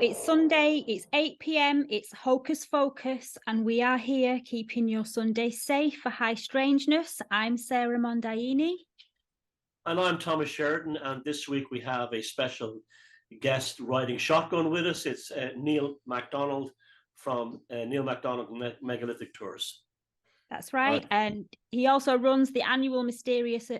It's Sunday, it's 8 p.m, it's Hocus Focus, and we are here keeping your Sunday safe for high strangeness. I'm Sara Mondaini. And I'm Thomas Sheridan, and this week we have a special guest riding shotgun with us. It's Neil Mcdonald from Neil Mcdonald Megalithic Tours. That's right, and he also runs the annual Mysterious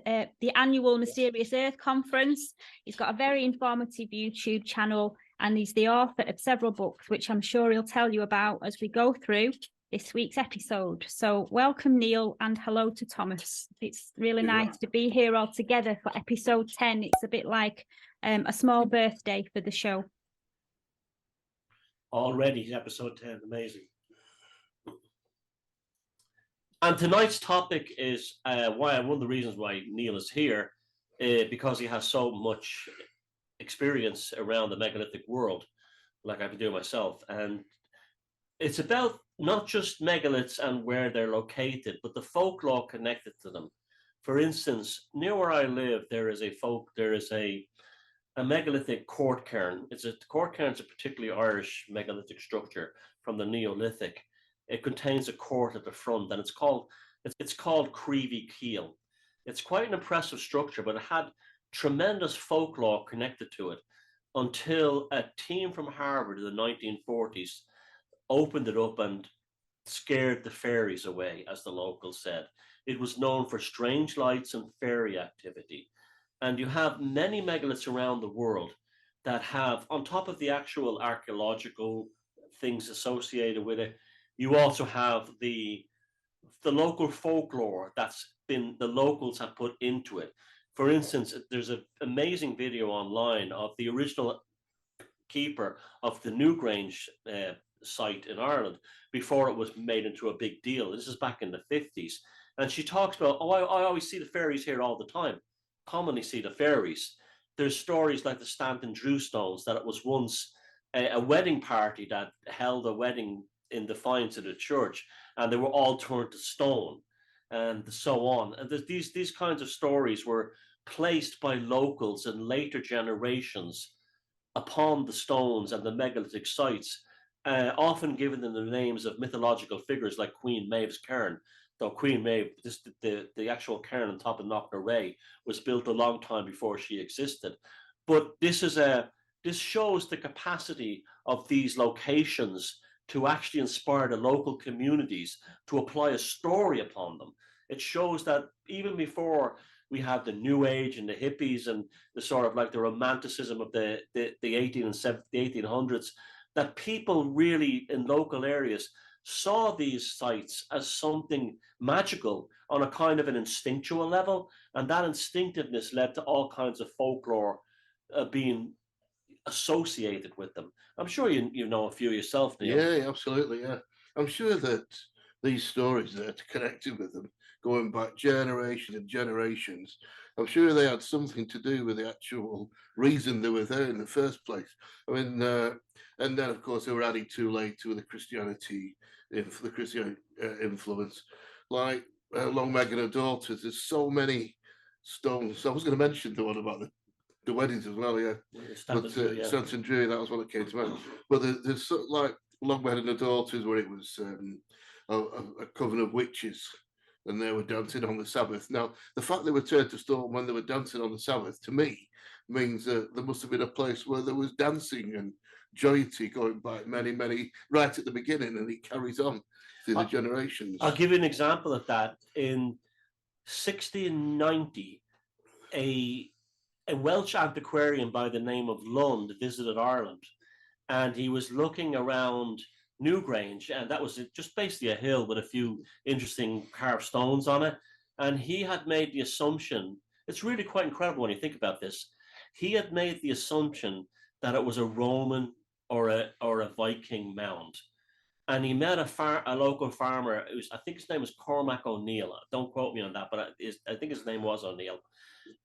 Earth Conference. He's got a very informative YouTube channel, and he's the author of several books, which I'm sure he'll tell you about as we go through this week's episode. So welcome, Neil, and hello to Thomas. It's really nice to be here all together for episode 10. It's a bit like a small birthday for the show. Already episode 10, amazing. And tonight's topic is one of the reasons why Neil is here, because he has so much experience around the megalithic world, like I've been doing myself. And it's about not just megaliths and where they're located, but the folklore connected to them. For instance, near where I live, there is a megalithic court cairn. Court cairn is a particularly Irish megalithic structure from the Neolithic. It contains a court at the front, and it's called Creevy Keel. It's quite an impressive structure, but it had tremendous folklore connected to it until a team from Harvard in the 1940s opened it up and scared the fairies away, as the locals said. It was known for strange lights and fairy activity. And you have many megaliths around the world that have, on top of the actual archaeological things associated with it, you also have the local folklore that's been the locals have put into it. For instance, there's an amazing video online of the original keeper of the Newgrange site in Ireland before it was made into a big deal. This is back in the 50s. And she talks about, I always see the fairies here all the time. Commonly see the fairies. There's stories like the Stanton Drew stones, that it was once a wedding party that held a wedding in defiance of the church, and they were all turned to stone, and so on. And these kinds of stories were placed by locals in later generations upon the stones and the megalithic sites, often given them the names of mythological figures like Queen Maeve's cairn. Though Queen Maeve, the actual cairn on top of Knocknaray, was built a long time before she existed. But this shows the capacity of these locations to actually inspire the local communities to apply a story upon them. It shows that even before we have the New Age and the hippies and the sort of like the romanticism of the 1800s, that people really in local areas saw these sites as something magical on a kind of an instinctual level, and that instinctiveness led to all kinds of folklore being associated with them. I'm sure you know a few yourself, Neil. Yeah, absolutely. Yeah, I'm sure that these stories that are connected with them, going back generations and generations, I'm sure they had something to do with the actual reason they were there in the first place. I mean, and then of course they were added too late to the Christianity, the Christian influence, like along Megan and Daughters. There's so many stones. I was going to mention the one about the weddings as well, yeah. Stanton Drew, that was what it came to mind. But there's sort of like Longman and the Daughters, where it was a coven of witches, and they were dancing on the Sabbath. Now, the fact they were turned to stone when they were dancing on the Sabbath, to me, means that there must have been a place where there was dancing and joyity going back many, right at the beginning, and it carries on through the generations. I'll give you an example of that. In 1690, a Welsh antiquarian by the name of Lund visited Ireland, and he was looking around Newgrange, and that was just basically a hill with a few interesting carved stones on it. And he had made the assumption, it's really quite incredible when you think about this, he had made the assumption that it was a Roman or a Viking mound. And he met a local farmer. I think his name was Cormac O'Neill. Don't quote me on that, but I think his name was O'Neill.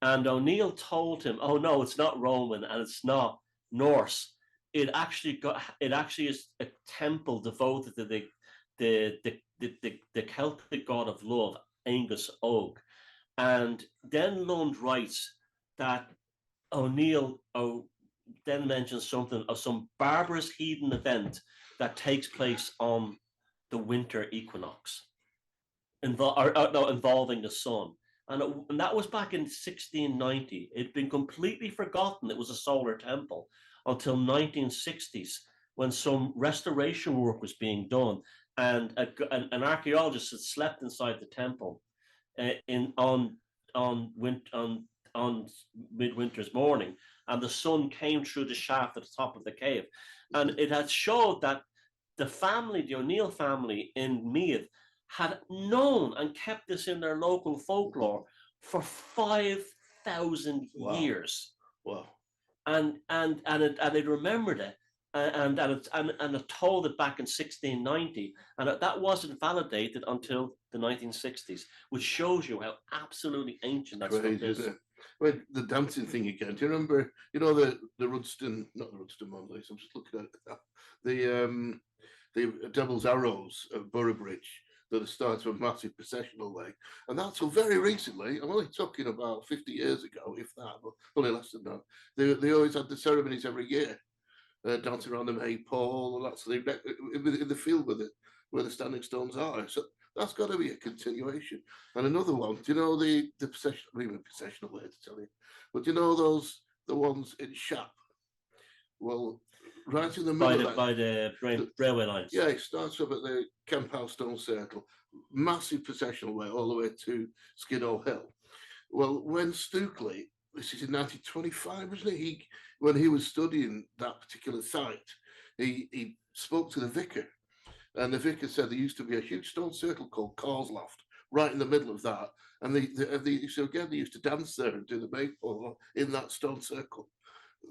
And O'Neill told him, "Oh no, it's not Roman and it's not Norse. It actually is a temple devoted to the Celtic god of love, Angus Og." And then Lund writes that O'Neill then mentions something of some barbarous heathen event that takes place on the winter equinox, involving the sun. And that was back in 1690. It'd been completely forgotten it was a solar temple until 1960s, when some restoration work was being done, and an archaeologist had slept inside the temple on midwinter's morning, and the sun came through the shaft at the top of the cave, and it had showed that the family, the O'Neill family in Meath, had known and kept this in their local folklore for 5,000 years. Wow. And they remembered it, and it told it back in 1690, and that wasn't validated until the 1960s, which shows you how absolutely ancient that stuff is. Well, the dancing thing again. Do you remember? You know the Rudston, not the Rudston Mondays. I'm just looking at the Devil's Arrows at Boroughbridge that starts a massive processional way, and that's so very recently. I'm only talking about 50 years ago, if that, but probably less than that. They always had the ceremonies every year, dancing around the maypole and that. So they in the field where the standing stones are. So that's got to be a continuation. And another one. Do you know the processional way to tell you? But do you know the ones in Shap? Well, right in the middle by the railway lines. Yeah, it starts up at the Kemp House Stone Circle, massive processional way all the way to Skiddaw Hill. Well, when Stukely, this is in 1925, wasn't it? When he was studying that particular site, he spoke to the vicar, and the vicar said there used to be a huge stone circle called Carsloft right in the middle of that, and they used to dance there and do the maypole in that stone circle.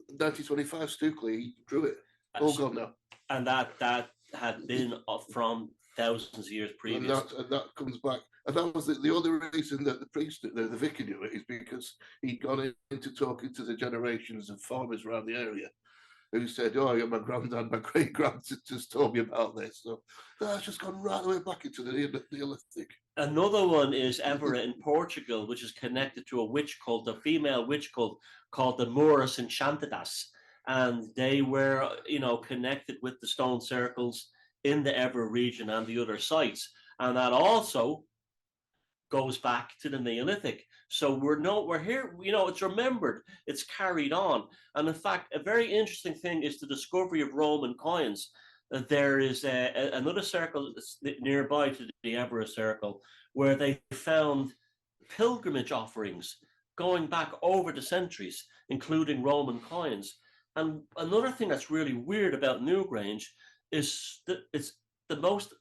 1925, Stukely drew it. All gone now. And that had been from thousands of years previous. And that comes back. And that was the only reason that the priest, the vicar knew it, is because he'd gone into talking to the generations of farmers around the area who said, oh, yeah, my granddad, my great-grand just told me about this. So that's just gone right the way back into the Neolithic. Another one is Évora in Portugal, which is connected to a witch cult, a female witch cult called the Muras Enchantadas. And they were, connected with the stone circles in the Évora region and the other sites. And that also goes back to the Neolithic. So we're here, it's remembered, it's carried on. And in fact, a very interesting thing is the discovery of Roman coins. There is another circle nearby to the Évora circle where they found pilgrimage offerings going back over the centuries, including Roman coins. And another thing that's really weird about Newgrange is that it's the most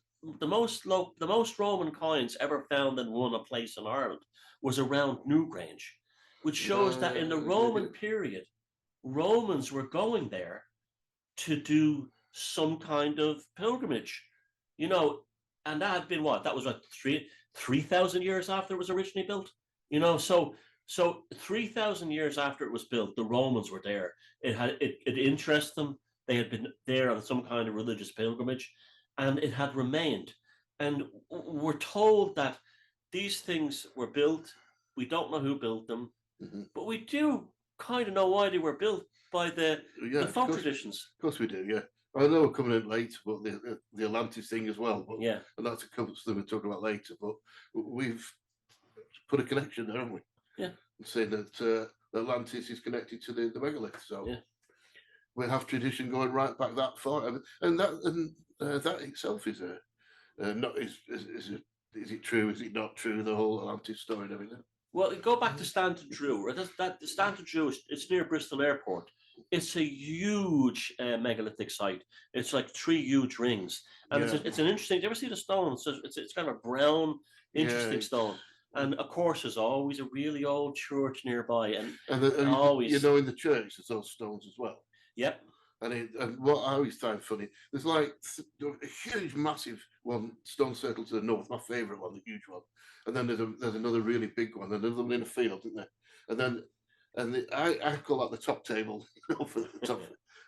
Roman coins ever found in a place in Ireland was around Newgrange, which shows that in the Roman period, Romans were going there to do some kind of pilgrimage, and that had been that was 3,000 years after it was originally built, so 3,000 years after it was built, the Romans were there. It interested them. They had been there on some kind of religious pilgrimage, and it had remained. And we're told that these things were built. We don't know who built them, but we do kind of know why they were built by the folk traditions. Of course we do, yeah. I know we're coming in late, but the Atlantis thing as well. But, yeah. And that's a couple of things we'll talk about later. But we've put a connection there, haven't we? Yeah. Saying that Atlantis is connected to the megalith. So we have tradition going right back that far. And that itself is is it true? Is it not true? The whole Atlantis story and everything. Well, go back to Stanton Drew. Stanton Drew it's near Bristol Airport. It's a huge megalithic site. It's like 3 huge rings, and it's an interesting. Do you ever see the stone? It's kind of a brown, interesting stone. And of course, there's always a really old church nearby, and always in the church there's those stones as well. Yep. And what I always find funny, there's like a huge, massive one, stone circle to the north, my favourite one, the huge one. And then there's another really big one, and another one in a field, isn't there? And then I call that the top table, for the top.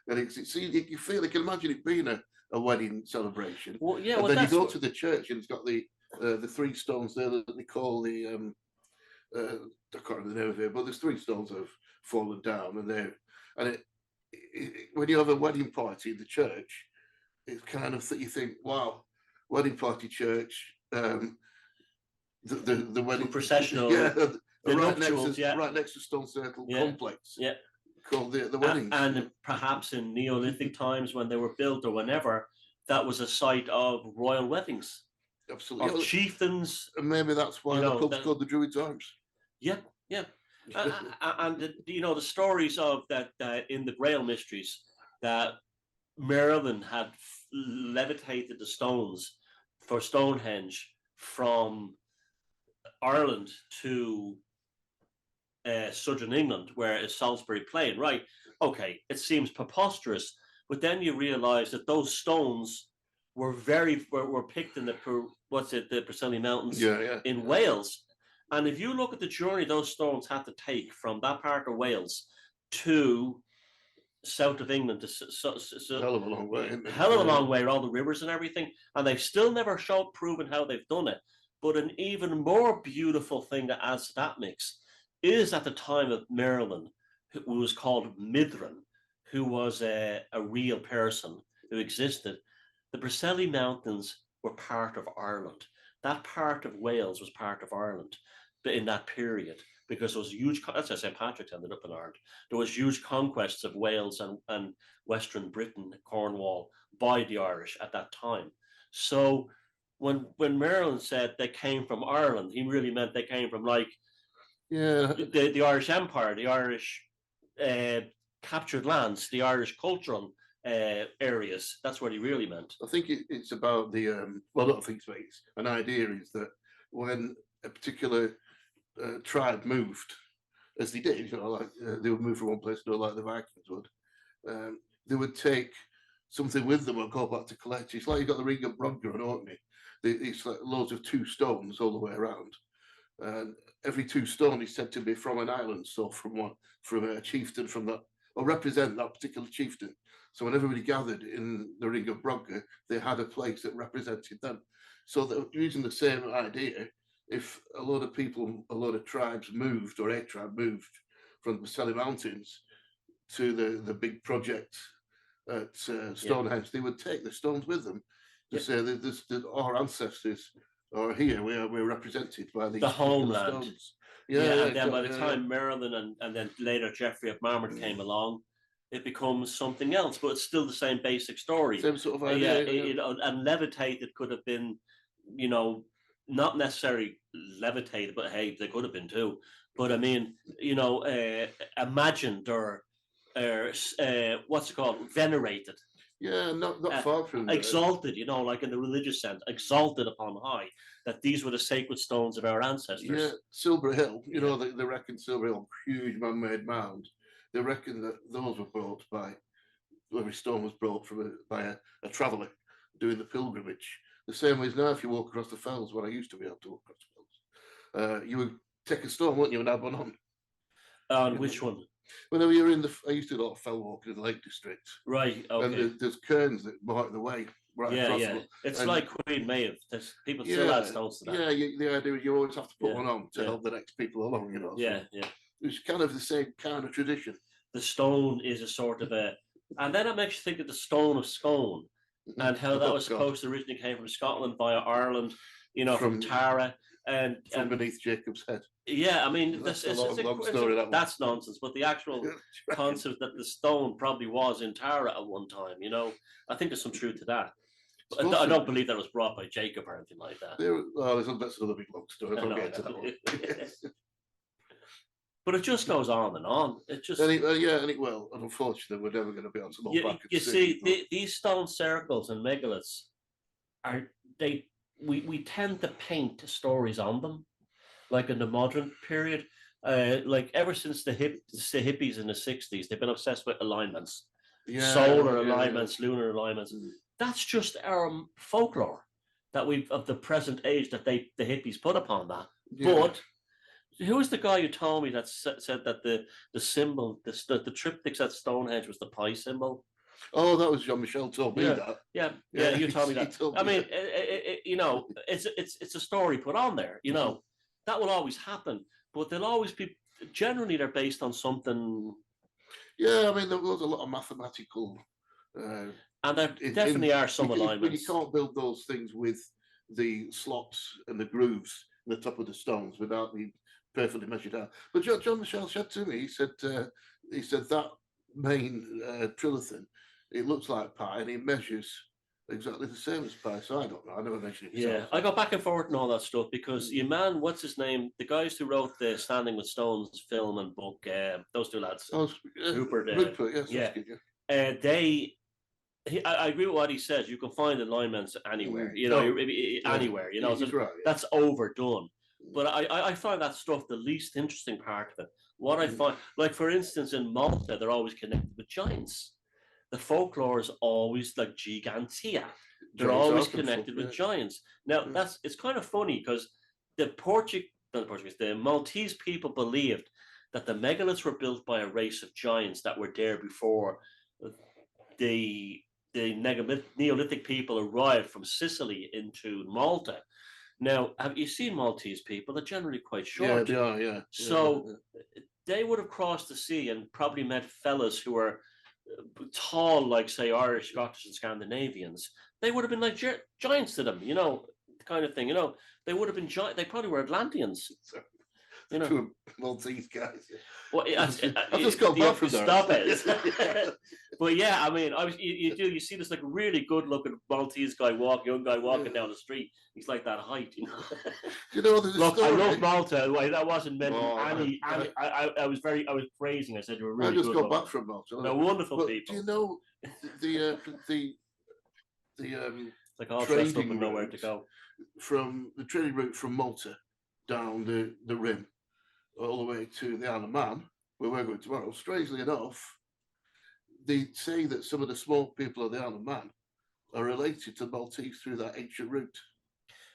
And you feel, you can imagine it being a wedding celebration. Well, yeah. And then you go to the church, and it's got the 3 stones there that they call the I can't remember the name of it, but there's 3 stones that have fallen down, and when you have a wedding party in the church, it's kind of that you think, wow, wedding party church, the wedding processional, yeah, the right nuptials, right next to Stone Circle Yeah. complex, Yeah. called the weddings. And perhaps in Neolithic times when they were built or whenever, that was a site of royal weddings, Absolutely, of chieftains. and maybe that's why you the know, pub's called the Druids' Arms. Yeah, yeah. And the stories of that in the Grail Mysteries, that Merlin had levitated the stones for Stonehenge from Ireland to southern England, where it's Salisbury Plain, right? Okay, it seems preposterous, but then you realize that those stones were picked in the Preseli Mountains in Wales. And if you look at the journey those stones had to take from that part of Wales to south of England, Hell of a long way. Hell of a long way, with all the rivers and everything, and they've still never proven how they've done it. But an even more beautiful thing that adds to that mix is at the time of Merlin, who was called Mithrin, who was a real person who existed. The Preseli Mountains were part of Ireland. That part of Wales was part of Ireland in that period, because there was huge, that's why St. Patrick's ended up in Ireland. There was huge conquests of Wales and Western Britain, Cornwall, by the Irish at that time. So when Merlin said they came from Ireland, he really meant they came from the Irish Empire, the Irish captured lands, the Irish cultural areas. That's what he really meant. I think it's about the well, not think it's an idea is that when a particular tribe moved, as they did, they would move from one place to another, like the Vikings would. They would take something with them and go back to collect. It's like you've got the Ring of Brodgar and Orkney. It's like loads of 2 stones all the way around, and every 2 stone is said to be from an island, so from a chieftain from that, or represent that particular chieftain. So when everybody gathered in the Ring of Brodgar, they had a place that represented them. So they're using the same idea. If a lot of people, a lot of tribes moved, or a tribe moved from the Preseli Mountains to the big project at Stonehenge, they would take the stones with them to say that our ancestors are here. We're represented by the homeland. Stones. And then by the time Merlin and then later Geoffrey of Marmont came along, it becomes something else, but it's still the same basic story. Same sort of idea. And levitated could have been, not necessarily levitated, but hey, they could have been too. But I mean, imagined or what's it called? Venerated. Yeah, not far from exalted, like in the religious sense, exalted upon high, that these were the sacred stones of our ancestors. Yeah, Silver Hill, they reckon Silver Hill, huge man-made mound. They reckon that those were brought by, every stone was brought by a traveller doing the pilgrimage. The same way as now, if you walk across the fells, when I used to be able to walk across the fells, you would take a stone, wouldn't you, and add one on. On which one? Whenever you're I used to do a lot of fell walking in the Lake District. Right, okay. And there's cairns that mark the way right across. Yeah. It's like Queen Maeve. People still add stones to that. Yeah, the idea is you always have to put one on to help the next people along, Yeah. It's kind of the same kind of tradition. The stone is a sort of and then it makes you think of the Stone of Scone and how that was supposed to originally came from Scotland via Ireland, from Tara. And beneath Jacob's head. Yeah, I mean, that's a long story. That's nonsense. But the actual concept that the stone probably was in Tara at one time, I think there's some truth to that. I don't believe that was brought by Jacob or anything like that. That's another big long story. I'll get to that one. But it just goes on and on. It just and it will. And unfortunately, we're never going to be able to look back. You see, these stone circles and megaliths we tend to paint stories on them, like in the modern period. Like ever since the hippies in the 60s, they've been obsessed with alignments, solar alignments, lunar alignments. That's just our folklore that of the present age that the hippies put upon that. But who was the guy who told me that said that the symbol, the triptychs at Stonehenge was the pi symbol? Oh, that was Jean-Michel told me that. Yeah, you told me that. I mean, it's a story put on there. That will always happen, but they'll always be. Generally, they're based on something. Yeah, I mean, there was a lot of mathematical. And there definitely are some alignments. But you can't build those things with the slots and the grooves in the top of the stones without being perfectly measured out. But John Michel said to me, he said that main trilithon, it looks like pie, and it measures exactly the same as pie. So I don't know. I never measured it. Yeah, I go back and forth and all that stuff because your man, what's his name? The guys who wrote the Standing with Stones film and book, those two lads, Rupert, yes, yeah, I agree with what he says. You can find alignments anywhere, anywhere. You know, so right, that's overdone. But I find that stuff the least interesting part of it. What I find, like for instance, in Malta, they're always connected with giants. The folklore is always like gigantea. They're always connected with giants. Now it's kind of funny because the Maltese people believed that the megaliths were built by a race of giants that were there before the Neolithic people arrived from Sicily into Malta. Now, have you seen Maltese people? They're generally quite short. Yeah, they are, yeah. So they would have crossed the sea and probably met fellas who were tall, like, say, Irish, Scottish, and Scandinavians. They would have been like giants to them, kind of thing. They would have been giant. They probably were Atlanteans. Two Maltese guys. Well, I've just got back from there. Stop it. But yeah, I mean, you see this like really good-looking Maltese guy young guy walking down the street. He's like that height, Look, I love Malta. That wasn't meant any. I was praising. I said you were really good. I just got back from Malta. They're wonderful people. Do you know the like all dressed up and nowhere to go from the trading route from Malta down the rim all the way to the Isle of Man, where we're going tomorrow? Strangely enough, they say that some of the small people of the Isle of Man are related to Maltese through that ancient route.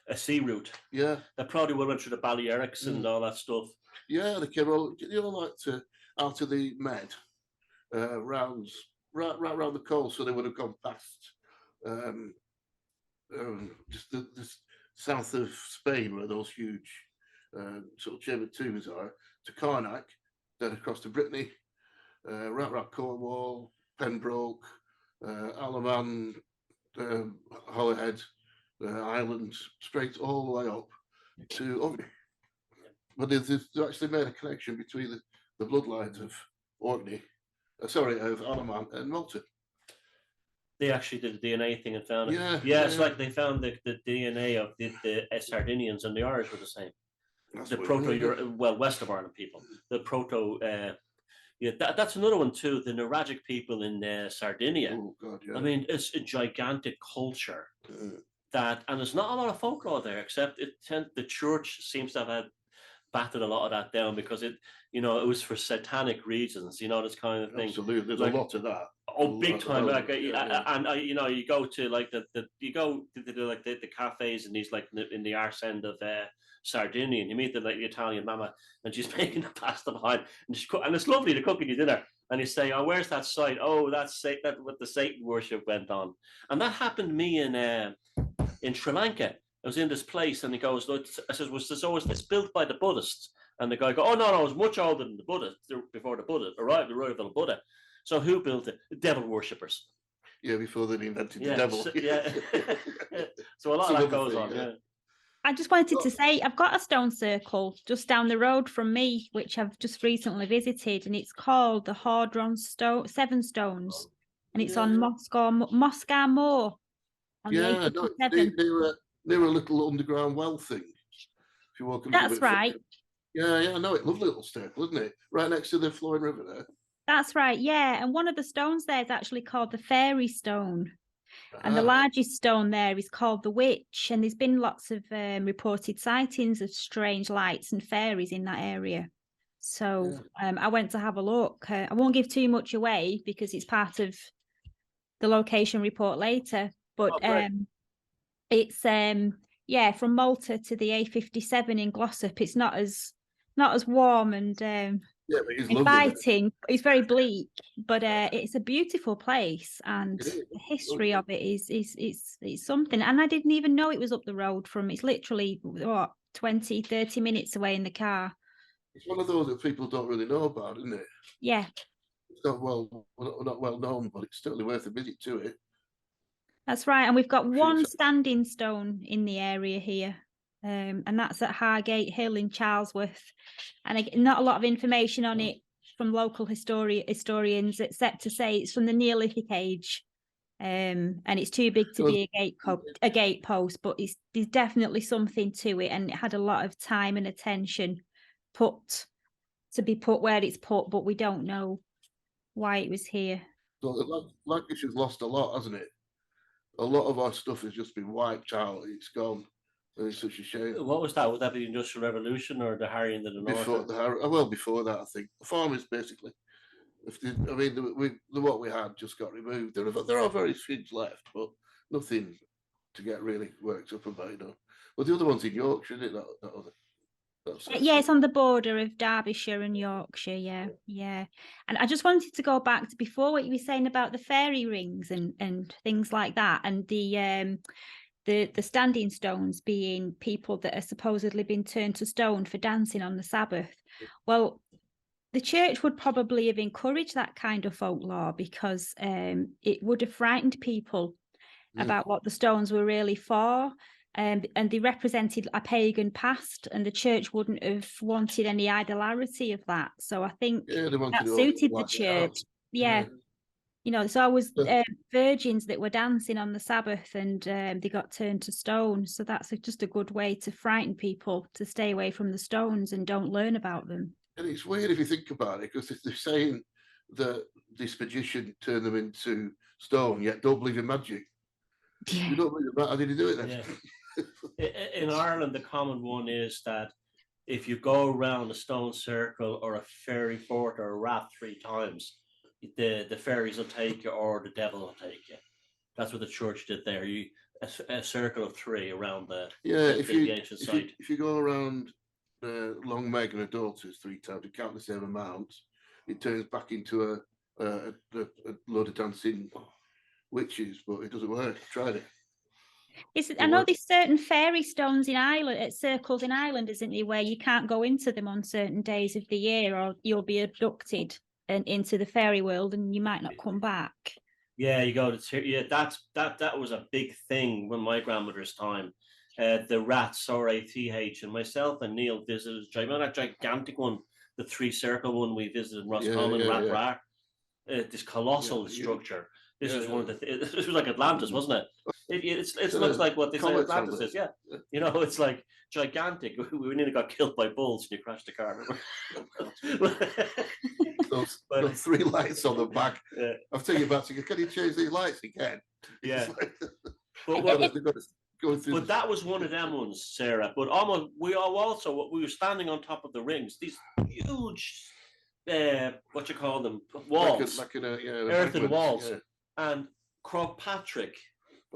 A sea route. Yeah. They probably went through the Balearics and all that stuff. Yeah, they came all, out of the Med, round the coast, so they would have gone past just the south of Spain, where those huge sort of chambered tombs are, to Karnak, then across to Brittany, round Cornwall, Pembroke, Isle of Man, Holyhead, Ireland, straight all the way up to Orkney. But they've actually made a connection between the bloodlines of Orkney, of Isle of Man and Malta. They actually did a DNA thing and found it. It's like they found the DNA of the Sardinians and the Irish were the same. That's the west of Ireland people. The that's another one too. The Nuragic people in Sardinia. Oh God, yeah. I mean, it's a gigantic culture and there's not a lot of folklore there, except the church seems to have battered a lot of that down because it was for satanic reasons, this kind of thing. Absolutely, there's a lot of that. Oh, big time! You go to like the cafes and these like in the arse end of Sardinia, and you meet the Italian mama, and she's making the pasta behind, and it's lovely to cooking you dinner. And you say, "Oh, where's that site? Oh, that's what the Satan worship went on." And that happened to me in Sri Lanka. I was in this place, and he goes, "Look," I says, "Was this always built by the Buddhists?" And the guy goes, "Oh no, it was much older than the Buddha. Before the Buddha arrived, the arrival of Buddha. So who built it? The devil worshippers." Yeah, before they invented the devil. So a lot of that goes on. Yeah. I just wanted to say, I've got a stone circle just down the road from me, which I've just recently visited, and it's called the Hordron Seven Stones, and it's on Moscow Moor. They were a little underground well thing. If you walk, that's right. Yeah, I know it. Lovely little circle, isn't it? Right next to the flowing river there. That's right, yeah. And one of the stones there is actually called the Fairy Stone. And the largest stone there is called the Witch. And there's been lots of reported sightings of strange lights and fairies in that area. So I went to have a look. I won't give too much away because it's part of the location report later. But it's from Malta to the A57 in Glossop. It's not as warm and but it's inviting. It's very bleak, but it's a beautiful place, and the history of it is something. And I didn't even know it was up the road from. It's literally 20-30 minutes away in the car. It's one of those that people don't really know about, isn't it? Yeah. It's not well known, but it's certainly worth a visit to it. That's right. And we've got Sure, one it's- standing stone in the area here. And that's at Hargate Hill in Charlesworth. And not a lot of information on it from local historians, except to say it's from the Neolithic age. And it's too big to be a gate post, but there's definitely something to it, and it had a lot of time and attention put where it's put, but we don't know why it was here. So Lancashire's lost a lot, hasn't it? A lot of our stuff has just been wiped out. It's gone. And it's such a shame. What was that? Would that be the Industrial Revolution or the harrying of the North? Before that, I think. The farmers basically. What we had just got removed. There are very things left, but nothing to get really worked up about. Well, the other one's in Yorkshire, isn't it? Yeah, it's on the border of Derbyshire and Yorkshire. Yeah. And I just wanted to go back to before what you were saying about the fairy rings and things like that, and the standing stones being people that are supposedly been turned to stone for dancing on the Sabbath. Well, the church would probably have encouraged that kind of folklore, because it would have frightened people about what the stones were really for. And they represented a pagan past, and the church wouldn't have wanted any idolatry of that. So I think that suited the church. Yeah. So I was virgins that were dancing on the Sabbath, and they got turned to stone. So that's just a good way to frighten people to stay away from the stones and don't learn about them. And it's weird if you think about it, because they're saying that this magician turned them into stone, yet don't believe in magic. Yeah. You don't believe in that? How did he do it then? Yeah. In Ireland, the common one is that if you go around a stone circle or a fairy fort or a rat 3 times, the fairies will take you or the devil will take you. That's what the church did there. A circle of 3 around the ancient site. If you go around Long Meg and her daughters 3 times, you count the same amount, it turns back into a load of dancing witches, but it doesn't work. I tried it. I know there's certain fairy stones in Ireland, at circles in Ireland, isn't there, where you can't go into them on certain days of the year, or you'll be abducted and into the fairy world, and you might not come back. Yeah, you go to that was a big thing when my grandmother's time. The rats, RATH, and myself and Neil visited that gigantic one, the 3-circle one we visited in Roscommon, Rat. This colossal structure. This was one of the. This was like Atlantis, wasn't it? It looks like what they say Atlantis is. Yeah, it's like gigantic. We nearly got killed by bulls when you crashed the car. those 3 lights on the back. Yeah. I'm taking back to you. Can you change these lights again? Yeah. But that was one of them ones, Sarah. But we were standing on top of the rings. These huge, what you call them, walls, earthen walls, and Patrick.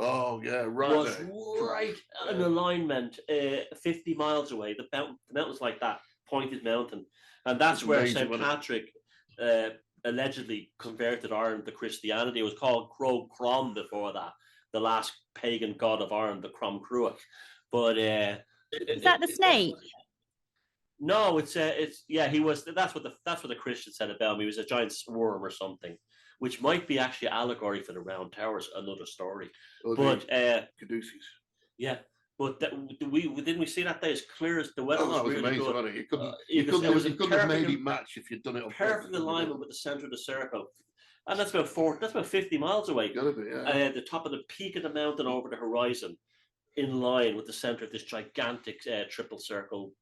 Oh yeah, right. Was right in alignment, 50 miles away. The mountain's like that pointed mountain, and that's where St. Patrick allegedly converted Ireland to Christianity. It was called Croagh Crom before that, the last pagan god of Ireland, the Crom Cruach. But is that the snake? No, he was. That's what the Christians said about him. He was a giant worm or something, which might be actually allegory for the Round Towers, another story. But Caduceus. Yeah, but didn't we see that day as clear as the weather was really amazing, good. Wasn't it? You couldn't have made it match if you'd done it on perfect alignment with the center of the circle. And that's about 50 miles away. Gotta be, yeah. The top of the peak of the mountain over the horizon, in line with the center of this gigantic triple circle,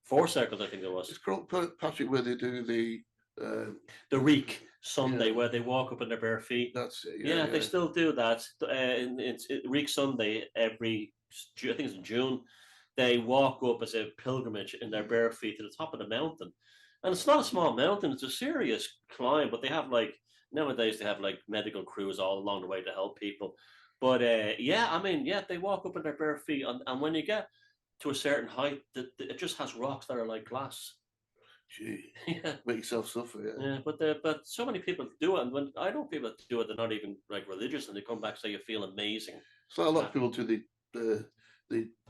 4 circles, I think it was. It's called Patrick, where they do the Reek Sunday, where they walk up in their bare feet. That's it. Yeah, they still do that. It's Reek Sunday I think it's in June. They walk up as a pilgrimage in their bare feet to the top of the mountain, and it's not a small mountain. It's a serious climb, but they have nowadays they have medical crews all along the way to help people. But they walk up in their bare feet, and when you get to a certain height, it just has rocks that are like glass. Gee, yeah, make yourself suffer. Yeah, but so many people do it, and when I know people that do it, they're not even religious, and they come back and say you feel amazing. So a lot of people do the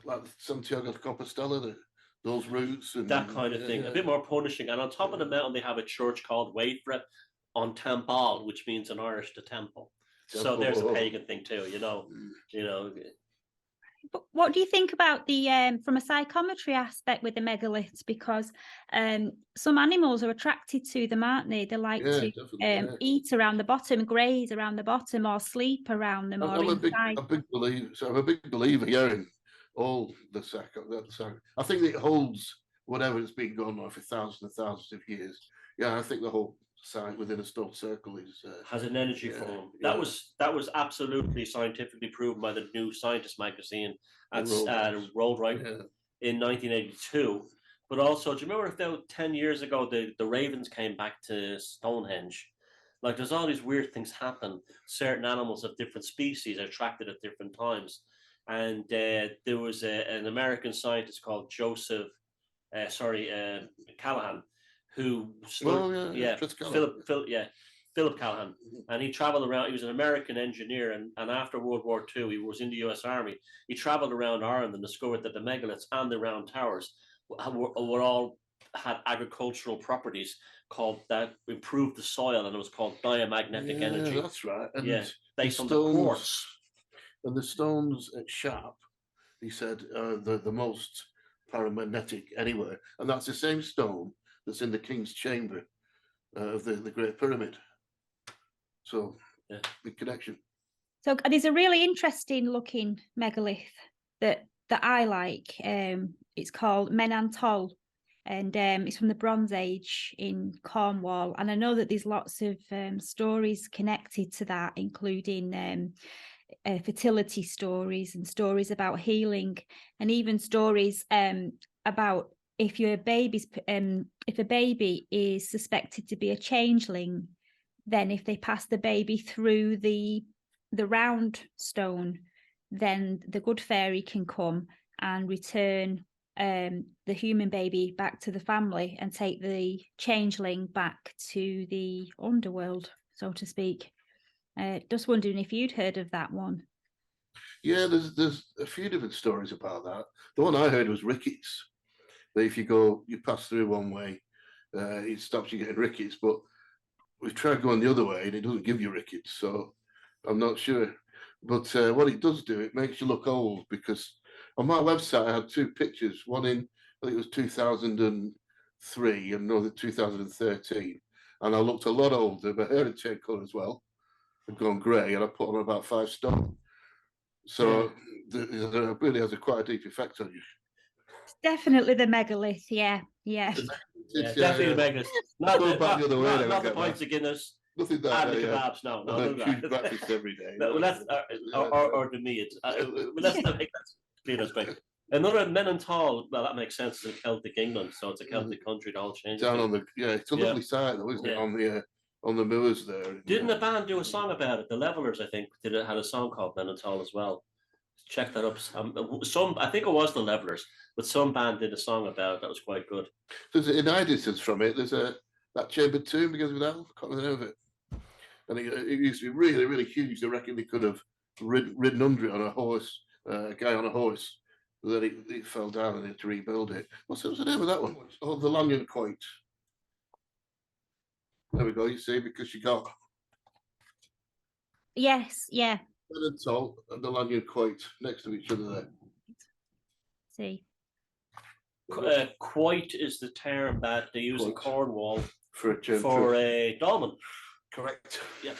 like Santiago de Compostela, those routes and that kind of thing. A bit more punishing. And on top of the mountain, they have a church called, wait for it, on Tambal, which means in Irish the temple. So there's a pagan thing too, you know. But what do you think about the from a psychometry aspect with the megaliths? Because some animals are attracted to them, aren't they? They like to eat around the bottom, graze around the bottom, or sleep around them. I'm a big believer. So I'm a big believer in all the I think it holds whatever has been going on for thousands and thousands of years. Yeah, I think the whole site within a stone circle is has an energy form. That was absolutely scientifically proven by the New Scientist magazine at Rolled Right in 1982. But also, do you remember about 10 years ago the ravens came back to Stonehenge? Like, there's all these weird things happen. Certain animals of different species are attracted at different times. And there was an American scientist called Joseph Callahan, who Philip Callahan, and he traveled around. He was an American engineer, and after World War II, he was in the U.S. Army. He traveled around Ireland and discovered that the megaliths and the round towers were all had agricultural properties called that improved the soil, and it was called diamagnetic energy. That's right. And based on the quartz. And the stones at Sharp, he said, the most paramagnetic anywhere, and that's the same stone that's in the King's Chamber of the Great Pyramid. So, big connection. So there's a really interesting looking megalith that I like. It's called Menantol, and it's from the Bronze Age in Cornwall. And I know that there's lots of stories connected to that, including fertility stories and stories about healing, and even stories about if a baby is suspected to be a changeling, then if they pass the baby through the round stone, then the good fairy can come and return the human baby back to the family and take the changeling back to the underworld, so to speak. Just wondering if you'd heard of that one. Yeah, there's a few different stories about that. The one I heard was rickets. That if you pass through one way, it stops you getting rickets. But we've tried going the other way and it doesn't give you rickets. So I'm not sure. But what it does do, it makes you look old, because on my website I had two pictures. One in, I think it was 2003 and another 2013. And I looked a lot older. My hair had turned colour as well. Had gone grey, and I put on about 5 stone. So it really has quite a deep effect on you. Definitely the megalith, yeah. Definitely the megalith. Not the pints of Guinness. Nothing that. And the kebabs, no. Huge breakfast every day. Or the meat. Let's not make that clear as big. Another Menantol, well, that makes sense. It's in Celtic England, so it's a Celtic country. It all changes. Down on it's a lovely site, though, isn't it? On the moors there. Didn't the band do a song about it? The Levelers, I think, had a song called Menantol as well. Check that up. I think it was the Levelers, but some band did a song about it that was quite good. There's in eye distance from it. There's that chamber tomb begins with L. I can't remember the name of it. And it used to be really, really huge. I reckon they could have ridden under it on a horse, a guy on a horse. But then it fell down and they had to rebuild it. What's the name of that one? Oh, the Lanyon Quoit. There we go. You see, because you got. Yes, yeah. Menantol and the Lanyon Quoit next to each other there. See. Quoit is the term that they use in Cornwall for a dolmen. Correct. Yeah.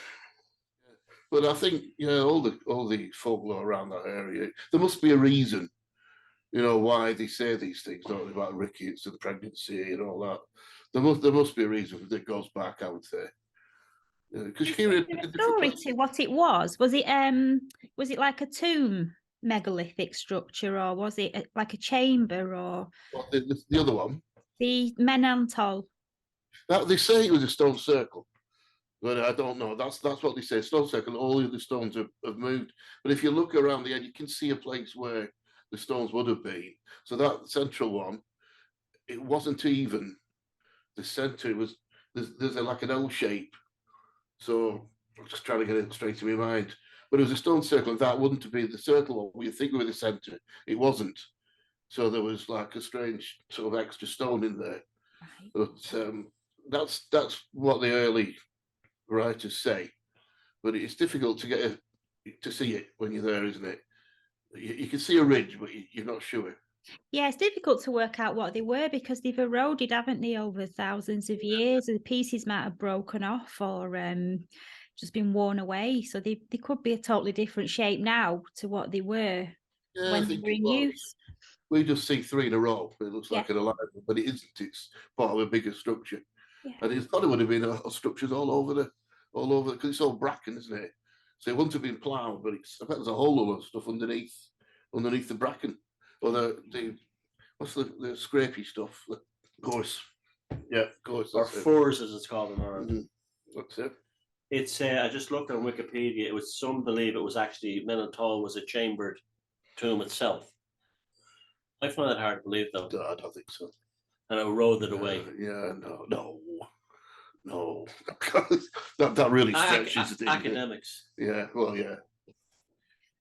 But I think all the folklore around that area, there must be a reason, why they say these things, don't they, about rickets and pregnancy and all that. There must be a reason that goes back, I would say. Because you hear a story to what it was. Was it like a tomb megalithic structure, or was it like a chamber, or the other one? The Menantol. They say it was a stone circle, but I don't know. That's what they say. Stone circle. All the other stones have moved. But if you look around the edge, you can see a place where the stones would have been. So that central one, it wasn't even. The center was there's like an L shape. So I'm just trying to get it straight in my mind. But it was a stone circle, and that wouldn't have been the circle one. You think of the center, it wasn't. So there was like a strange sort of extra stone in there. But that's what the early writers say, but it's difficult to get to see it when you're there, isn't it? You can see a ridge, but you're not sure. Yeah, it's difficult to work out what they were because they've eroded, haven't they, over thousands of years? The pieces might have broken off or just been worn away. So they could be a totally different shape now to what they were when they were in use. We just see three in a row. It looks like Yeah. an alignment, but it isn't. It's part of a bigger structure. Yeah. And it's thought it would have been structures all over because it's all bracken, isn't it? So it wouldn't have been ploughed, but I bet there's a whole lot of stuff underneath the bracken, or the what's the scrapey stuff? The gorse. Yeah, gorse. Or furs, as it's called in Ireland. Mm-hmm. That's it. It's I just looked on Wikipedia. It was some believe it was actually Menonton was a chambered tomb itself. I find that hard to believe, though. I don't think so. And it eroded away. Yeah, no. that really stretches it. Academics. Yeah, well, yeah.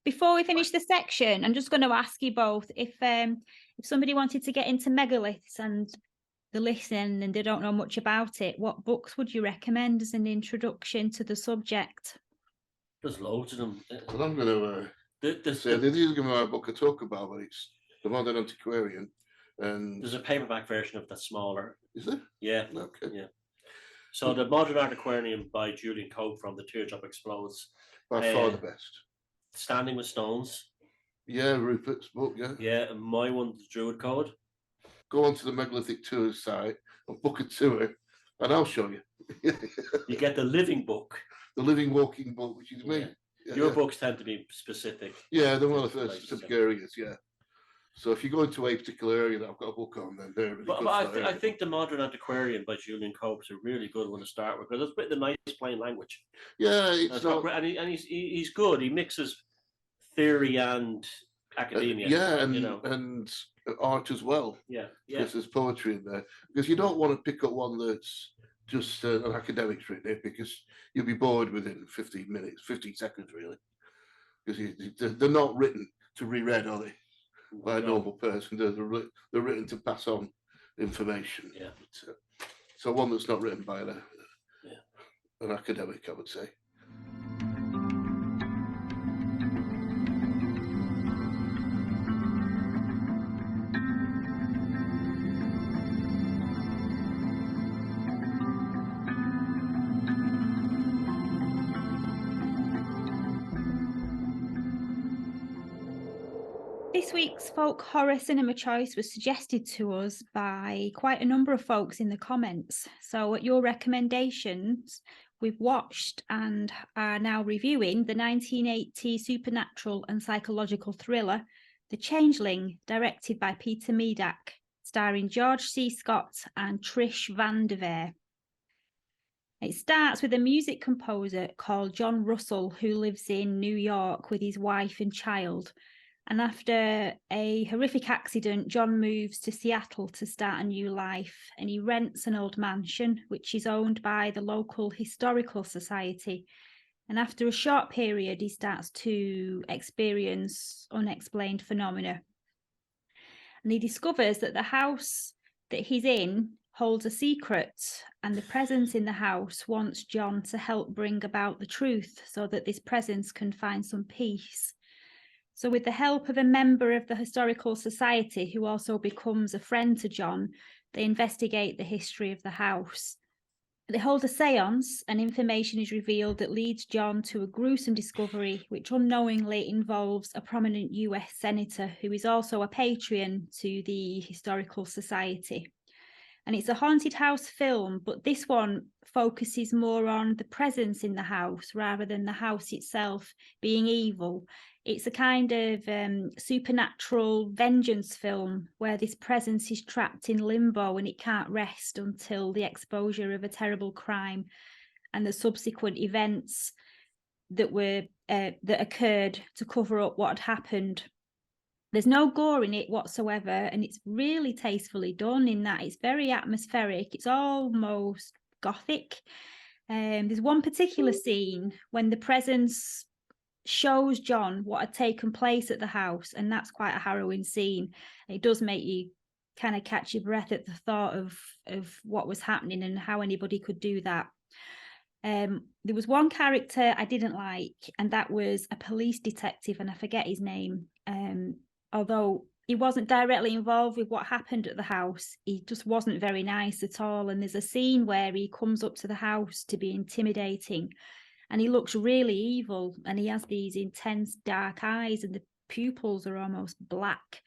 Before we finish the section, I'm just going to ask you both if somebody wanted to get into megaliths and they're listening and they don't know much about it, what books would you recommend as an introduction to the subject? There's loads of them. Well, I'm going to say this is going to be a book I talk about, but it's The Modern Antiquarian. And there's a paperback version of that smaller. Is there? Yeah. Okay. Yeah. So The Modern Antiquarian by Julian Cope from The Teardrop Explodes. By far the best. Standing with Stones. Yeah, Rupert's book, yeah. Yeah, and my one, The Druid Code. Go onto the Megalithic Tours site and book a tour, and I'll show you. You get the living book. The living walking book, which is me. Yeah. Yeah, Your books tend to be specific. Yeah, they're one of the specific areas, yeah. So if you go into a particular area that I've got a book on, then they're really good. But I think The Modern Antiquarian by Julian Cope is a really good one to start with because it's written in nice plain language. Yeah, it's not... and he's good. He mixes theory and academia. And art as well. Yeah. Because there's poetry in there. Because you don't want to pick up one that's just an academic's written it, because you'll be bored within 15 seconds, really. Because they're not written to be read, are they? By a normal person. They're written to pass on information. Yeah. So one that's not written by an academic, I would say. This week's folk horror cinema choice was suggested to us by quite a number of folks in the comments. So at your recommendations, we've watched and are now reviewing the 1980 supernatural and psychological thriller, The Changeling, directed by Peter Medak, starring George C. Scott and Trish Van Devere. It starts with a music composer called John Russell, who lives in New York with his wife and child. And after a horrific accident, John moves to Seattle to start a new life, and he rents an old mansion, which is owned by the local historical society. And after a short period, he starts to experience unexplained phenomena. And he discovers that the house that he's in holds a secret, and the presence in the house wants John to help bring about the truth so that this presence can find some peace. So with the help of a member of the Historical Society, who also becomes a friend to John, they investigate the history of the house. They hold a séance, and information is revealed that leads John to a gruesome discovery, which unknowingly involves a prominent US senator who is also a patron to the Historical Society. And it's a haunted house film, but this one focuses more on the presence in the house rather than the house itself being evil. It's a kind of supernatural vengeance film where this presence is trapped in limbo and it can't rest until the exposure of a terrible crime and the subsequent events that occurred to cover up what had happened. There's no gore in it whatsoever, and it's really tastefully done in that it's very atmospheric. It's almost gothic. There's one particular scene when the presence shows John what had taken place at the house, and that's quite a harrowing scene. It does make you kind of catch your breath at the thought of what was happening and how anybody could do that. There was one character I didn't like, and that was a police detective, and I forget his name. Although he wasn't directly involved with what happened at the house, he just wasn't very nice at all. And there's a scene where he comes up to the house to be intimidating, and he looks really evil, and he has these intense dark eyes, and the pupils are almost black.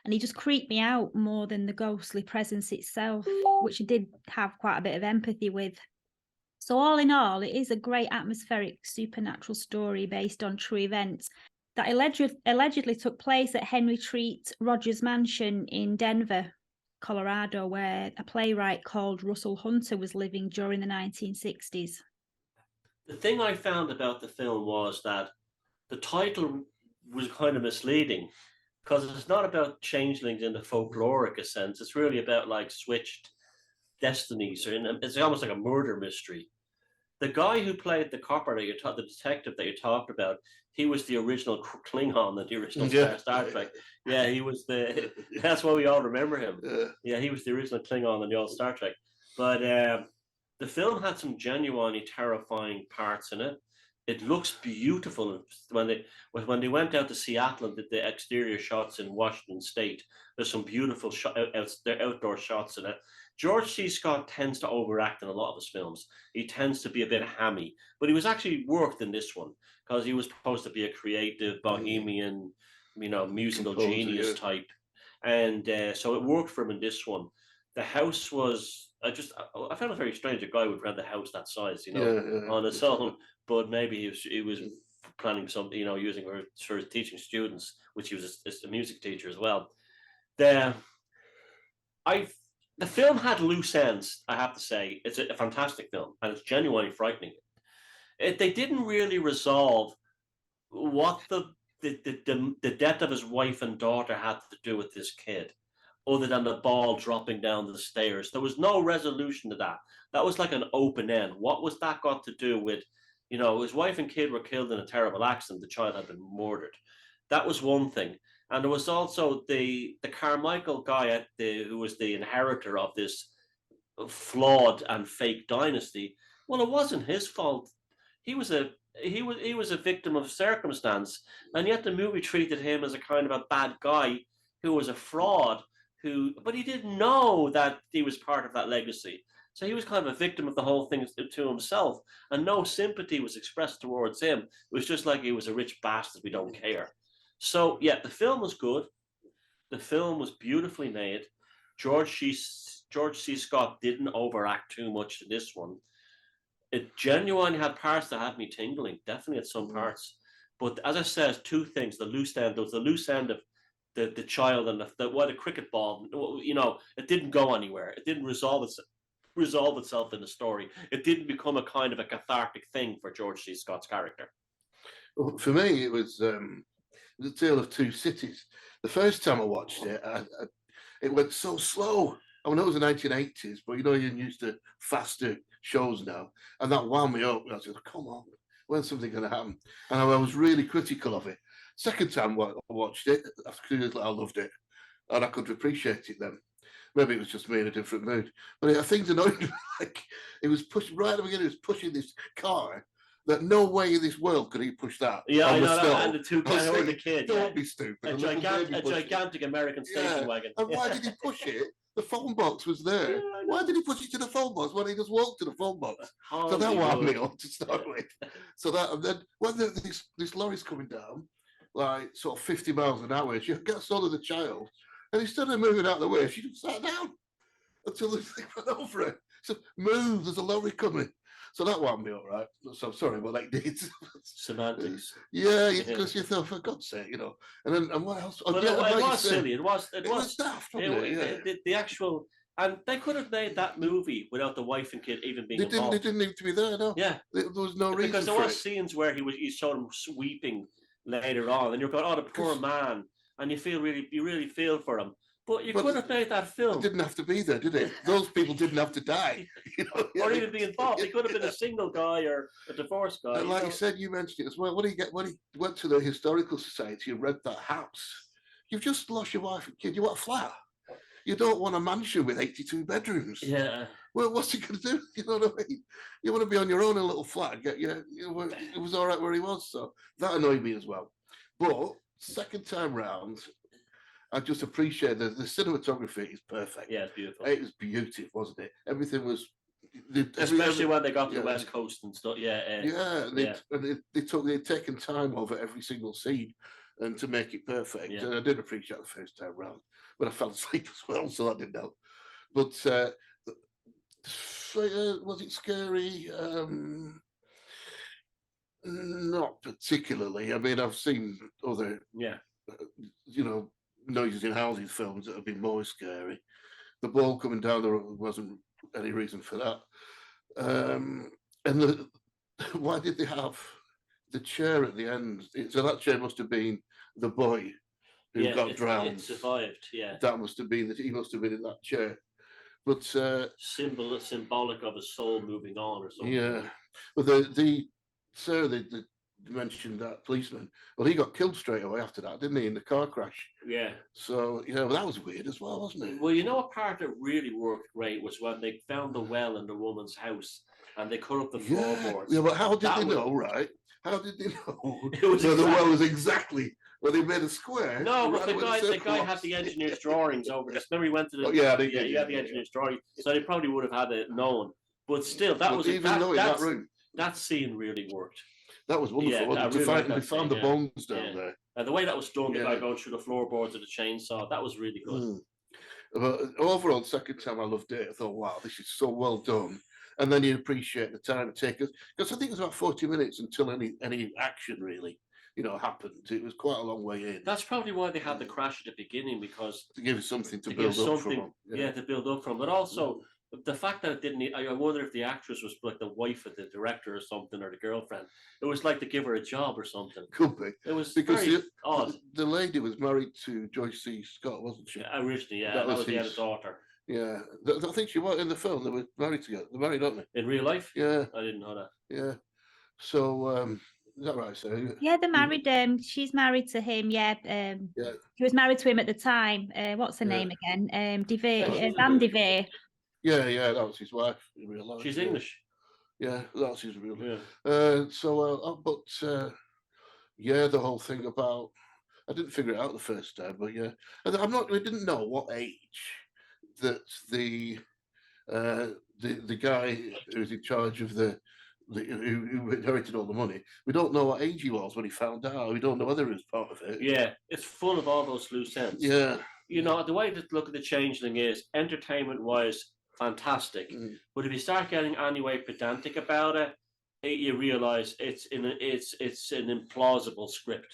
And he just creeped me out more than the ghostly presence itself, which I did have quite a bit of empathy with. So all in all, it is a great atmospheric supernatural story based on true events that allegedly took place at Henry Treat Rogers Mansion in Denver, Colorado, where a playwright called Russell Hunter was living during the 1960s. The thing I found about the film was that the title was kind of misleading, because it's not about changelings in the folkloric sense. It's really about like switched destinies, or it's almost like a murder mystery. The guy who played the copper the detective that you talked about, he was the original Klingon in the original Star Trek. Yeah, he was the. That's why we all remember him. Yeah, he was the original Klingon in the old Star Trek. But the film had some genuinely terrifying parts in it. It looks beautiful when they went out to Seattle and did the exterior shots in Washington State. There's some beautiful outdoor shots in it. George C. Scott tends to overact in a lot of his films. He tends to be a bit hammy, but he was actually worked in this one because he was supposed to be a creative, bohemian, musical genius type, and so it worked for him in this one. The house was I found it very strange. A guy would rent a house that size, on his own. But maybe he was planning something, using her for teaching students, which he was a music teacher as well. The film had loose ends, I have to say. It's a fantastic film, and it's genuinely frightening. They didn't really resolve what the death of his wife and daughter had to do with this kid, other than the ball dropping down the stairs. There was no resolution to that. That was like an open end. What was that got to do with, his wife and kid were killed in a terrible accident. The child had been murdered. That was one thing. And there was also the Carmichael guy who was the inheritor of this flawed and fake dynasty. Well, it wasn't his fault. He was a victim of circumstance, and yet the movie treated him as a kind of a bad guy who was a fraud. But he didn't know that he was part of that legacy. So he was kind of a victim of the whole thing to himself, and no sympathy was expressed towards him. It was just like he was a rich bastard, we don't care. So yeah, the film was good. The film was beautifully made. George C. Scott didn't overact too much in this one. It genuinely had parts that had me tingling, definitely at some parts. But as I said, two things: the loose end of the child and the cricket ball. It didn't go anywhere. It didn't resolve itself in the story. It didn't become a kind of a cathartic thing for George C. Scott's character. Well, for me, it was The Tale of Two Cities. The first time I watched it, it went so slow. I mean, it was the 1980s, but you're used to faster shows now, and that wound me up. I said, "Come on, when's something going to happen?" And I was really critical of it. Second time I watched it, I loved it, and I could appreciate it then. Maybe it was just me in a different mood, but things annoyed me. Like it was pushed right at the beginning. It was pushing this car that no way in this world could he push that. Yeah, I know that. And the two guys or the kid. Don't be stupid. A gigantic American station wagon. And why did he push it? The phone box was there. Why did he push it to the phone box when he just walked to the phone box? So that wound me up to start with. So that, and then when this lorry's coming down, like sort of 50 miles an hour, she gets hold of the child, and instead of moving out of the way, she just sat down until the thing went over it. So move, there's a lorry coming. So that wound me up, right? So sorry, but like did semantics. Yeah, because you thought, for God's sake, And what else? But it was silly. It was daft, wasn't it? The actual, and they could have made that movie without the wife and kid even being involved. They didn't need to be there, no. Yeah, there was no reason because there was scenes where you showed him sweeping later on, and you're going, "Oh, the poor man," and you really feel for him. But you could have made that film. It didn't have to be there, did it? Those people didn't have to die. Or even be involved. He could have been a single guy or a divorced guy. And like you said, you mentioned it as well. When he went to the Historical Society and read that house, you've just lost your wife and kid. You want a flat. You don't want a mansion with 82 bedrooms. Yeah. well, what's he going to do? You know what I mean? You want to be on your own in a little flat. It was all right where he was. So that annoyed me as well. But second time round, I just appreciate that the cinematography is perfect. Yeah, it's beautiful. It was beautiful, wasn't it? Everything was. Especially when they got to the West Coast and stuff. They'd taken time over every single scene and to make it perfect. Yeah. And I did appreciate the first time round, but I fell asleep as well, so that didn't help. But was it scary? Not particularly. I mean, I've seen other, noises in houses films that have been more scary. The ball coming down, there wasn't any reason for that. And why did they have the chair at the end? So that chair must have been the boy who got drowned. It survived. Yeah, that must have been that. He must have been in that chair. But symbolic of a soul moving on or something. Yeah, but Sarah, they mentioned that policeman. Well, he got killed straight away after that, didn't he, in the car crash? Yeah. So well, that was weird as well, wasn't it? Well, a part that really worked great was when they found the well in the woman's house and they cut up the floorboards. Yeah, but how did they know, right? How did they know? The well was exactly. Well, they made a square. No, but the guy had the engineer's drawings over this. Remember, he went to the. He had the engineer's drawing, so they probably would have had it known. But still, that scene really worked. That was wonderful. They found the bones down there. And the way that was done, the guy going through the floorboards of the chainsaw, that was really good. But overall, the second time I loved it. I thought, wow, this is so well done. And then you appreciate the time it takes, because I think it was about 40 minutes until any action really, happened. It was quite a long way in. That's probably why they had the crash at the beginning, because to give you something to build up from. Yeah, to build up from. But also the fact that it didn't. I wonder if the actress was like the wife of the director or something, or the girlfriend. It was like to give her a job or something. Could be. It was because very odd. The lady was married to Joyce C. Scott, wasn't she? Yeah, originally, yeah. That was the other daughter. Yeah, I think she was in the film. They were married together. They're married, aren't they? In real life? Yeah. I didn't know that. Yeah. So, is that right, Sarah? Yeah, they're married. She's married to him. Yeah. She was married to him at the time. What's her name again? Van DeVere. Yeah, that was his wife in real life. She's English. Yeah, that's his real. Yeah. The whole thing about. I didn't figure it out the first time, but yeah, we didn't know what age that the guy who's in charge of who inherited all the money. We don't know what age he was when he found out. We don't know whether he was part of it. Yeah, it's full of all those loose ends. Yeah, the way to look at the Changeling is entertainment-wise fantastic, but if you start getting anyway pedantic about it, you realize it's an implausible script.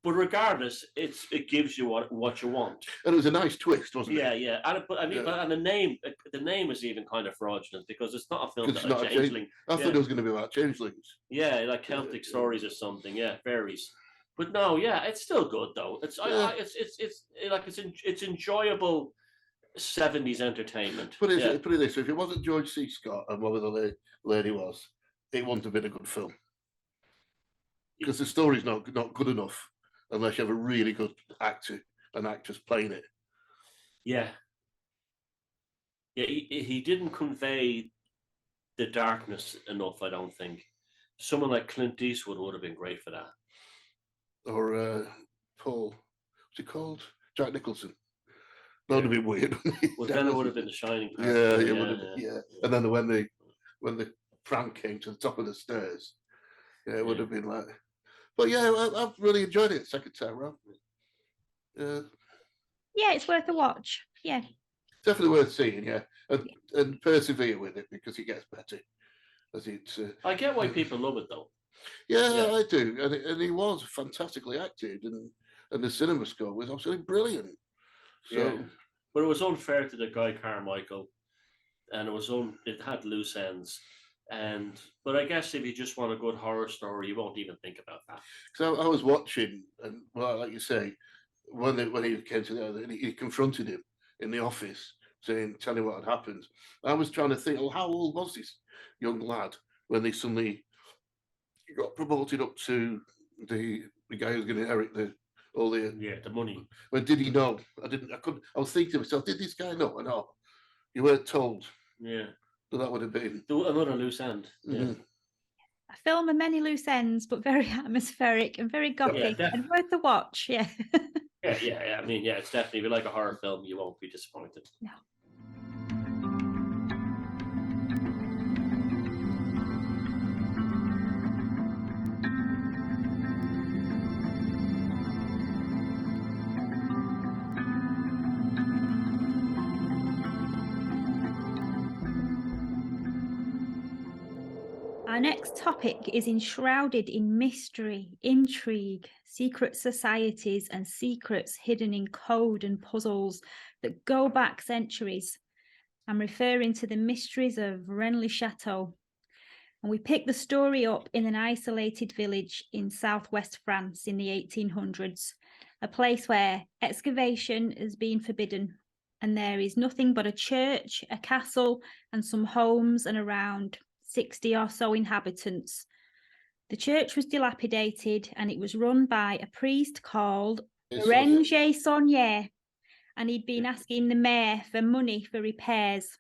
But regardless, it gives you what you want. And it was a nice twist, wasn't it? Yeah. And the name is even kind of fraudulent, because it's not a film about a changeling. I thought it was going to be about changelings. Yeah, like Celtic stories or something. Yeah, fairies. But no, yeah, it's still good though. It's enjoyable 70s entertainment. Put it this way: if it wasn't George C. Scott and whatever the lady was, it wouldn't have been a good film, because the story's not good enough unless you have a really good actor and actress playing it. Yeah. He didn't convey the darkness enough, I don't think. Someone like Clint Eastwood would have been great for that. Or Paul, what's he called? Jack Nicholson. That would have been weird. Well, then it would have been The Shining. Yeah. And then when the prank came to the top of the stairs, it would have been like. But yeah, I've really enjoyed it second time round. Yeah, it's worth a watch. Yeah. Definitely worth seeing, yeah. And persevere with it, because it gets better. I get why people love it though. Yeah, I do. And he was fantastically acted, and the cinema score was absolutely brilliant. So but it was unfair to the guy Carmichael, and it had loose ends. But I guess if you just want a good horror story, you won't even think about that. So I was watching, and like you say, when he came to he confronted him in the office, telling him what had happened. I was trying to think, how old was this young lad when they suddenly got promoted up to the guy who's going to inherit the money? When did he know? I was thinking to myself, did this guy know or not? You weren't told. Yeah. So that would have been Another loose end. Yeah. Mhm. A film of many loose ends, but very atmospheric and very gothic and worth the watch. Yeah. Yeah. I mean, yeah, it's definitely, if you like a horror film, you won't be disappointed. No. Our next topic is enshrouded in mystery, intrigue, secret societies, and secrets hidden in code and puzzles that go back centuries. I'm referring to the mysteries of Rennes-le-Château. And we pick the story up in an isolated village in southwest France in the 1800s, a place where excavation has been forbidden. And there is nothing but a church, a castle, and some homes and around 60 or so inhabitants. The church was dilapidated and it was run by a priest called Rennes-le-Chateau, and he'd been asking the mayor for money for repairs.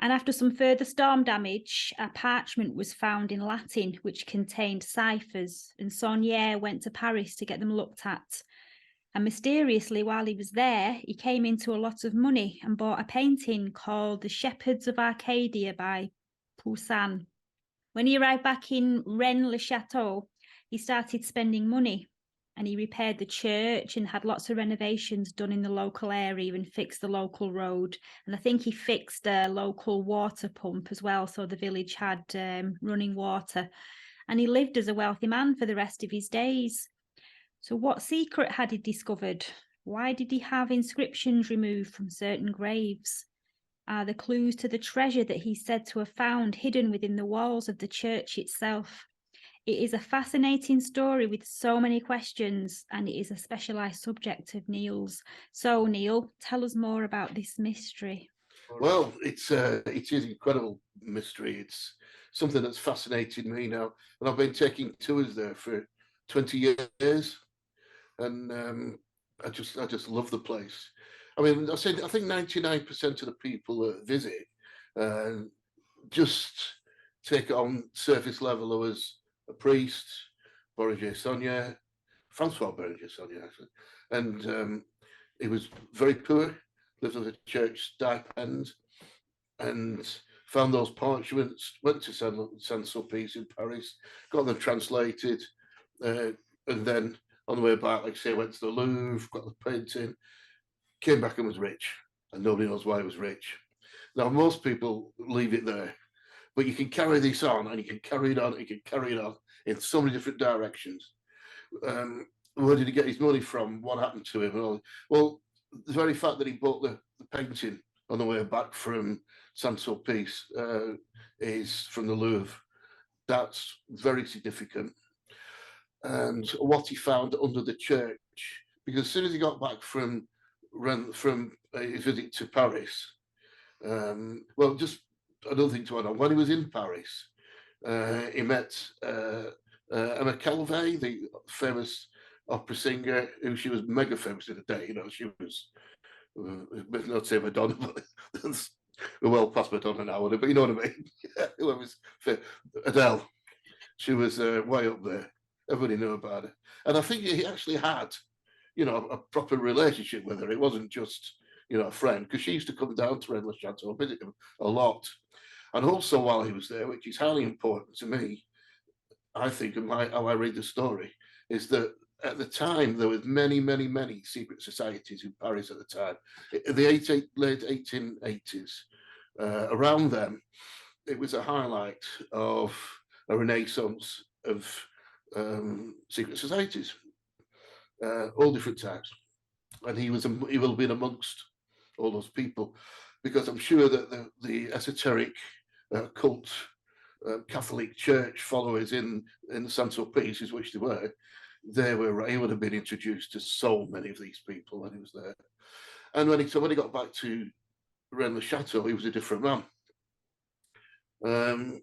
And after some further storm damage, a parchment was found in Latin which contained ciphers, and Saunier went to Paris to get them looked at. And mysteriously, while he was there, he came into a lot of money and bought a painting called The Shepherds of Arcadia by Poussin. When he arrived back in Rennes-le-Château, he started spending money, and he repaired the church and had lots of renovations done in the local area and fixed the local road. And I think he fixed a local water pump as well, so the village had running water. And he lived as a wealthy man for the rest of his days. So what secret had he discovered? Why did he have inscriptions removed from certain graves? Are the clues to the treasure that he's said to have found hidden within the walls of the church itself? It is a fascinating story with so many questions, and it is a specialised subject of Neil's. So, Neil, tell us more about this mystery. Well, it is incredible mystery. It's something that's fascinated me now, and I've been taking tours there for 20 years, and I just love the place. I mean, I think 99% of the people that visit just take it on surface level. There was a priest, Francois Berenger-Saunier, actually, and he was very poor, lived on a church stipend, and found those parchments, went to Saint-Sulpice in Paris, got them translated, and then on the way back, like I say, went to the Louvre, got the painting, came back and was rich, and nobody knows why he was rich. Now, most people leave it there, but you can carry this on, and you can carry it on, and you can carry it on in so many different directions. Where did he get his money from? What happened to him? Well, the very fact that he bought the painting on the way back from Saint-Sulpice is from the Louvre. That's very significant. And what he found under the church, because as soon as he got back from his visit to Paris, well, just another thing to add on, when he was in Paris, he met Emma Calvé, the famous opera singer, who she was mega famous in the day. You know, she was, not say Madonna, but we're well past Madonna now, but you know what I mean. Whoever's Adele, she was way up there. Everybody knew about her, and I think he actually had, you know, a proper relationship with her. It wasn't just, you know, a friend, because she used to come down to Rennes-le-Château, visit him a lot. And also while he was there, which is highly important to me, I think, and how I read the story, is that at the time there was many secret societies in Paris at the time. In the late 1880s, around them, it was a highlight of a renaissance of secret societies, all different types. And he will have been amongst all those people, because I'm sure that the esoteric cult Catholic Church followers in Saint-Sulpice, which he would have been introduced to so many of these people when he was there. And when he got back to Rennes-le-Château, he was a different man.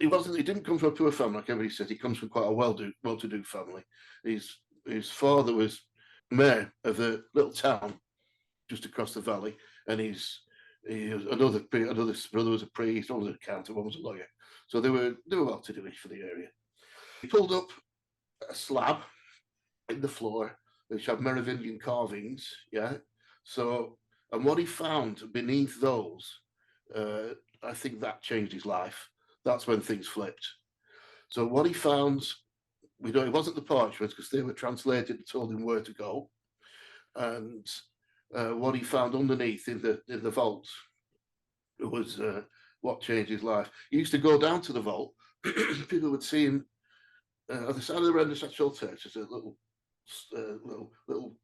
He didn't come from a poor family, like everybody says. He comes from quite a well-to-do family. His father was mayor of a little town just across the valley, and his Another brother was a priest, one was an accountant, one was a lawyer. So they were well to do for the area. He pulled up a slab in the floor which had Merovingian carvings, yeah. So, and what he found beneath those, I think that changed his life. That's when things flipped. So what he found, we know it wasn't the parchments because they were translated and told him where to go, and what he found underneath in the vault was what changed his life. He used to go down to the vault. People would see him at the side of the Rennes-le-Chateau. It's a little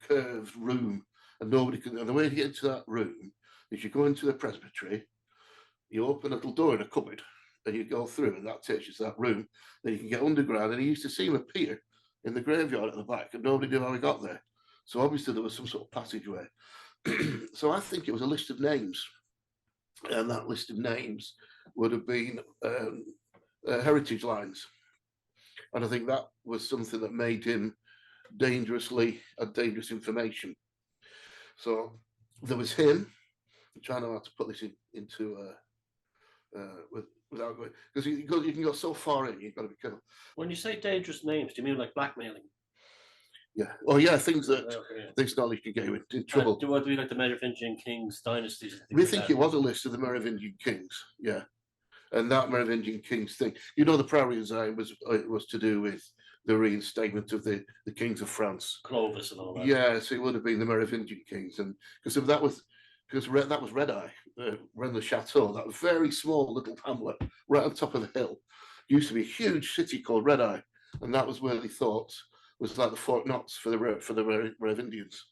curved room, and nobody can. And the way to get into that room is you go into the presbytery, you open a little door in a cupboard, and you go through, and that takes you to that room. Then you can get underground, and he used to see him appear in the graveyard at the back, and nobody knew how he got there. So obviously there was some sort of passageway. So I think it was a list of names, and that list of names would have been heritage lines. And I think that was something that made him dangerous information. So there was him. I'm trying to know how to put this into without going, because you can go so far in, you've got to be careful. When you say dangerous names, do you mean like blackmailing? Yeah. Oh yeah, things that things knowledge can get you in trouble. Do we like the Merovingian kings dynasties? We think it was a list of the Merovingian kings, yeah. And that Merovingian kings thing, the primary design was to do with the reinstatement of the kings of France, Clovis and all that. Yes, it would have been the Merovingian kings, and because that was Red-Eye, Rennes-le-Chateau, that very small little hamlet right on top of the hill. Used to be a huge city called Red-Eye, and that was where they thought was like the Fort Knox for the Merovingians.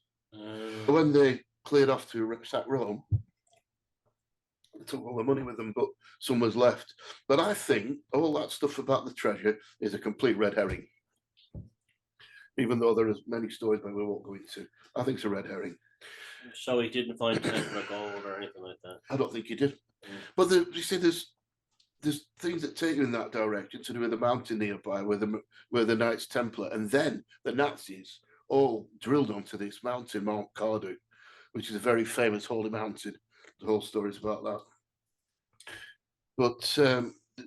When they cleared off to sack Rome, they took all the money with them, but some was left. But I think all that stuff about the treasure is a complete red herring. Even though there are many stories that we won't go into, I think it's a red herring. So he didn't find Temple of Gold or anything like that? I don't think he did. But you see, there's things that take you in that direction to do with the mountain nearby where the Knights Templar, and then the Nazis all drilled onto this mountain, Mount Cardu, which is a very famous holy mountain. The whole story is about that. But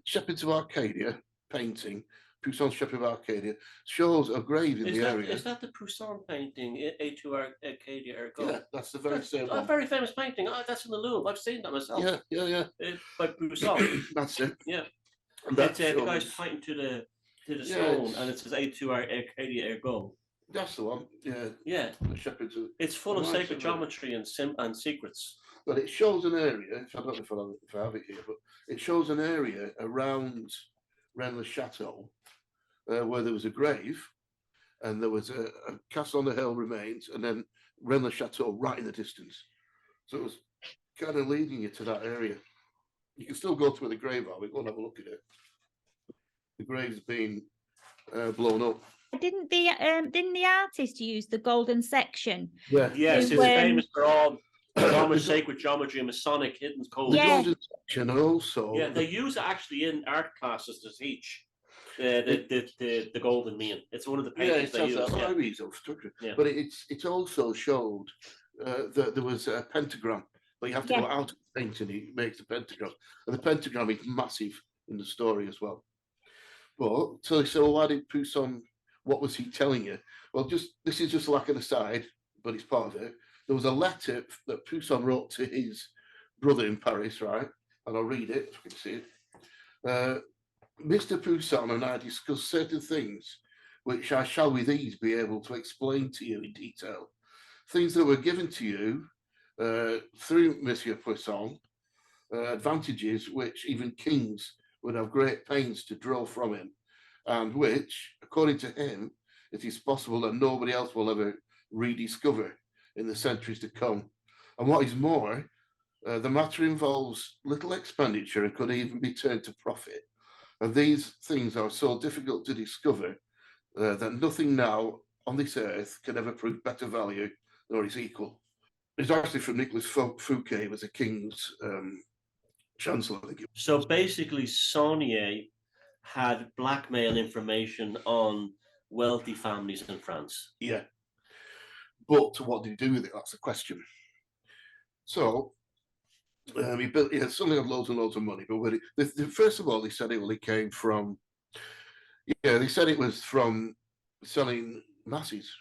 Shepherds of Arcadia painting, Poussin's Shepherd of Arcadia, shows a grave in the area. Is that the Poussin painting, A2 Arcadia Ergo? Yeah, that's the very same one. A very famous painting. Oh, that's in the Louvre. I've seen that myself. Yeah. By Poussin. That's it. Yeah. And the guy's pointing to the stone, and it says A2 Arcadia Ergo. That's the one. Yeah. The Shepherds of... It's full of sacred geometry and secrets. But it shows an area, I don't know if I have it here, but it shows an area around Rennes-le-Chateau where there was a grave, and there was a castle on the hill remains, and then Rennes-le-Chateau right in the distance. So it was kind of leading you to that area. You can still go to where the grave are. We go and have a look at it. The grave's been blown up. Didn't the artist use the golden section? Yeah. Yes, it's famous for all sacred geometry and Masonic hidden codes. Yeah. The golden section also. Yeah, they use it actually in art classes to teach the golden mean. It's one of the paintings they use. Yeah. But it also showed that there was a pentagram, but you have to go out of the painting. It makes the pentagram, and the pentagram is massive in the story as well. But so they said, well, why did Poussin? What was he telling you? Well, this is just like an aside, but it's part of it. There was a letter that Poussin wrote to his brother in Paris, right? And I'll read it, if you can see it. Mr. Poussin and I discussed certain things which I shall with ease be able to explain to you in detail. Things that were given to you through Monsieur Poussin, advantages which even kings would have great pains to draw from him, and which, according to him, it is possible that nobody else will ever rediscover in the centuries to come. And what is more, the matter involves little expenditure and could even be turned to profit. And these things are so difficult to discover that nothing now on this earth can ever prove better value nor its equal. It's actually from Nicolas Fouquet, was a king's chancellor. So basically, Saunier had blackmail information on wealthy families in France. Yeah. But what did he do with it? That's the question. So He had suddenly had loads and loads of money. But when first of all, they said it came from, they said it was from selling masses,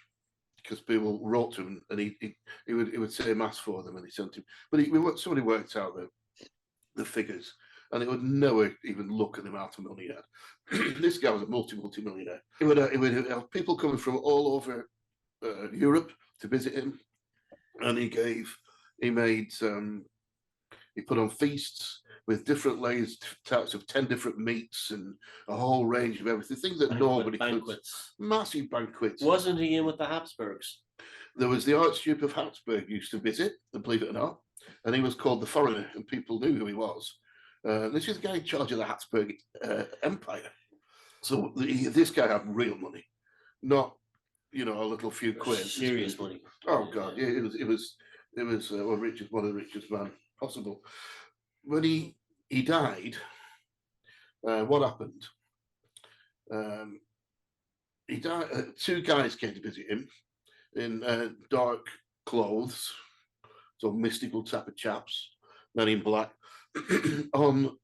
because people wrote to him, and he would say mass for them, and he sent him. But somebody worked out the figures, and it would never even look at the amount of money he had. This guy was a multi-millionaire. He would have people coming from all over Europe to visit him, and he put on feasts with different layers, types of 10 different meats and a whole range of everything, things that nobody banquets. could. Massive banquets. Wasn't he in with the Habsburgs? There was the Archduke of Habsburg used to visit, believe it or not, and he was called the Foreigner, and people knew who he was. This is the guy in charge of the Habsburg Empire. So this guy had real money, not a little few quid. Serious money. Oh God, yeah, it was one of the richest man possible. When he died, what happened? He died. Two guys came to visit him in dark clothes, so mystical type of chaps, men in black, on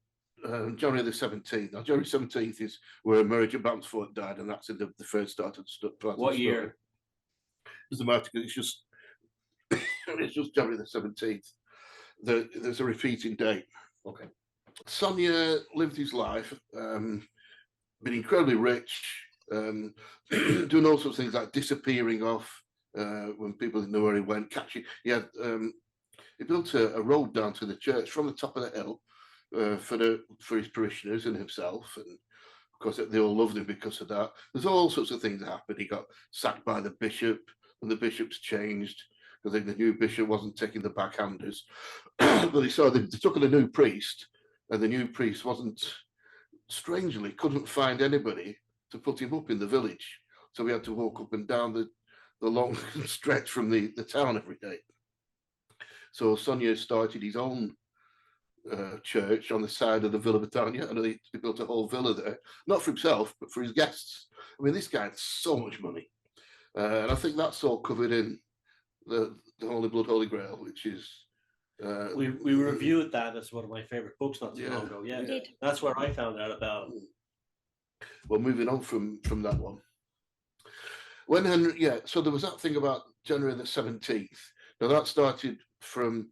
January the 17th. Now, January 17th is where Mary Bampsford died, and that's in the first start of the story. What year? Doesn't matter, because it's just January the 17th. There's a repeating date. Okay. Sonia lived his life, been incredibly rich, doing all sorts of things like disappearing off when people didn't know where he went, catching. He built a road down to the church from the top of the hill for his parishioners and himself, and of course they all loved him because of that. There's all sorts of things that happened. He got sacked by the bishop, and the bishops changed because the new bishop wasn't taking the backhanders. But they took on a new priest, and the new priest strangely couldn't find anybody to put him up in the village, so we had to walk up and down the long stretch from the town every day. So Sonia started his own church on the side of the Villa Britannia, and he built a whole villa there, not for himself, but for his guests. I mean, this guy had so much money. And I think that's all covered in the Holy Blood, Holy Grail, which is... we reviewed that as one of my favorite books not too long ago. Yeah, that's where I found out about him. Well, moving on from that one. When Henry, so there was that thing about January the 17th. Now that started from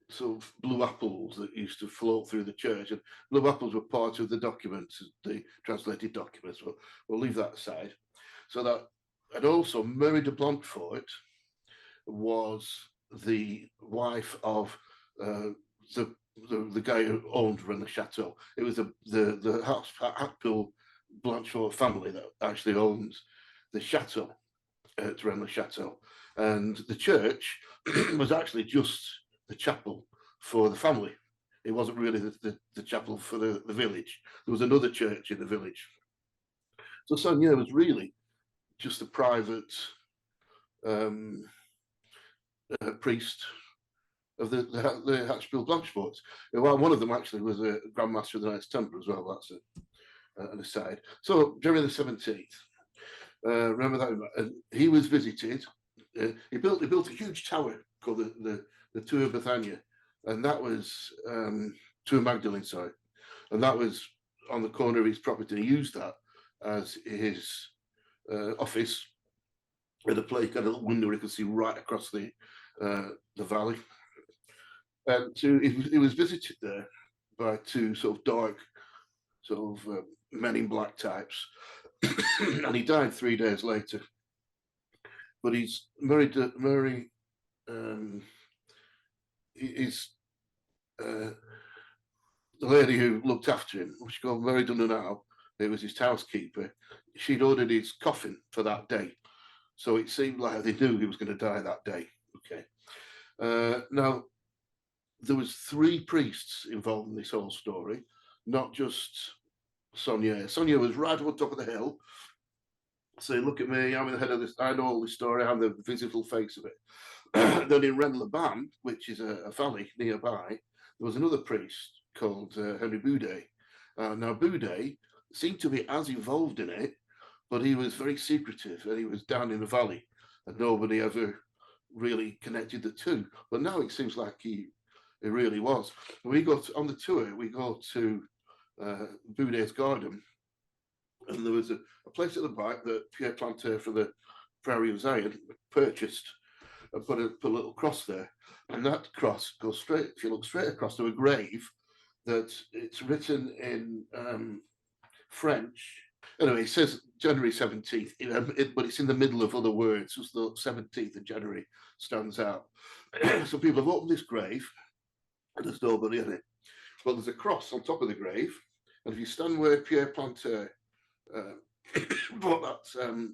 sort of blue apples that used to float through the church, and blue apples were part of the documents, the translated documents. We'll leave that aside. So that, and also Mary de Blanquefort was the wife of the guy who owned Rennes-le-Château. It was the Hatfield Blanchefort family that actually owns the chateau at Rennes-le-Château, and the church was actually just the chapel for the family. It wasn't really the chapel for the village. There was another church in the village. So Sonia was really just a private priest of the Hatfield Blancheforts. Well, one of them actually was a Grand Master of the Knights Templar as well. That's an aside. So January the 17th. Remember that? And he was visited. He built a huge tower called the Tour of Bethania, and that was Tour Magdalene, sorry, and that was on the corner of his property. He used that as his office, with a place, got a little window where he could see right across the valley. And he was visited there by two sort of dark, sort of men in black types, and he died 3 days later. But he's married to Mary. The lady who looked after him, which called Mary Dunnow, it was his housekeeper. She'd ordered his coffin for that day, so it seemed like they knew he was going to die that day. Okay. Now, there was 3 priests involved in this whole story, not just Sonia. Sonia was right on top of the hill, saying, "Look at me, I'm in the head of this. I know all this story. I'm the visible face of it." Then in Rennes-le-Ban, which is a valley nearby, there was another priest called Henry Boudet. Now, Boudet seemed to be as involved in it, but he was very secretive, and he was down in the valley, and nobody ever really connected the two. But now it seems like he It really was. We go on the tour. We go to Boudet's garden, and there was a place at the back that Pierre Planter for the Prairie of Zion purchased and put a little cross there. And that cross goes straight, if you look straight across to a grave, that it's written in French. Anyway, it says January 17th, but it's in the middle of other words, so the 17th of January stands out. So people have opened this grave, and there's nobody in it. But there's a cross on top of the grave, and if you stand where Pierre Planter bought that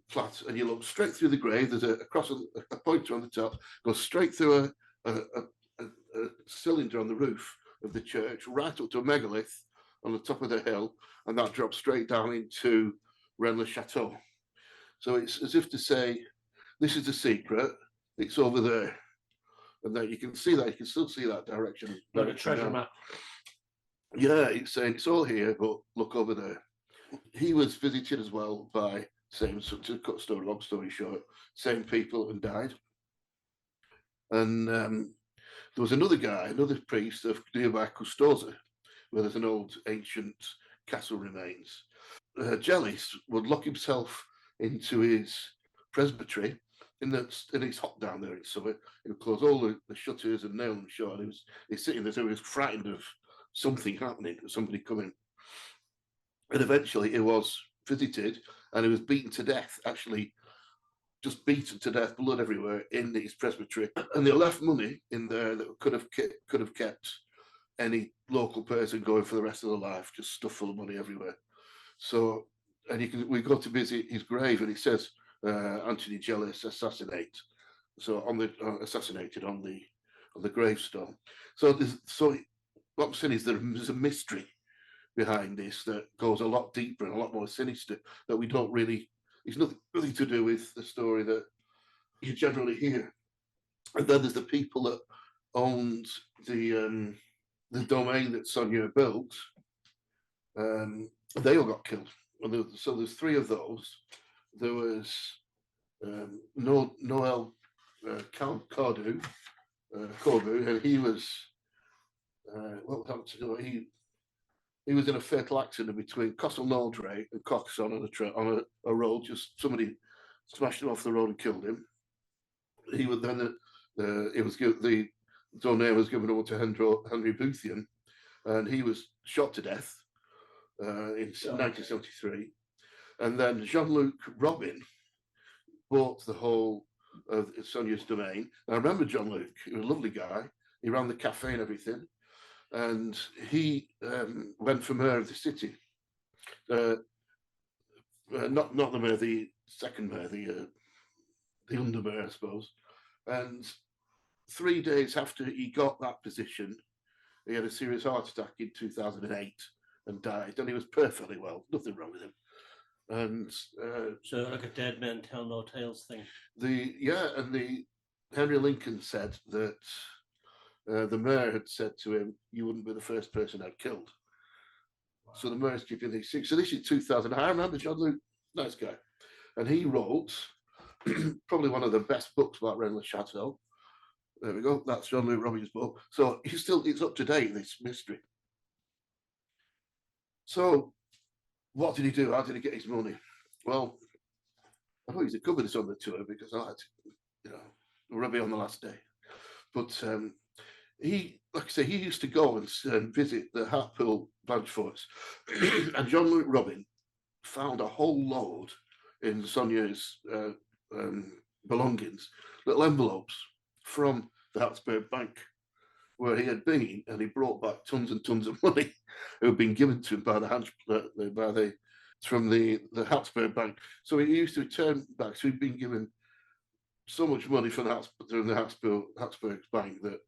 flat, and you look straight through the grave, there's a cross, a pointer on the top, goes straight through a cylinder on the roof of the church, right up to a megalith on the top of the hill, and that drops straight down into Rennes-le-Château. So it's as if to say, this is the secret, it's over there. And then you can see that, you can still see that direction. Like a treasure map. Yeah, it's saying it's all here, but look over there. He was visited as well by to cut story, long story short, same people and died. And there was another guy, another priest of nearby Custoza, where there's an old ancient castle remains. Jellis would lock himself into his presbytery, and it's hot down there in summer. He would close all the shutters and nail them shut. And he's sitting there, so he was frightened of something happening, somebody coming. And eventually he was visited, and he was beaten to death, actually just beaten to death, blood everywhere in his presbytery. And they left money in there that could have kept any local person going for the rest of their life, just stuff full of money everywhere. So, and we go to visit his grave, and it says Anthony Jellis assassinate. So assassinated on the gravestone. So what I'm saying is there's a mystery behind this that goes a lot deeper and a lot more sinister that we don't really. It's nothing to do with the story that you generally hear. And then there's the people that owned the domain that Sonia built. They all got killed. So there's three of those. There was Noel Cordu, and he was what happened to him? He was in a fatal accident between Castelnaudray and Coxon on a road. Just somebody smashed him off the road and killed him. He would then the domain was given over to Henry Boothian, and he was shot to death in 1973. And then Jean-Luc Robin bought the whole of Sonia's domain. And I remember Jean-Luc, he was a lovely guy. He ran the cafe and everything. And he went for mayor of the city. Not the mayor, the second mayor, the under mayor, I suppose. And 3 days after he got that position, he had a serious heart attack in 2008 and died. And he was perfectly well, nothing wrong with him. And so like a dead men tell no tales thing. Henry Lincoln said that the mayor had said to him, "You wouldn't be the first person I'd killed." Wow. So the mayor's keeping these things. So this is 2000. I remember Jean-Luc, nice guy, and he wrote probably one of the best books about Rennes-le-Château. There we go. That's Jean-Luc Robin's book. So it's up to date, this mystery. So what did he do? How did he get his money? Well, I thought he'd cover this on the tour because I had to, rub it on the last day. But he used to go and visit the Hartpool Blancheforts, and Jean-Luc Robin found a whole load in Sonia's belongings, little envelopes from the Habsburg Bank, where he had been, and he brought back tons and tons of money that had been given to him from the Habsburg Bank. So he used to return back. So he'd been given so much money from the Habsburg Bank that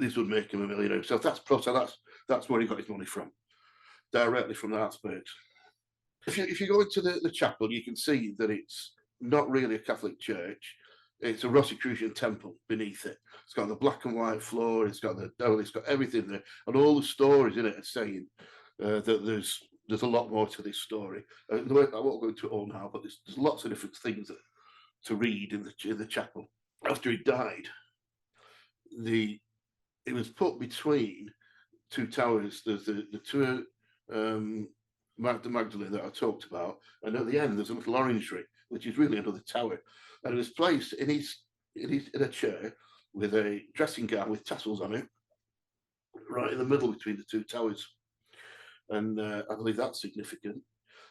this would make him a millionaire. So that's where he got his money from, directly from the Habsburgs. If you go into the chapel, you can see that it's not really a Catholic church. It's a Rosicrucian temple beneath it. It's got the black and white floor. It's got it's got everything there, and all the stories in it are saying that there's a lot more to this story. I won't go into it all now, but there's lots of different things to read in the chapel. After he died, it was put between two towers. There's the two Magdalene that I talked about, and at the end there's a little orangery, which is really another tower, and it was placed in a chair with a dressing gown with tassels on it, right in the middle between the two towers, and I believe that's significant.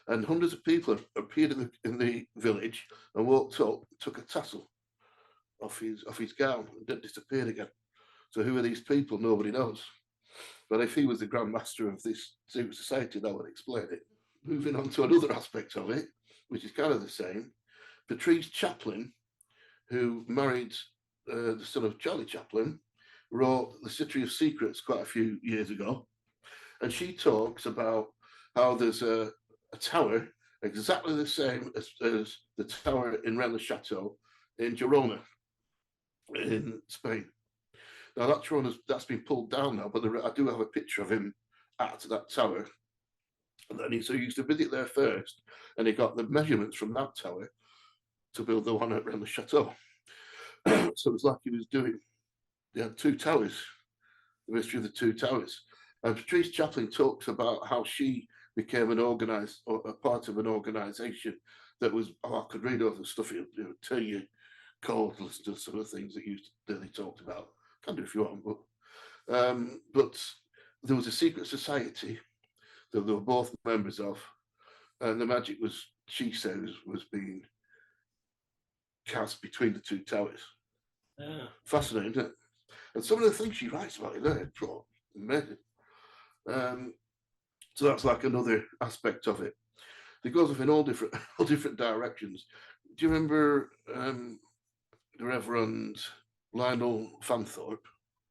And hundreds of people appeared in the village and walked up, took a tassel off his gown, and then disappeared again. So who are these people? Nobody knows. But if he was the Grand Master of this secret society, that would explain it. Moving on to another aspect of it, which is kind of the same. Patrice Chaplin, who married the son of Charlie Chaplin, wrote The City of Secrets quite a few years ago. And she talks about how there's a tower exactly the same as the tower in Rennes-le-Château in Girona, in Spain. Now that's been pulled down now, but I do have a picture of him at that tower. And then so he used to visit there first, and he got the measurements from that tower to build the one at Rennes-le-Château. So it's like they had two towers, the mystery of the two towers. And Patrice Chaplin talks about how she became a part of an organisation that was, I could read all the stuff, it would turn you cold, listen to some of the things that they talked about. Can do if you want, but there was a secret society that they were both members of, and the magic she says, was being cast between the two towers. Yeah. Fascinating, isn't it? And some of the things she writes about in there, amazing. So that's like another aspect of it. It goes off in all different directions. Do you remember the Reverend Lionel Fanthorpe?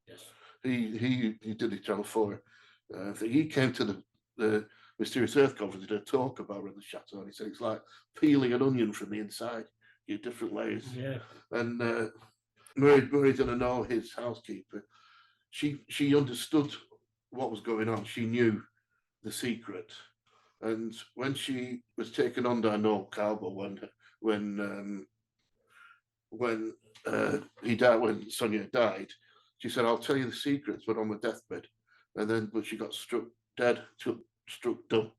Yes. He did the Channel 4 thing. He came to the Mysterious Earth conference to talk about Rennes-le-Château, and he said it's like peeling an onion from the inside, you different layers. Yeah. And Murray's gonna know his housekeeper. She understood what was going on. She knew the secret. And when she was taken under Noel Cowboy, when he died, when Sonia died, she said, "I'll tell you the secrets, but on my deathbed." But she got struck dumb,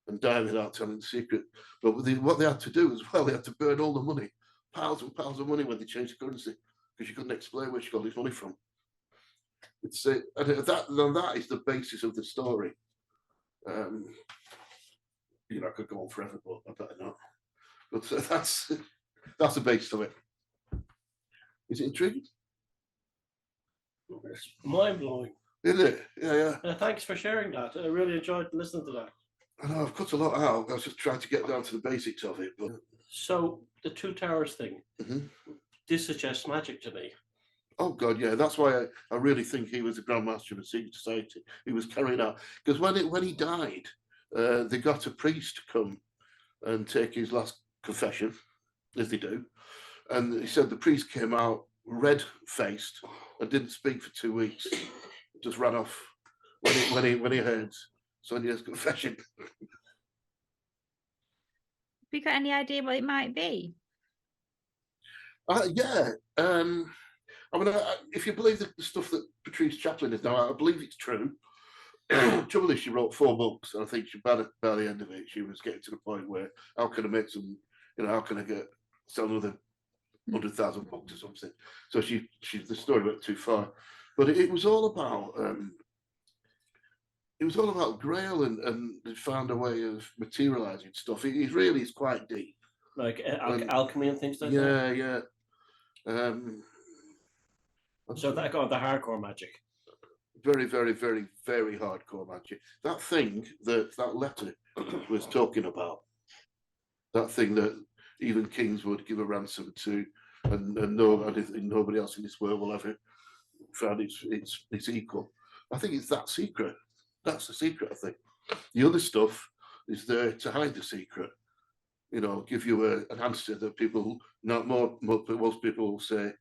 and died without telling the secret. But what they had to do as well, they had to burn all the money, piles and piles of money when they changed the currency, because she couldn't explain where she got this money from. And that is the basis of the story. I could go on forever, but I better not. But that's the basis of it. Is it intriguing? It's mind-blowing. Is it? Yeah. Thanks for sharing that. I really enjoyed listening to that. I know I've cut a lot out. I was just trying to get down to the basics of it. But So the two towers thing, this suggests magic to me. Oh God, yeah. That's why I really think he was the Grand Master of the Secret Society. He was carrying out, because when he died, they got a priest to come and take his last confession, as they do. And he said the priest came out red-faced and didn't speak for 2 weeks. Just ran off when he heard Sonia's confession. Have you got any idea what it might be? Yeah. I mean, if you believe the stuff that Patrice Chaplin is now, I believe it's true. Trouble is, she wrote 4 books, and I think by the end of it, she was getting to the point where, how can I make some, how can I sell another 100,000 books or something? So the story went too far. But it was all about Grail, and they found a way of materializing stuff. It really is quite deep, like alchemy and things like that. Yeah. So that got the hardcore magic. Very, very, very, very hardcore magic. That thing that letter was talking about, that thing that even kings would give a ransom to, and nobody else in this world will ever find its equal. I think it's that secret. That's the secret, I think. The other stuff is there to hide the secret. Give you an answer that most people will say,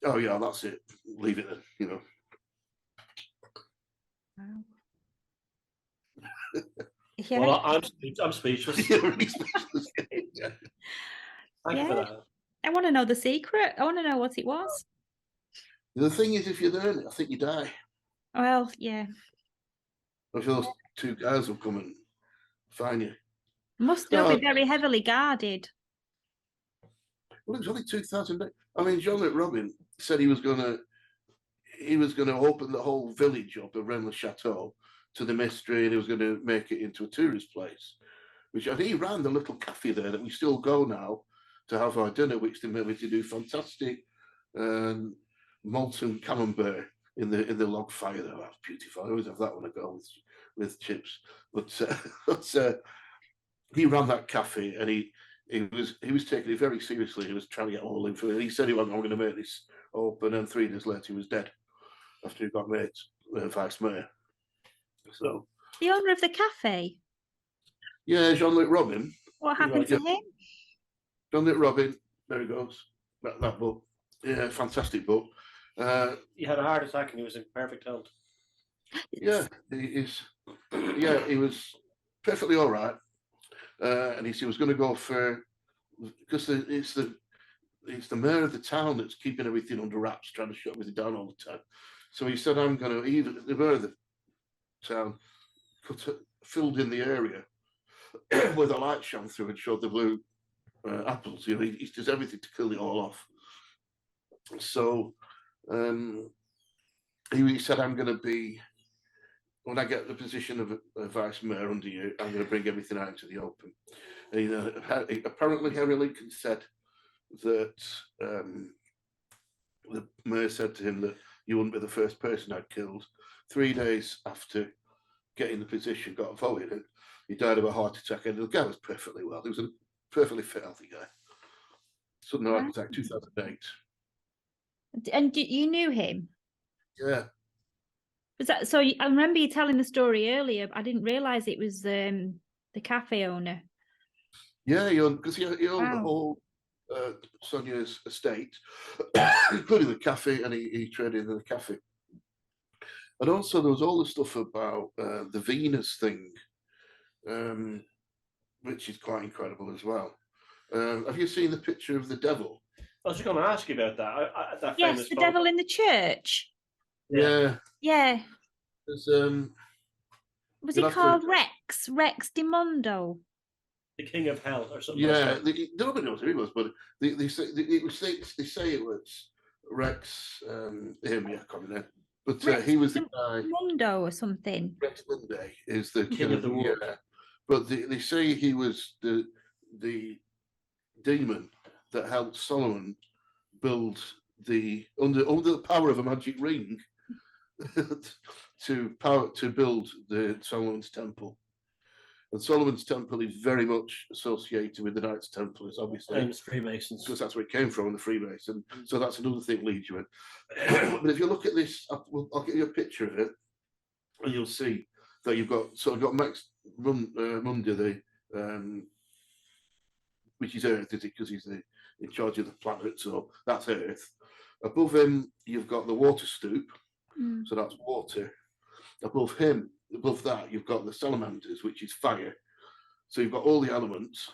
"Oh yeah, that's it. Leave it then." Yeah. Well, I'm speechless. You're really speechless. Thank you for that. I want to know the secret. I want to know what it was. The thing is, if you learn it, I think you die. Well, yeah. If those two guys will come and find you. Must still No, be very heavily guarded. well, it was only 2008. I mean, Jean-Luc Robin said he was going to open the whole village up of Rennes-le-Château to the mystery, and he was going to make it into a tourist place. Which, and he ran the little cafe there that we still go now to have our dinner, which they made me to do fantastic molten camembert in the log fire. There, that's beautiful. I always have that when I go with chips. But he ran that cafe, and he was taking it very seriously. He was trying to get all in for it. He said he wasn't going to make this open, and 3 days later he was dead after he got made vice mayor. So The owner of the cafe. yeah, Jean-Luc Robin. What happened to him? Jean-Luc Robin. There he goes. That book. Yeah, fantastic book. He had a heart attack and he was in perfect health. Yeah, he was perfectly all right. And he was going to go for, because it's the mayor of the town that's keeping everything under wraps, trying to shut everything down all the time. So he said, I'm going to, even the mayor of the town filled in the area where the light shone through and showed the blue apples. You know, he does everything to kill it all off. So he said, I'm going to be, when I get the position of a vice mayor under you, I'm going to bring everything out into the open. And, apparently, Henry Lincoln said that the mayor said to him that you wouldn't be the first person I'd killed. 3 days after getting the position, got voted, and he died of a heart attack. And the guy was perfectly well. He was a perfectly fit, healthy guy. Sudden heart attack, 2008. And you knew him? Yeah. Was that so? I remember you telling the story earlier. I didn't realise it was the cafe owner. Yeah, because he owned the whole Sonia's estate, including the cafe, and he traded in the cafe. And also, there was all the stuff about the Venus thing, which is quite incredible as well. Have you seen the picture of the devil? I was just going to ask you about that. That Yes, famous the photo. devil in the church. Yeah. Yeah. There's, Was he called Rex? Rex de Mondo? The King of Hell or something. Yeah, nobody knows who he was, but they say it was Rex. Him, yeah, coming in. But Rex he was the guy. Mondo or something. Rex Monday is the King of the world. Yeah. But they say he was the demon that helped Solomon build under the power of a magic ring to build the Solomon's temple. And Solomon's temple is very much associated with the Knights Templars, obviously. And Freemasons. Because that's where it came from, the Freemason. So that's another thing leads you in. But if you look at this, I'll get you a picture of it, and you'll see that you've got Max Munder, which is Earth, is it? Because he's in charge of the planet, so that's Earth. Above him, you've got the water stoop, so that's water. Above that, you've got the salamanders, which is fire. So you've got all the elements.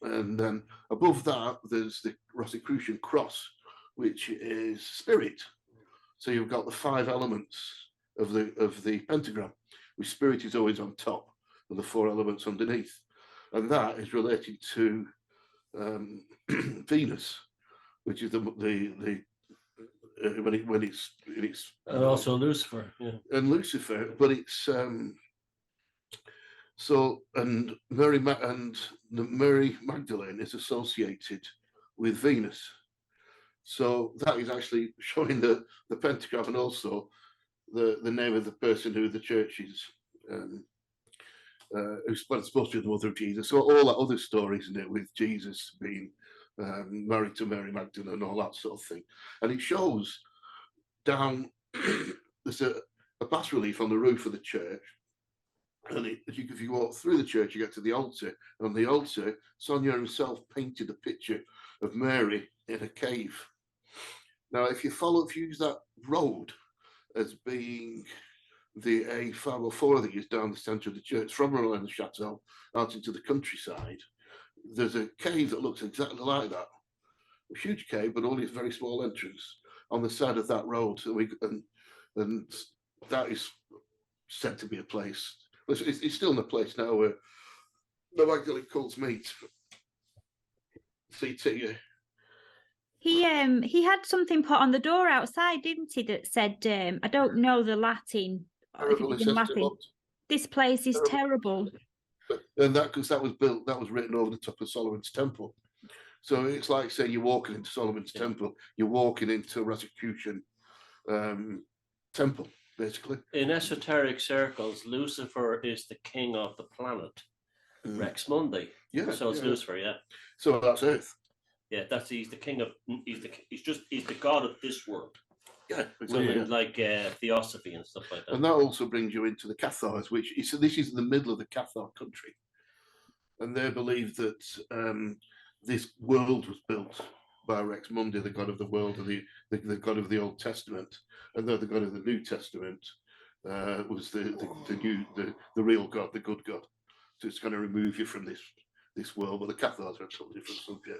And then above that, there's the Rosicrucian cross, which is spirit. So you've got the 5 elements of the pentagram, with spirit is always on top, and the 4 elements underneath. And that is related to Venus, which is when it's and also Lucifer, yeah. And Lucifer, but it's and Mary Magdalene is associated with Venus, so that is actually showing the pentagram, and also the name of the person who the church is who's supposed to be the mother of Jesus. So all that other stories in it with Jesus being married to Mary Magdalene and all that sort of thing. And it shows down, there's a bas relief on the roof of the church. And if you walk through the church, you get to the altar. And on the altar, Sonia herself painted a picture of Mary in a cave. Now, if you use that road as being the A504 that is down the centre of the church from Rennes-le-Château out into the countryside, there's a cave that looks exactly like that. A huge cave, but only a very small entrance. on the side of that road. So and that is said to be a place. It's still in a place now where the Magdalene cults meet. He had something put on the door outside, didn't he? That said, I don't know the Latin. If it was in Latin. This place is terrible. And because that was built, that was written over the top of Solomon's Temple. So it's like saying you're walking into Solomon's Temple, you're walking into Rosicrucian Temple, basically. In esoteric circles, Lucifer is the king of the planet, Rex Mundi. Yeah. So it's Lucifer, yeah. So that's Earth. Yeah, he's the king of he's the god of this world. Yeah, exactly. So like theosophy and stuff like that. And that also brings you into the Cathars, which is this is in the middle of the Cathar country, and they believe that this world was built by Rex Mundi, the god of the world, and the god of the Old Testament, and though the god of the New Testament was the real God, the good God. So it's going to remove you from this world. But the Cathars are a totally different subject.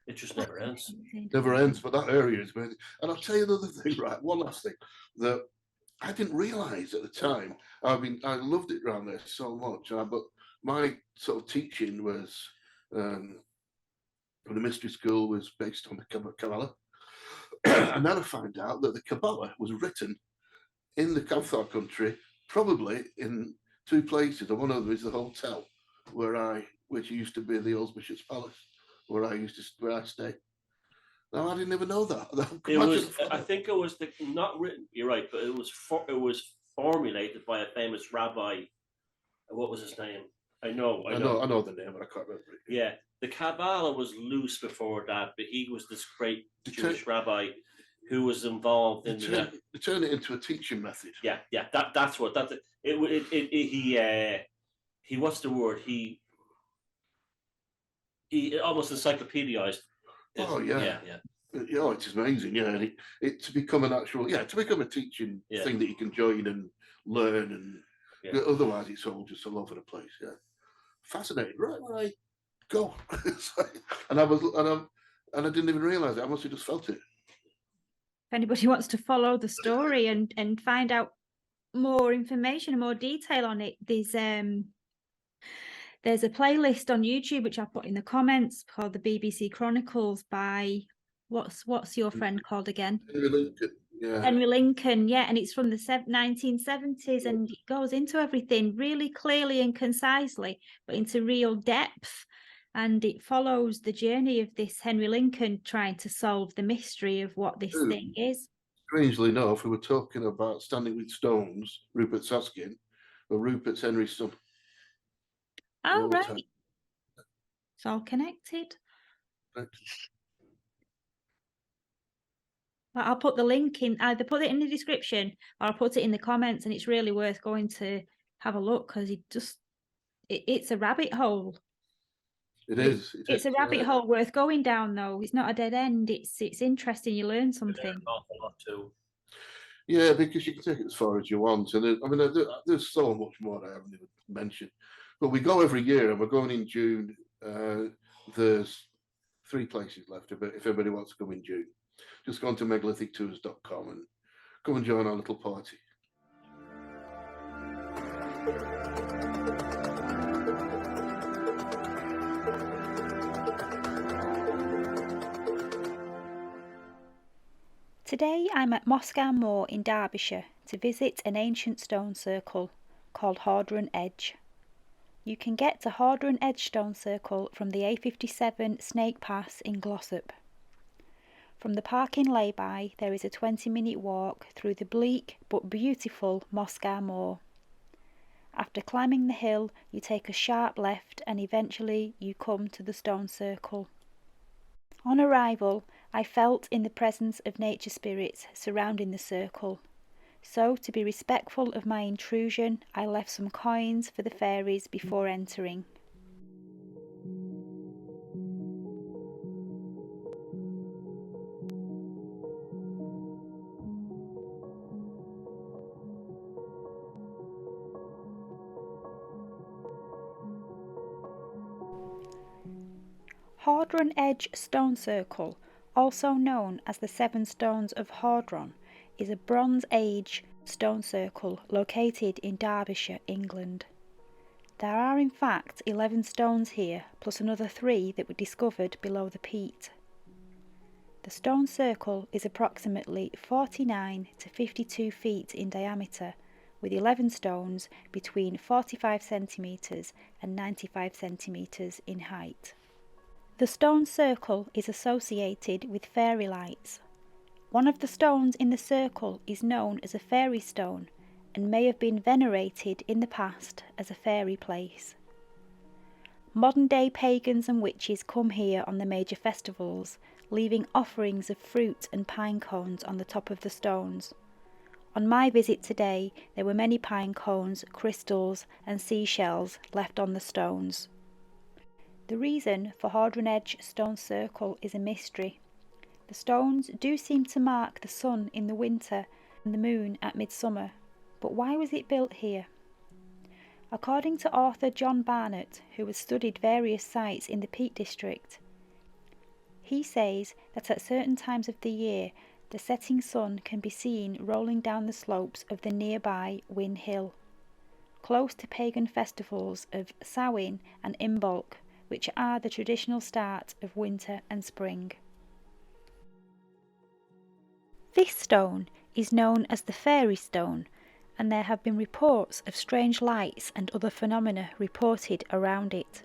It just never ends. Never ends, but that area is amazing. And I'll tell you another thing, right? One last thing that I didn't realise at the time. I mean, I loved it around there so much, but my sort of teaching was from the mystery school was based on the Kabbalah. And then I found out that the Kabbalah was written in the Cathar country, probably in two places. And one of them is the hotel which used to be the Old Bishop's Palace, where I stay. No, I didn't even know that. I think it was not written. You're right, but it was formulated by a famous rabbi. What was his name? I know the name, but I can't remember it. Yeah, the Kabbalah was loose before that, but he was this great Jewish rabbi who was involved in they turned it into a teaching method. Yeah. That's he what's the word? He almost encyclopedized. Oh yeah. Yeah, it's amazing. Yeah, and it to become an actual to become a teaching thing that you can join and learn, and otherwise it's all just all over the place. Yeah, fascinating. Right, go. And I didn't even realize it. I must have just felt it. If anybody wants to follow the story and find out more information and more detail on it, there's a playlist on YouTube which I put in the comments called the BBC Chronicles by what's your friend called again? Henry Lincoln. Yeah. Henry Lincoln, yeah, and it's from the 1970s, and it goes into everything really clearly and concisely, but into real depth. And it follows the journey of this Henry Lincoln trying to solve the mystery of what this thing is. Strangely enough, we were talking about Standing with Stones, Rupert Saskin, but Rupert's Henry's son. Oh, right. It's all connected. Right. I'll put the link in, either put it in the description or I'll put it in the comments, and it's really worth going to have a look because it's a rabbit hole. It is. It's a rabbit hole worth going down, though. It's not a dead end. It's interesting. You learn something. An awful lot too. Yeah, because you can take it as far as you want, and I mean, there's so much more I haven't even mentioned. But we go every year, and we're going in June. There's 3 places left. If everybody wants to come in June, just go on to megalithictours.com and come and join our little party. Today I'm at Moscow Moor in Derbyshire to visit an ancient stone circle called Hordern Edge. You can get to Hordern Edge Stone Circle from the A57 Snake Pass in Glossop. From the parking lay-by there is a 20-minute walk through the bleak but beautiful Moscow Moor. After climbing the hill you take a sharp left and eventually you come to the stone circle. On arrival I felt in the presence of nature spirits surrounding the circle. So, to be respectful of my intrusion, I left some coins for the fairies before entering. Hordern Edge Stone Circle also known as the Seven Stones of Hordron, is a Bronze Age stone circle located in Derbyshire, England. There are in fact 11 stones here, plus another 3 that were discovered below the peat. The stone circle is approximately 49 to 52 feet in diameter, with 11 stones between 45 centimetres and 95 centimetres in height. The stone circle is associated with fairy lights. One of the stones in the circle is known as a fairy stone and may have been venerated in the past as a fairy place. Modern-day pagans and witches come here on the major festivals, leaving offerings of fruit and pine cones on the top of the stones. On my visit today, there were many pine cones, crystals and seashells left on the stones. The reason for Hordron Edge Stone Circle is a mystery. The stones do seem to mark the sun in the winter and the moon at midsummer, but why was it built here? According to author John Barnett, who has studied various sites in the Peak District, he says that at certain times of the year, the setting sun can be seen rolling down the slopes of the nearby Win Hill, close to pagan festivals of Samhain and Imbolc, which are the traditional start of winter and spring. This stone is known as the Fairy Stone, and there have been reports of strange lights and other phenomena reported around it.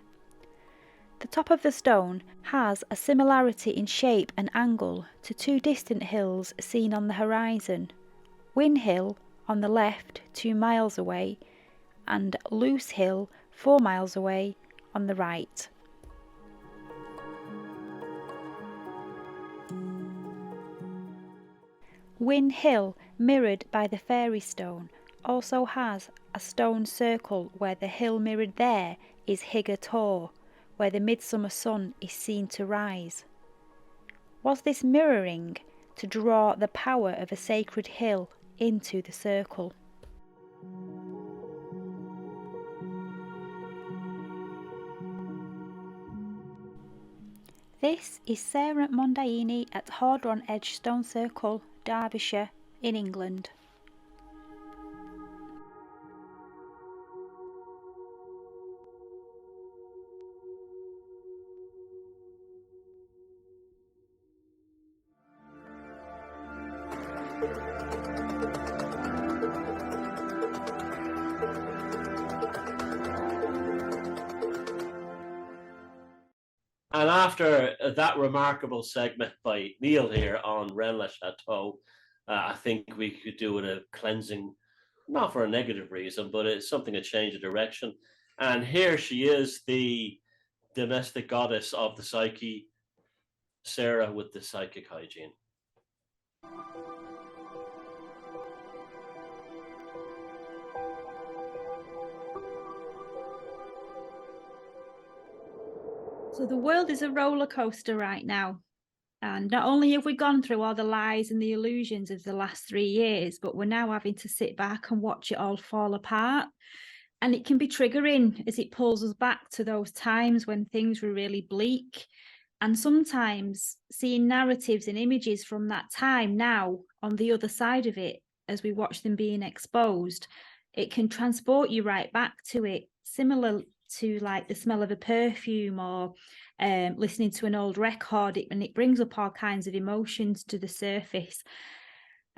The top of the stone has a similarity in shape and angle to 2 distant hills seen on the horizon, Win Hill on the left 2 miles away and Loose Hill 4 miles away on the right. Win Hill, mirrored by the Fairy Stone, also has a stone circle where the hill mirrored there is Higger Tor, where the midsummer sun is seen to rise. Was this mirroring to draw the power of a sacred hill into the circle? This is Sara Mondaini at Hordron Edge Stone Circle, Derbyshire, in England. And after that remarkable segment by Neil here on Rennes-le-Chateau, I think we could do it a cleansing, not for a negative reason, but it's something to change the direction. And here she is, the domestic goddess of the psyche, Sara with the psychic hygiene. So the world is a roller coaster right now. And not only have we gone through all the lies and the illusions of the last 3 years, but we're now having to sit back and watch it all fall apart. And it can be triggering as it pulls us back to those times when things were really bleak. And sometimes seeing narratives and images from that time now on the other side of it, as we watch them being exposed, it can transport you right back to it, similar to like the smell of a perfume or listening to an old record, and it brings up all kinds of emotions to the surface.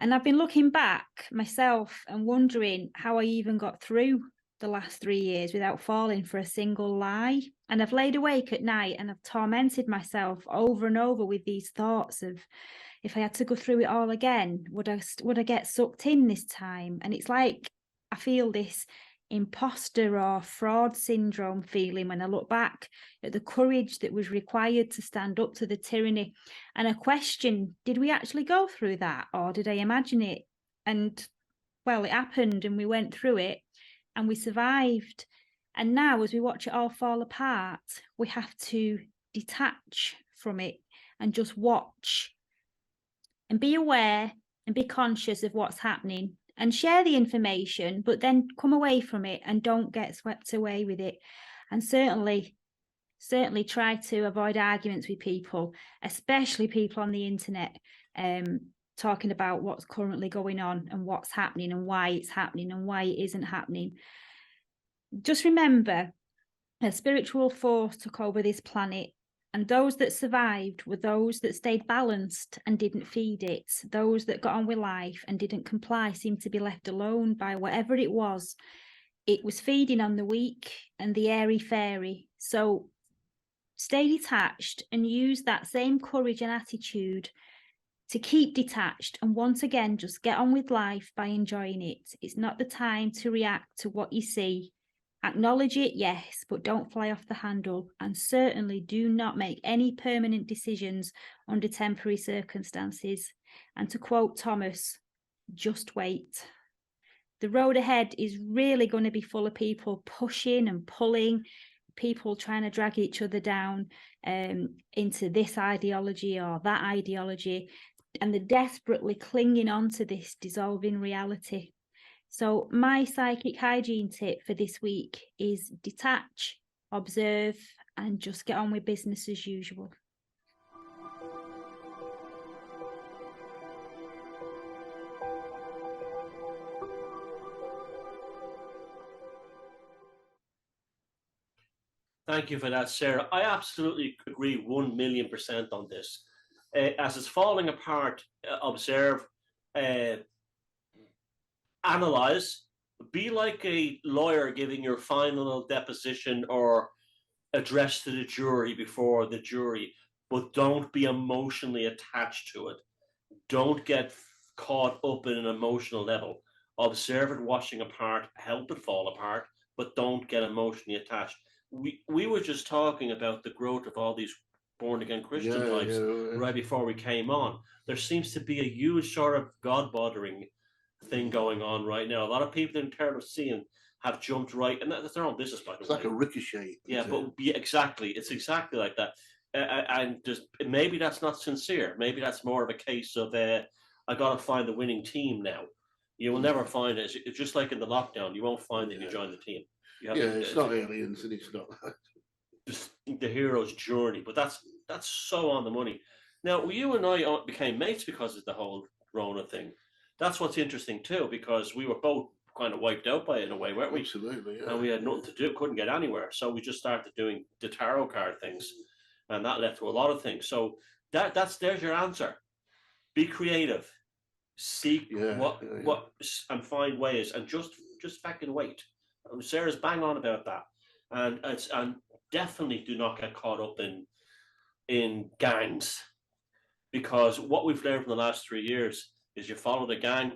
And I've been looking back myself and wondering how I even got through the last 3 years without falling for a single lie. And I've laid awake at night and I've tormented myself over and over with these thoughts of, if I had to go through it all again, would I get sucked in this time? And it's like I feel this imposter or fraud syndrome feeling when I look back at the courage that was required to stand up to the tyranny, and I question, did we actually go through that, or did I imagine it? And well, it happened and we went through it and we survived. And now as we watch it all fall apart, we have to detach from it and just watch and be aware and be conscious of what's happening and share the information, but then come away from it and don't get swept away with it. And certainly certainly try to avoid arguments with people, especially people on the internet, talking about what's currently going on and what's happening and why it's happening and why it isn't happening. Just remember, a spiritual force took over this planet, and those that survived were those that stayed balanced and didn't feed it. Those that got on with life and didn't comply seemed to be left alone by whatever it was. It was feeding on the weak and the airy-fairy. So stay detached and use that same courage and attitude to keep detached, and once again, just get on with life by enjoying it. It's not the time to react to what you see. Acknowledge it, yes, but don't fly off the handle, and certainly do not make any permanent decisions under temporary circumstances. And to quote Thomas, just wait. The road ahead is really going to be full of people pushing and pulling, people trying to drag each other down into this ideology or that ideology, and they're desperately clinging on to this dissolving reality. So my psychic hygiene tip for this week is detach, observe, and just get on with business as usual. Thank you for that, Sarah. I absolutely agree 1,000,000% on this. As it's falling apart, observe, analyze, be like a lawyer giving your final deposition or address to the jury before the jury, but don't be emotionally attached to it. Don't get caught up in an emotional level. Observe it washing apart, help it fall apart, but don't get emotionally attached. We were just talking about the growth of all these born-again Christian types right before we came on. There seems to be a huge sort of God-bothering thing going on right now. A lot of people in terms of seeing have jumped right, and that's their own business, by the way. It's like a ricochet. Yeah, but yeah, exactly. It's exactly like that. And just maybe that's not sincere. Maybe that's more of a case of I got to find the winning team now. You will never find it. It's just like in the lockdown. You won't find it if you join the team. It's not aliens, and it's not just the hero's journey. But that's so on the money. Now, you and I became mates because of the whole Rona thing. That's what's interesting too, because we were both kind of wiped out by it in a way, weren't we? Absolutely, yeah. And we had nothing to do, couldn't get anywhere. So we just started doing the tarot card things, and that led to a lot of things. So there's your answer. Be creative, seek what and find ways, and just fucking wait. Sarah's bang on about that, and definitely do not get caught up in gangs, because what we've learned from the last 3 years is you follow the gang,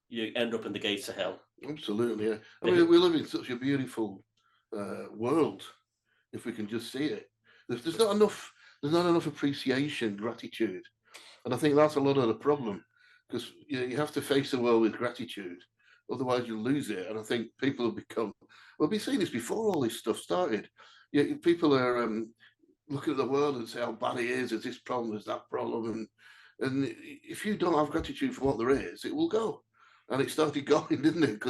you end up in the gates of hell. Absolutely, yeah. I mean, we live in such a beautiful world. If we can just see it, there's not enough appreciation, gratitude, and I think that's a lot of the problem, because you have to face the world with gratitude, otherwise you lose it. And I think people have become, well, we've seen this before all this stuff started. People are looking at the world and say how bad it is, there's this problem, there's that problem, and if you don't have gratitude for what there is, it will go. And it started going, didn't it?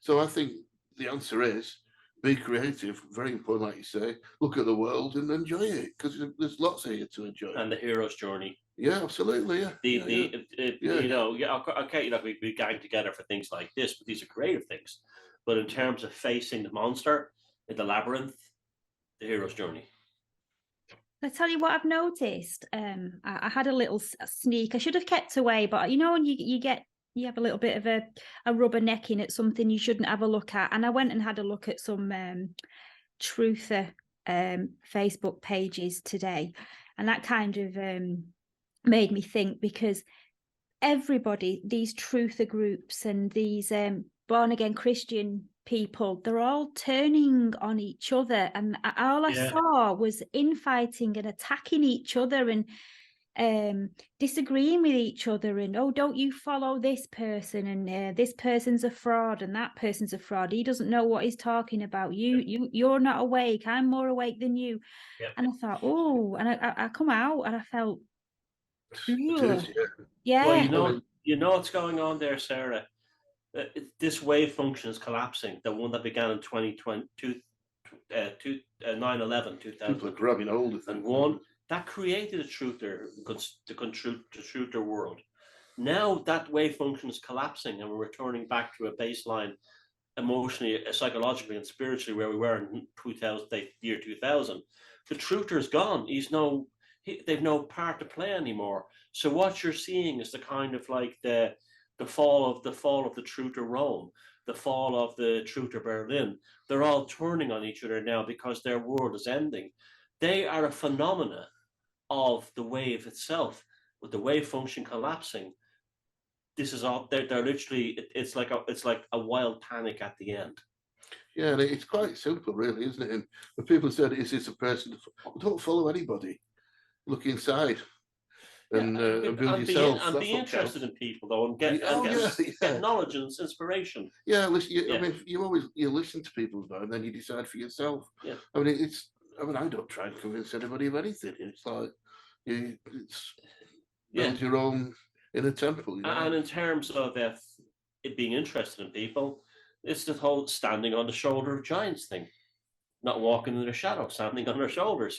So I think the answer is be creative, very important, like you say. Look at the world and enjoy it, because there's lots here to enjoy. And the hero's journey. Yeah, absolutely. Yeah. You know, okay, you know, we gang together for things like this, but these are creative things. But in terms of facing the monster in the labyrinth, the hero's journey. I tell you what I've noticed. I had a little sneak. I should have kept away, but you know, when you have a little bit of a rubbernecking at something you shouldn't have a look at. And I went and had a look at some truther Facebook pages today, and that kind of made me think, because everybody, these truther groups and these born again Christian people, they're all turning on each other, and all I saw was infighting and attacking each other and disagreeing with each other, and oh, don't you follow this person, and this person's a fraud and that person's a fraud, he doesn't know what he's talking about, you're not awake, I'm more awake than you. And I thought, oh, and I come out and I felt well, you know what's going on there, Sarah. This wave function is collapsing, the one that began in 2020, 9/11, People are grabbing hold of them. 2001. That created a truther, the truther world. Now that wave function is collapsing, and we're returning back to a baseline emotionally, psychologically, and spiritually where we were in 2000, the year 2000. The truther is gone. They've no part to play anymore. So what you're seeing is the kind of like the fall of the truther Rome, the fall of the truther Berlin. They're all turning on each other now because their world is ending. They are a phenomena of the wave itself, with the wave function collapsing. This is all. They're literally. It's like a wild panic at the end. Yeah, and it's quite simple, really, isn't it? And when people said, "Is this a person?" Don't follow anybody. Look inside and build yourself. And be interested in people, though, and get knowledge and inspiration. Yeah, listen. I mean, you listen to people about, it, and then you decide for yourself. Yeah. I mean, I don't try and convince anybody of anything. It's like it's build your own inner temple. You know? And in terms of it being interested in people, it's the whole standing on the shoulder of giants thing, not walking in their shadow, standing on their shoulders.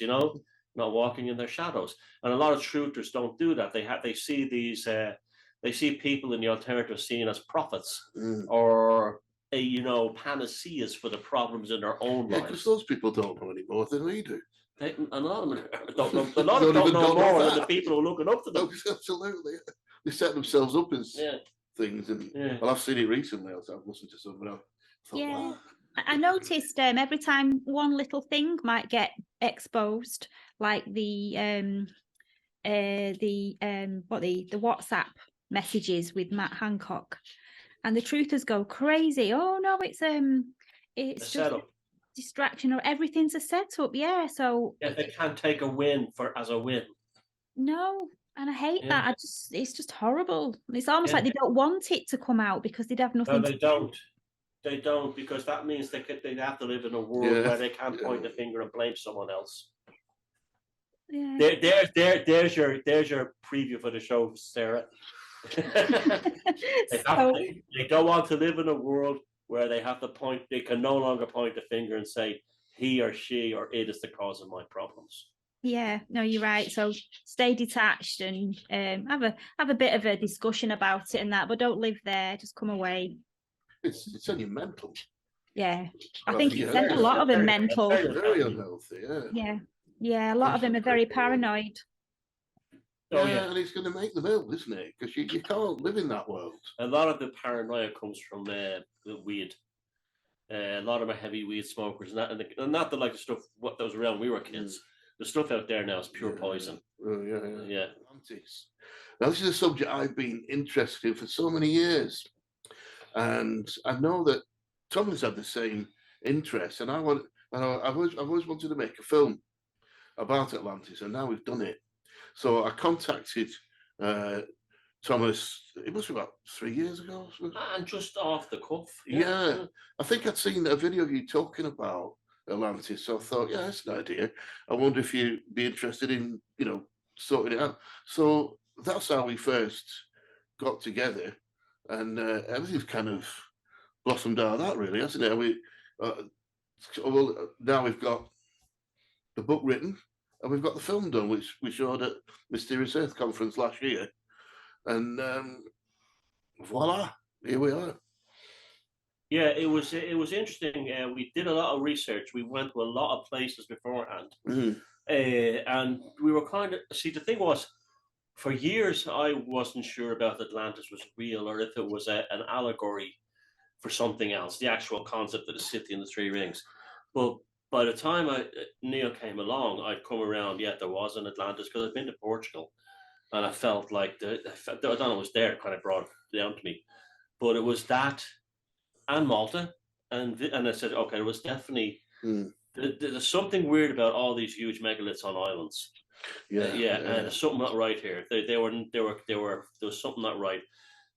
Not walking in their shadows. And a lot of truthers don't do that. They see these. They see people in the alternative scene as prophets or panaceas for the problems in their own lives. Because those people don't know any more than we do. A lot of them don't know. A lot of them don't know more than the people who are looking up to them. Absolutely, they set themselves up as things. And well, I've seen it recently. I've listened to somebody else. Wow. I noticed every time one little thing might get exposed, like the WhatsApp messages with Matt Hancock, and the truthers go crazy. Oh no, it's just a distraction, or everything's a setup. Yeah, so they can't take a win as a win. No, and I hate that. It's just horrible. It's almost like they don't want it to come out because they'd have nothing. No, they don't. They don't, because that means they have to live in a world where they can't point the finger and blame someone else. Yeah. There's your preview for the show, Sarah. They don't want to live in a world where they have to point. They can no longer point the finger and say he or she or it is the cause of my problems. Yeah, no, you're right. So stay detached and have a bit of a discussion about it and that, but don't live there. Just come away. It's on your mental. Yeah, I think it's a lot of them mental. Very unhealthy. Yeah. A lot of them are very paranoid. And it's going to make them ill, isn't it? Because you can't live in that world. A lot of the paranoia comes from the weed. A lot of them are heavy weed smokers, and not the like the stuff that was around when we were kids. The stuff out there now is pure poison. Yeah. Atlantis. Now, this is a subject I've been interested in for so many years. And I know that Tom has had the same interest, and I've always wanted to make a film about Atlantis, and now we've done it. So I contacted Thomas. It must be about 3 years ago. And just off the cuff. Yeah. I think I'd seen a video of you talking about Atlantis, so I thought, that's an idea. I wonder if you'd be interested in, sorting it out. So that's how we first got together. And everything's kind of blossomed out of that, really, hasn't it? Now we've got the book written and we've got the film done, which we showed at Mysterious Earth Conference last year. And voila, here we are. Yeah, it was interesting. We did a lot of research. We went to a lot of places beforehand. And we were the thing was, for years, I wasn't sure about Atlantis was real or if it was an allegory for something else, the actual concept of the city and the three rings. But by the time Neil came along, I'd come around, there was an Atlantis, because I'd been to Portugal. And I felt like, I don't know, it was there, kind of brought it down to me. But it was that, and Malta. And I said, okay, it was definitely, there's something weird about all these huge megaliths on islands. And there's something not right here. There was something not right.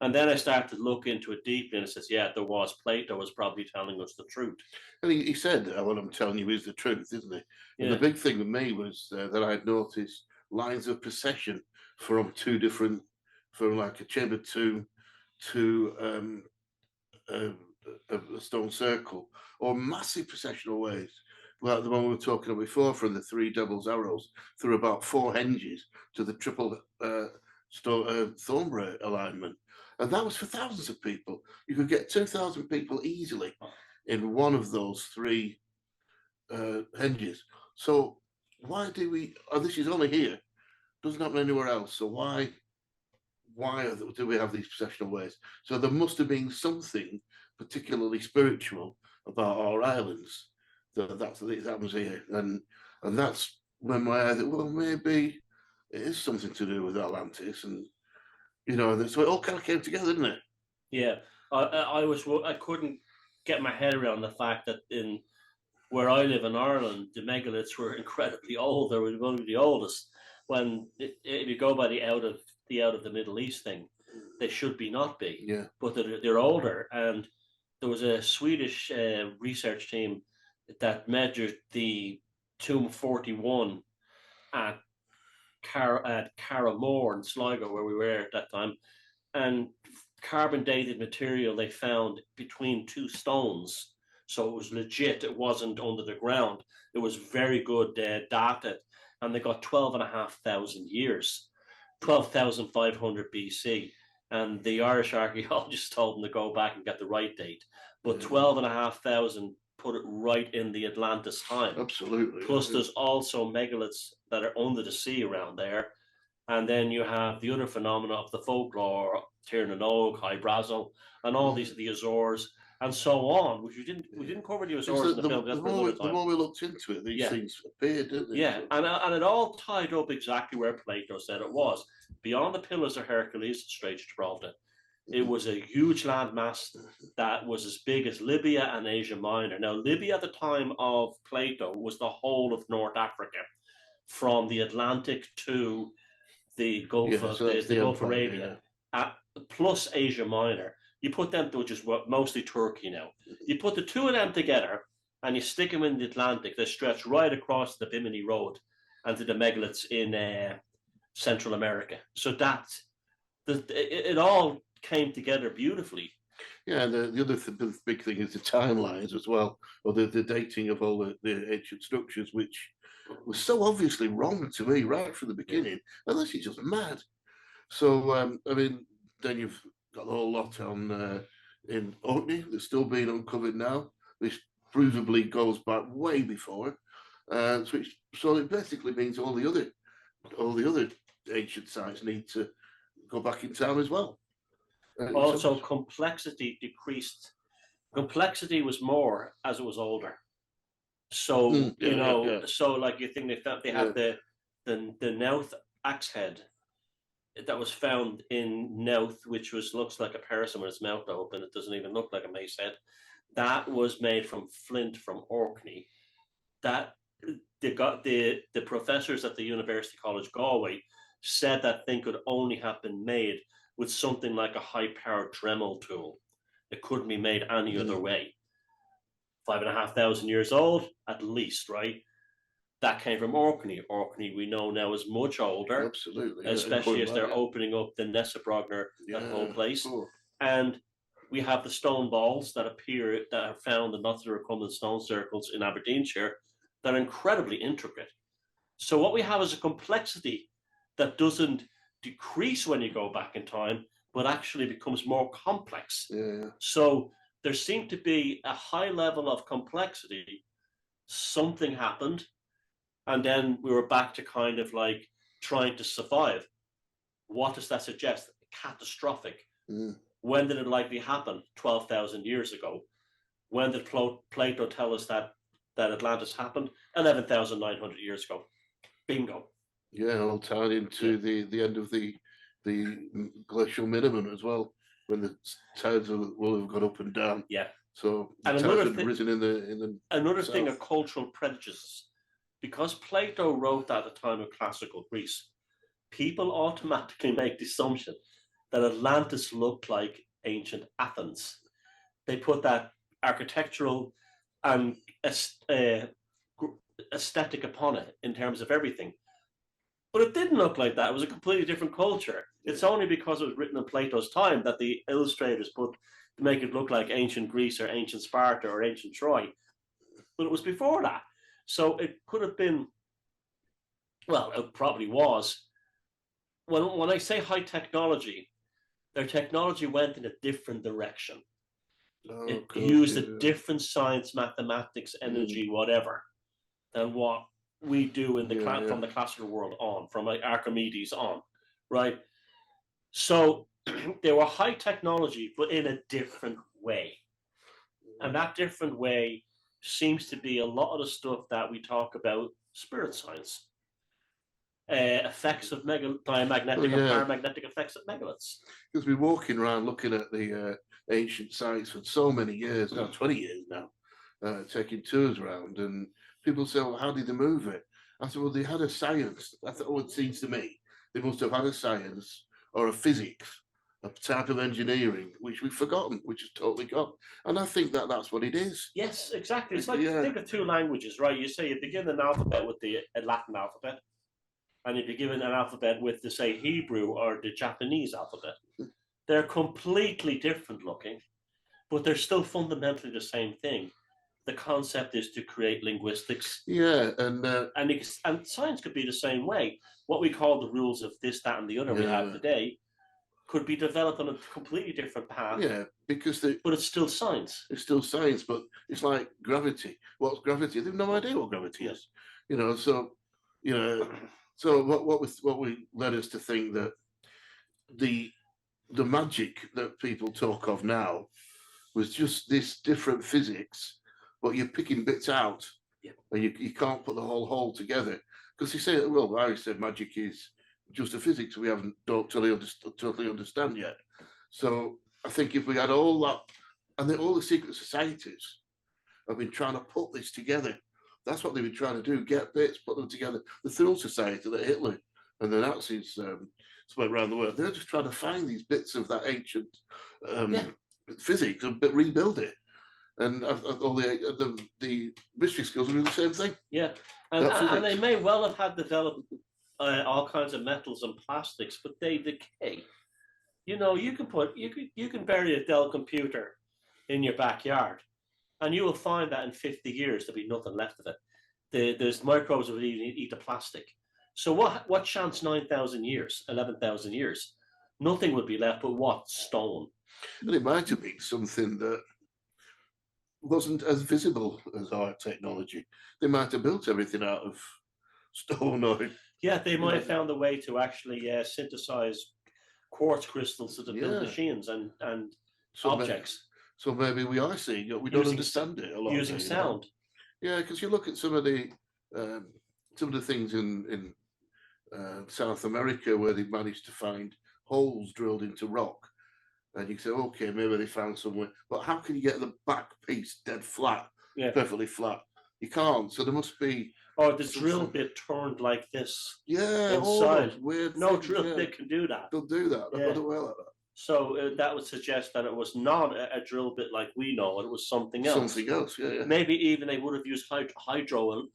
And then I started to look into it deeply, and it says, there was Plato was probably telling us the truth. And he said, what I'm telling you is the truth, isn't it? And the big thing with me was that I'd noticed lines of procession from like a chamber to a stone circle, or massive processional ways the one we were talking about before, from the three devil's arrows through about 4 henges to the triple Thornbury alignment. And that was for thousands of people. You could get 2,000 people easily in one of those 3 henges. So why do we, this is only here, doesn't happen anywhere else. So why do we have these processional ways? So there must have been something particularly spiritual about our islands that happens here. And that's when my idea, well, maybe it is something to do with Atlantis. And, you know, so it all kind of came together, didn't it? Yeah, I couldn't get my head around the fact that in where I live in Ireland, the megaliths were incredibly old. They were one of the oldest. When if you go by the out of the Middle East thing, they should not be. Yeah. But they're older. And there was a Swedish research team that measured the Tomb 41 at Carramore in Sligo, where we were at that time, and carbon dated material they found between 2 stones. So it was legit. It wasn't under the ground. It was very good data, and they got 12,500 years, 12,500 BC. And the Irish archaeologists told them to go back and get the right date. But 12,500 put it right in the Atlantis time. Absolutely. Plus, there's also megaliths that are under the sea around there. And then you have the other phenomena of the folklore, Tirnanog, High Brazil, and all these, the Azores, and so on, which we didn't cover the Azores in the film. The more we looked into it, these things appeared, didn't they? Yeah, and it all tied up exactly where Plato said it was. Beyond the Pillars of Hercules, straight to Gibraltar. It was a huge landmass that was as big as Libya and Asia Minor. Now, Libya at the time of Plato was the whole of North Africa, from the Atlantic to the Gulf of the Gulf of Arabia, plus Asia Minor. You put them, which is mostly Turkey now. You put the 2 of them together and you stick them in the Atlantic. They stretch right across the Bimini Road and to the megaliths in Central America. So it all came together beautifully. Yeah, and the other big thing is the timelines as well, or the dating of all the ancient structures, which was so obviously wrong to me right from the beginning. Unless you're just mad. So, I mean, then you've got the whole lot on in Orkney that's still being uncovered now, which provably goes back way before. So it basically means all the other ancient sites need to go back in time as well. Also, complexity decreased. Complexity was more as it was older. So so like you think they have the Nouth axe head that was found in Nouth, which looks like a person with its mouth open. It doesn't even look like a mace head. That was made from flint from Orkney. That the professors at the University College Galway said that thing could only have been made with something like a high-powered Dremel tool. It couldn't be made any other way. 5,500 years old, at least, right? That came from Orkney. Orkney, we know now, is much older. Absolutely. Especially as they're opening up the Nessabrogner, that whole place. Sure. And we have the stone balls that are found in lots of recumbent stone circles in Aberdeenshire that are incredibly intricate. So what we have is a complexity that doesn't decrease when you go back in time, but actually becomes more complex. Yeah. So there seemed to be a high level of complexity. Something happened, and then we were back to kind of like trying to survive. What does that suggest? Catastrophic. When did it likely happen? 12,000 years ago. When did Plato tell us that Atlantis happened? 11,900 years ago. Bingo. Yeah, all tied into the end of the glacial minimum as well, when the tides will have gone up and down. Yeah. So and another thing, risen in the another south. thing of cultural prejudices, because Plato wrote that at the time of classical Greece, people automatically make the assumption that Atlantis looked like ancient Athens. They put that architectural and aesthetic upon it in terms of everything. But it didn't look like that. It was a completely different culture. It's only because it was written in Plato's time that the illustrators put to make it look like ancient Greece or ancient Sparta or ancient Troy. But it was before that. So it could have been, well, it probably was. When I say high technology, their technology went in a different direction. It used a different science, mathematics, energy, whatever, than what we do in the from the classical world on, from like Archimedes on, right? So they were high technology, but in a different way. And that different way seems to be a lot of the stuff that we talk about spirit science. Effects of diamagnetic and paramagnetic effects of megaliths. Because we're walking around looking at the ancient sites for so many years now, 20 years now, taking tours around, and people say, well, how did they move it? I said, well, they had a science. That's what it seems to me. They must have had a science or a physics, a type of engineering, which we've forgotten, which is totally gone. And I think that that's what it is. Yes, exactly. It's like, think of two languages, right? You say you begin an alphabet with the Latin alphabet, and if you're given an alphabet with, the say, Hebrew or the Japanese alphabet, they're completely different looking, but they're still fundamentally the same thing. The concept is to create linguistics. Yeah, and science could be the same way. What we call the rules of this, that, and the other we have today could be developed on a completely different path. Yeah, because but it's still science. It's still science, but it's like gravity. What's gravity? They have no idea what gravity is. You know, so So what we led us to think that the magic that people talk of now was just this different physics, but you're picking bits out, and you can't put the whole together. Because you say, well, I said magic is just a physics we don't totally understand yet. So I think if we had all that, and all the secret societies have been trying to put this together. That's what they've been trying to do, get bits, put them together. The Thrill Society that Hitler and the Nazis spread around the world, they're just trying to find these bits of that ancient physics and rebuild it. And all the mystery skills are doing the same thing. Yeah, and they may well have had developed all kinds of metals and plastics, but they decay. You know, you can bury a Dell computer in your backyard, and you will find that in 50 years there'll be nothing left of it. There's microbes that will even eat the plastic. So what chance 9,000 years, 11,000 years? Nothing would be left but what? Stone. And it might have been something that wasn't as visible as our technology. They might have built everything out of stone or... Yeah, they might have found a way to actually synthesize quartz crystals to build machines and objects. So maybe we are seeing it. We don't understand it a lot. Using sound. Yeah, because you look at some of the things in South America where they've managed to find holes drilled into rock, and you say, okay, maybe they found somewhere. But how can you get the back piece dead flat, perfectly flat? You can't. So there must be. Or the drill bit turned like this. Yeah, inside. Weird no things, drill bit can do that. They'll do that. They'll do well at that. So that would suggest that it was not a drill bit like we know it. It was something else. Something else, yeah. Maybe even they would have used hydro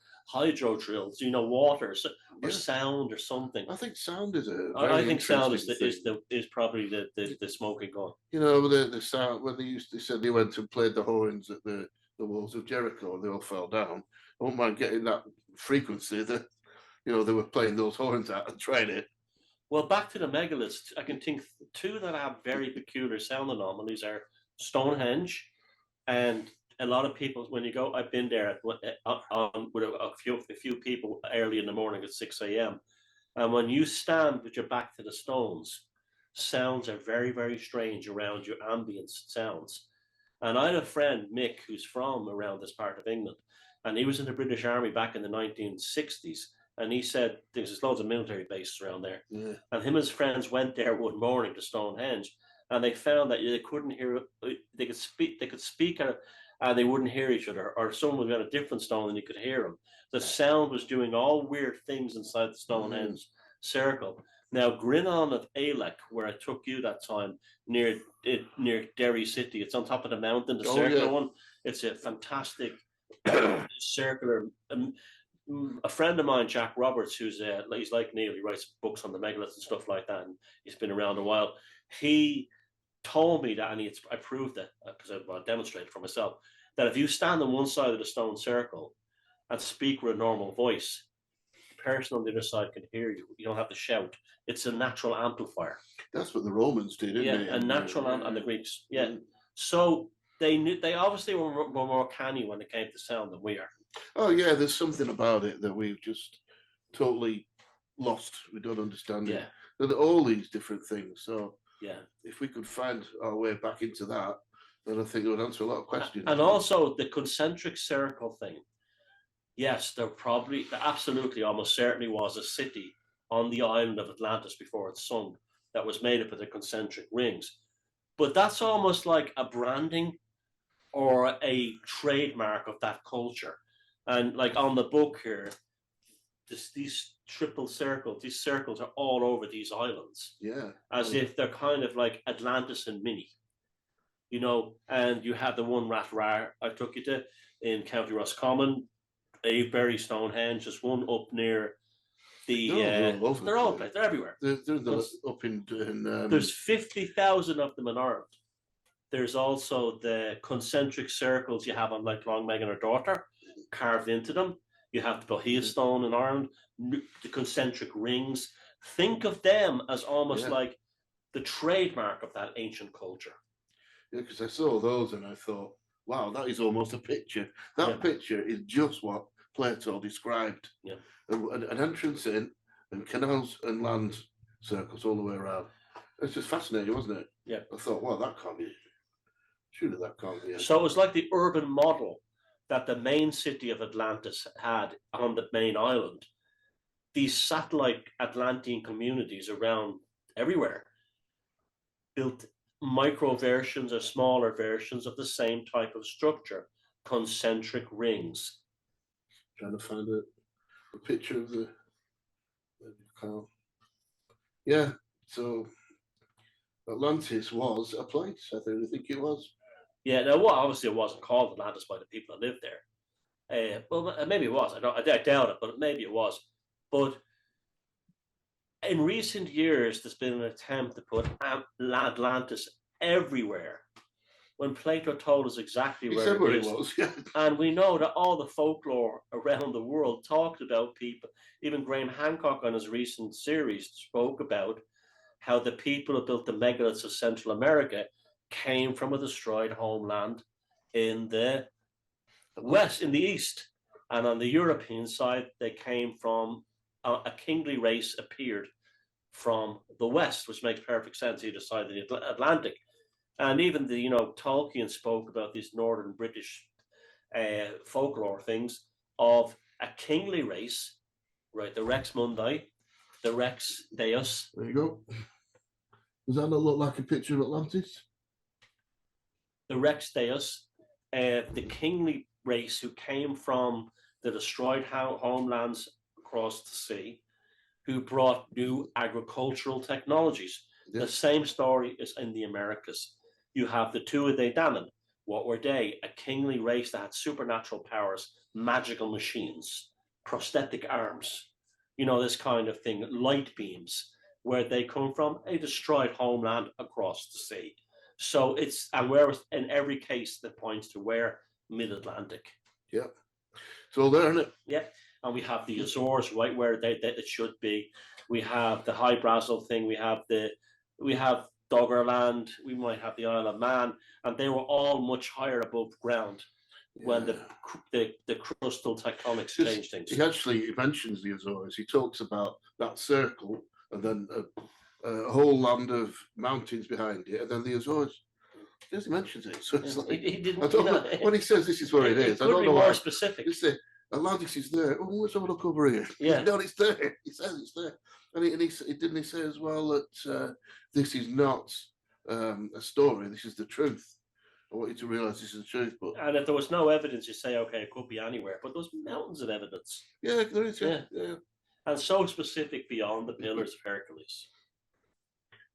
drills, water or sound or something. I think sound is I think sound is probably the smoking gun. You know, the sound when they said they went and played the horns at the walls of Jericho and they all fell down. I wouldn't mind getting that frequency that they were playing those horns at and trying it. Well, back to the megaliths, I can think two that have very peculiar sound anomalies are Stonehenge, and a lot of people, when you go, I've been there with a few people early in the morning at 6 a.m. And when you stand with your back to the stones, sounds are very, very strange around you, ambient sounds. And I had a friend, Mick, who's from around this part of England, and he was in the British Army back in the 1960s. And he said there's loads of military bases around there. Yeah. And him and his friends went there one morning to Stonehenge, and they found that they couldn't hear. They could speak, and they wouldn't hear each other. Or someone was on a different stone, and you could hear them. The sound was doing all weird things inside the Stonehenge circle. Now, Grinon of Ailech, where I took you that time, near Derry City, it's on top of the mountain, the circular one. It's a fantastic circular. A friend of mine, Jack Roberts, he's like Neil, he writes books on the megaliths and stuff like that, and he's been around a while. He told me that, and I proved it because I demonstrated for myself, that if you stand on one side of the stone circle and speak with a normal voice, the person on the other side can hear you. You don't have to shout. It's a natural amplifier. That's what the Romans did, didn't they? A natural and the Greeks. Yeah. Mm. So they obviously were more canny when it came to sound than we are. Oh yeah, there's something about it that we've just totally lost. We don't understand it. There are all these different things. So yeah, if we could find our way back into that, then I think it would answer a lot of questions. And also the concentric circle thing. Yes, there absolutely, almost certainly was a city on the island of Atlantis before it sunk that was made up of the concentric rings. But that's almost like a branding or a trademark of that culture. And like on the book here, these triple circles, these circles are all over these islands. Yeah. As if they're kind of like Atlantis and mini. You know, and you have the one Ratrar I took you to in County Roscommon, Avebury, Stonehenge, just one up near the. They're all places. They're everywhere. They're up in. There's 50,000 of them in Ireland. There's also the concentric circles you have on like Longmeg and her daughter, carved into them. You have the Bohea stone in Ireland, the concentric rings. Think of them as almost like the trademark of that ancient culture. Yeah, because I saw those and I thought, wow, that is almost a picture. That picture is just what Plato described. Yeah. An entrance in and canals and land circles all the way around. It's just fascinating, wasn't it? Yeah. I thought, well, that can't be. Surely that can't be. So it was like the urban model that the main city of Atlantis had on the main island. These satellite Atlantean communities around everywhere built micro versions or smaller versions of the same type of structure, concentric rings. Trying to find a picture of the canal. Yeah, so Atlantis was a place, I think it was. Yeah, now well, obviously it wasn't called Atlantis by the people that lived there. Well, maybe it was. I doubt it, but maybe it was. But in recent years, there's been an attempt to put Atlantis everywhere. When Plato told us exactly where it was, and we know that all the folklore around the world talked about people. Even Graham Hancock on his recent series spoke about how the people who built the megaliths of Central America came from a destroyed homeland in the west, in the east, and on the European side, they came from a kingly race appeared from the west, which makes perfect sense either side of the Atlantic. And even Tolkien spoke about these northern British folklore things of a kingly race, right? The Rex Mundi, the Rex Deus. There you go. Does that not look like a picture of Atlantis? The Rex Deus, the kingly race who came from the destroyed homelands across the sea, who brought new agricultural technologies. Yeah. The same story is in the Americas. You have the Tuatha Danann. What were they? A kingly race that had supernatural powers, magical machines, prosthetic arms, this kind of thing, light beams. Where they come from? A destroyed homeland across the sea. So and where in every case that points to where? Mid-Atlantic. Yeah. So there, isn't it? Yeah. And we have the Azores, right where it should be. We have the High Brazil thing. We have Doggerland. We might have the Isle of Man, and they were all much higher above ground when the crustal tectonics changed things. He actually mentions the Azores. He talks about that circle, and then a whole land of mountains behind it, and then the Azores. He just mentions it. So it's like he didn't. I don't know when he says this is where it is. I don't know more why. Specific. Atlantis is there. Oh, let's have a look over here. Yeah. No, it's there. He says it's there. And he didn't he say as well that this is not a story. This is the truth. I want you to realise this is the truth. And if there was no evidence, you say, okay, it could be anywhere. But there's mountains of evidence. Yeah, there is. Yeah. And so specific beyond the Pillars of Hercules.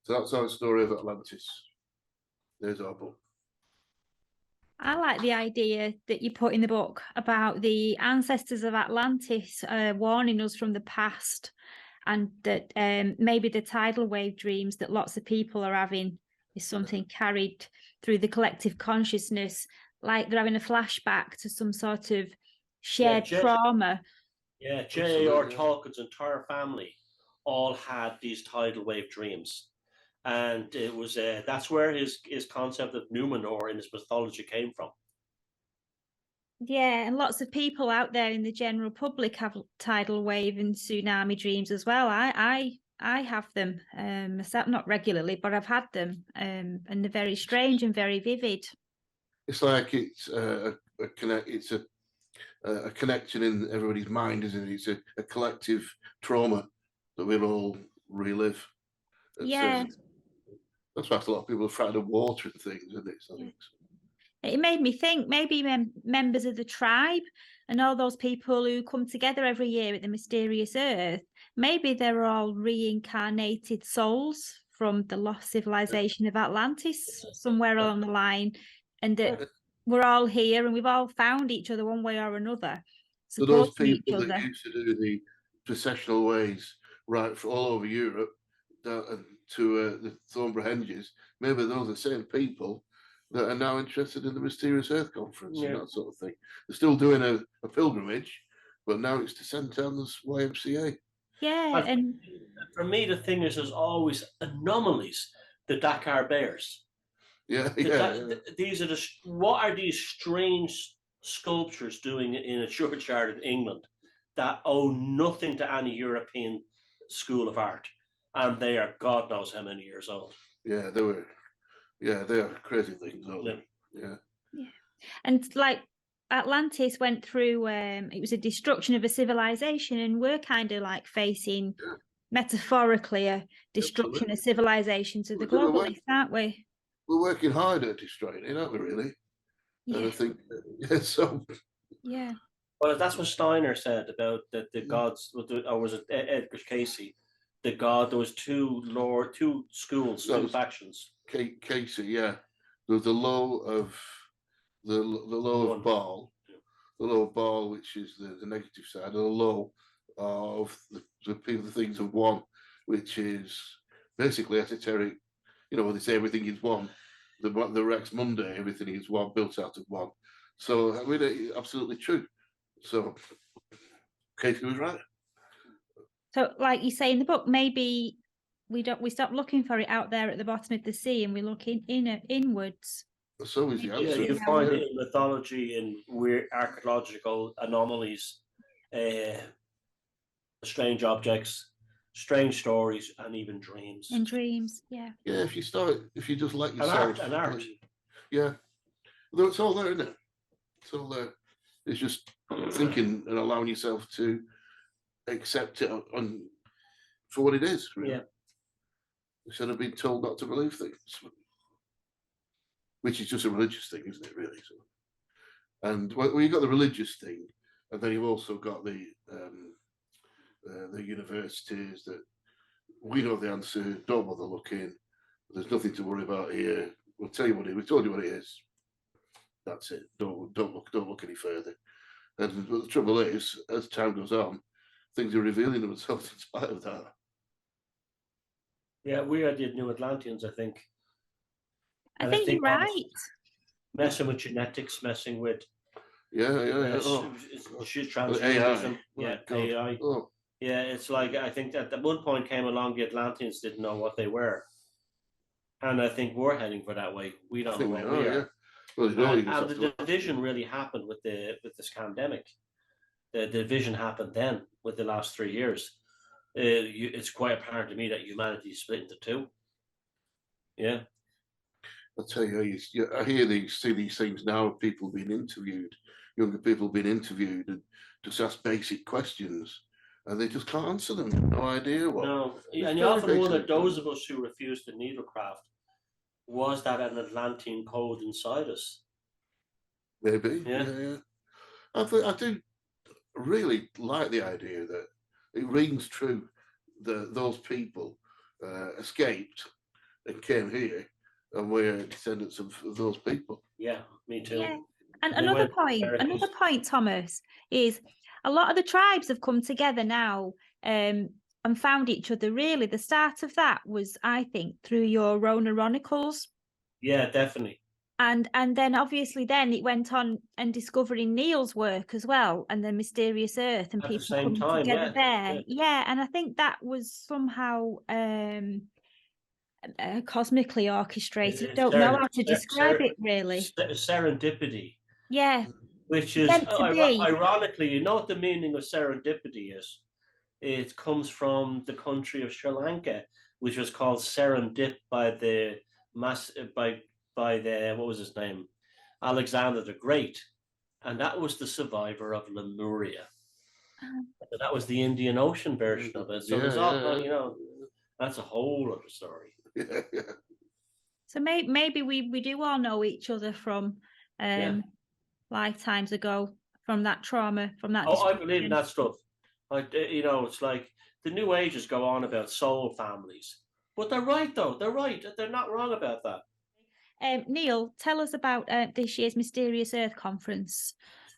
So that's our story of Atlantis. There's our book. I like the idea that you put in the book about the ancestors of Atlantis warning us from the past, and that maybe the tidal wave dreams that lots of people are having is something carried through the collective consciousness, like they're having a flashback to some sort of shared trauma. Yeah, J.A.R. Tolkien's entire family all had these tidal wave dreams. And it was that's where his concept of Numenor in his mythology came from. Yeah, and lots of people out there in the general public have tidal wave and tsunami dreams as well. I have them, myself, not regularly, but I've had them, and they're very strange and very vivid. It's like it's a connection in everybody's mind, isn't it? It's a collective trauma that we'll all relive. Yeah. That's why a lot of people are frightened of water and things, isn't it? So it made me think maybe members of the tribe and all those people who come together every year at the mysterious earth, maybe they're all reincarnated souls from the lost civilization of Atlantis somewhere along the line, and that we're all here and we've all found each other one way or another. So those people that used to do the processional ways right for all over Europe down to the Thornborough Henges, maybe those are the same people that are now interested in the Mysterious Earth Conference and that sort of thing. They're still doing a pilgrimage, but now it's to send down this YMCA. Yeah, and for me, the thing is, there's always anomalies. The Dakar Bears. These are what are these strange sculptures doing in a churchyard in England that owe nothing to any European school of art, and they are God knows how many years old. Yeah, they were. Yeah, they are crazy things, aren't they? Yeah. And like Atlantis went through, it was a destruction of a civilization, and we're kind of like facing metaphorically a destruction of civilization to the global east, aren't we? We're working hard at destroying it, aren't we, really? Yeah. And I think, Yeah. Well, that's what Steiner said about the gods, or was it Edgar Casey? There was two schools, two factions. Casey, yeah. There was the law of Baal, the law of Baal, which is the negative side, and the law of the things of one, which is basically esoteric. You know, when they say everything is one, the Rex Monday, everything is one, built out of one. So I mean, absolutely true. So Casey was right. So, like you say in the book, maybe we stop looking for it out there at the bottom of the sea, and we look inwards. So is the answer. Yeah, you find it in mythology and weird archaeological anomalies, strange objects, strange stories, and even dreams. And dreams, yeah. Yeah, if you just let yourself. And art. Yeah, though it's all there, isn't it? It's all there. It's just thinking and allowing yourself to accept it for what it is. Really. Yeah. Instead of being told not to believe things, which is just a religious thing, isn't it? Really. So, and well, you've got the religious thing, and then you've also got the universities that we know the answer. Don't bother looking. There's nothing to worry about here. We'll tell you we told you what it is. That's it. Don't look any further. And the trouble is, as time goes on, things are revealing themselves in spite of that. Yeah, we are the new Atlanteans, I think. I think you're right. Messing with genetics, messing with AI. Yeah, AI. Oh. Yeah, it's like I think that at one point came along, the Atlanteans didn't know what they were, and I think we're heading for that way. We don't know what we are. Yeah. Well, and the division really happened with this pandemic. The division happened then with the last 3 years. It's quite apparent to me that humanity is split into two. Yeah. I'll tell you, I see these things now, people being interviewed, younger people being interviewed and just ask basic questions and they just can't answer them. No idea what. No, and you often wonder, those of us who refused the needlecraft, was that an Atlantean code inside us? Maybe, yeah. I do really like the idea that it rings true that those people escaped and came here, and we're descendants of those people. Yeah, me too. Yeah. And another point, Thomas, is a lot of the tribes have come together now and found each other. Really, the start of that was, I think, through your Rona Chronicles. Yeah, definitely. And then obviously then it went on and discovering Neil's work as well, and the Mysterious Earth, and At the people same coming time, together yeah, there. Yeah, and I think that was somehow cosmically orchestrated. I don't know how to describe it really. serendipity, Yeah, which is meant to be. ironically, you know what the meaning of serendipity is? It comes from the country of Sri Lanka, which was called Serendip by the by the what was his name, Alexander the Great, and that was the survivor of Lemuria. So that was the Indian Ocean version of it. So there's all you know, that's a whole other story. Yeah, yeah. So maybe we do all know each other from lifetimes ago, from that trauma, from that. Oh, I believe in that stuff. You know, it's like the New Ages go on about soul families, but they're right though. They're right. They're not wrong about that. Neil, tell us about this year's Mysterious Earth conference.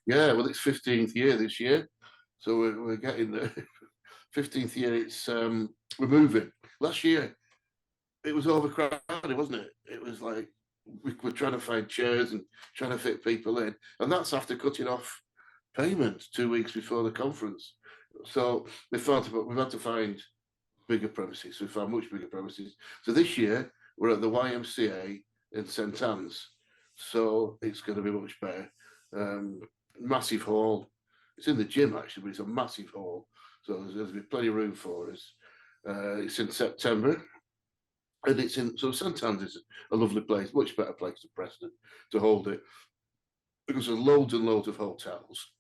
Yeah, well, it's 15th year this year, so we're getting the 15th year. It's we're moving. Last year, it was overcrowded, wasn't it? It was like we're trying to find chairs and trying to fit people in, and that's after cutting off payment 2 weeks before the conference. So we've had to find bigger premises. We found much bigger premises. So this year we're at the YMCA in St Anne's, so it's going to be much better. Massive hall. It's in the gym actually, but it's a massive hall, so there's be plenty of room for us. It's in September, and it's in St Anne's is a lovely place, much better place than Preston to hold it, because there's loads and loads of hotels.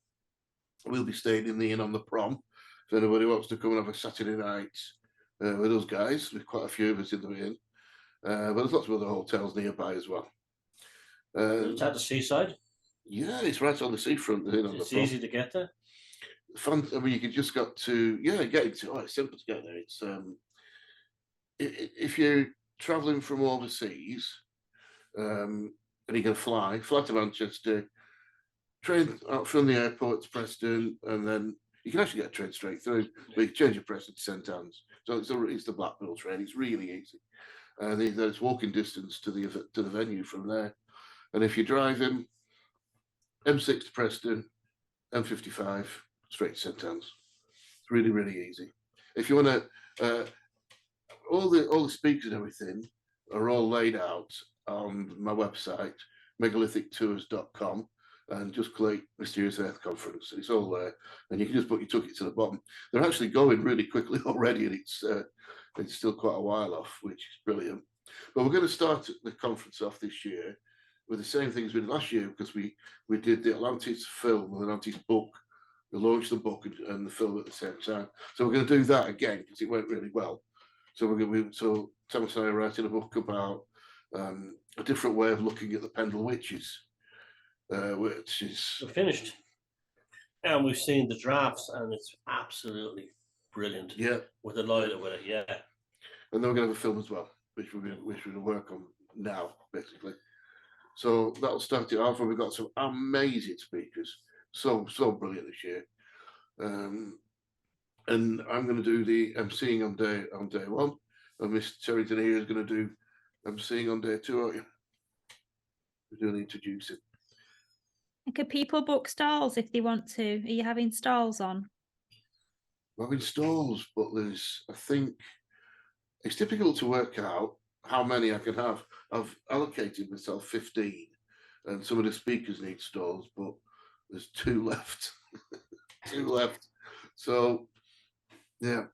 We'll be staying in the Inn on the Prom if anybody wants to come and have a Saturday night with us guys. There's quite a few of us in the inn, but there's lots of other hotels nearby as well. It's at the seaside. Yeah, it's right on the seafront. It's easy to get there. Fun. I mean, you could just got to get into. Oh, it's simple to get there. It's if you're travelling from overseas, and you can fly to Manchester, train out from the airport to Preston, and then you can actually get a train straight through. But you can change your Preston to St Anne's. So it's the Blackpool train. It's really easy, and there's walking distance to the venue from there. And if you're driving, M6 to Preston, M55 straight to St Anne's. It's really, really easy. If you want to, all the speakers and everything are all laid out on my website, megalithictours.com, and just click Mysterious Earth Conference. It's all there, and you can just put your ticket to the bottom. They're actually going really quickly already, and it's still quite a while off, which is brilliant. But we're going to start the conference off this year with the same things we did last year, because we did the Atlantis film and the Atlantis book. We launched the book and the film at the same time. So we're going to do that again because it went really well. So Thomas and I are writing a book about a different way of looking at the Pendle Witches, which is finished. And we've seen the drafts, and it's absolutely brilliant. Yeah, we're delighted with it. Yeah, and then we're going to have a film as well, which we're going to work on now, basically. So that'll start it off, and we've got some amazing speakers, so brilliant this year. And I'm going to do the emceeing on day one, and Miss Sheridan here is going to do emceeing on day two, aren't you? We're doing introducing. Could people book stalls if they want to? Are you having stalls on? We're having stalls, but I think it's difficult to work out how many I can have. I've allocated myself 15, and some of the speakers need stalls, but there's 2 left. 2 left. So, yeah.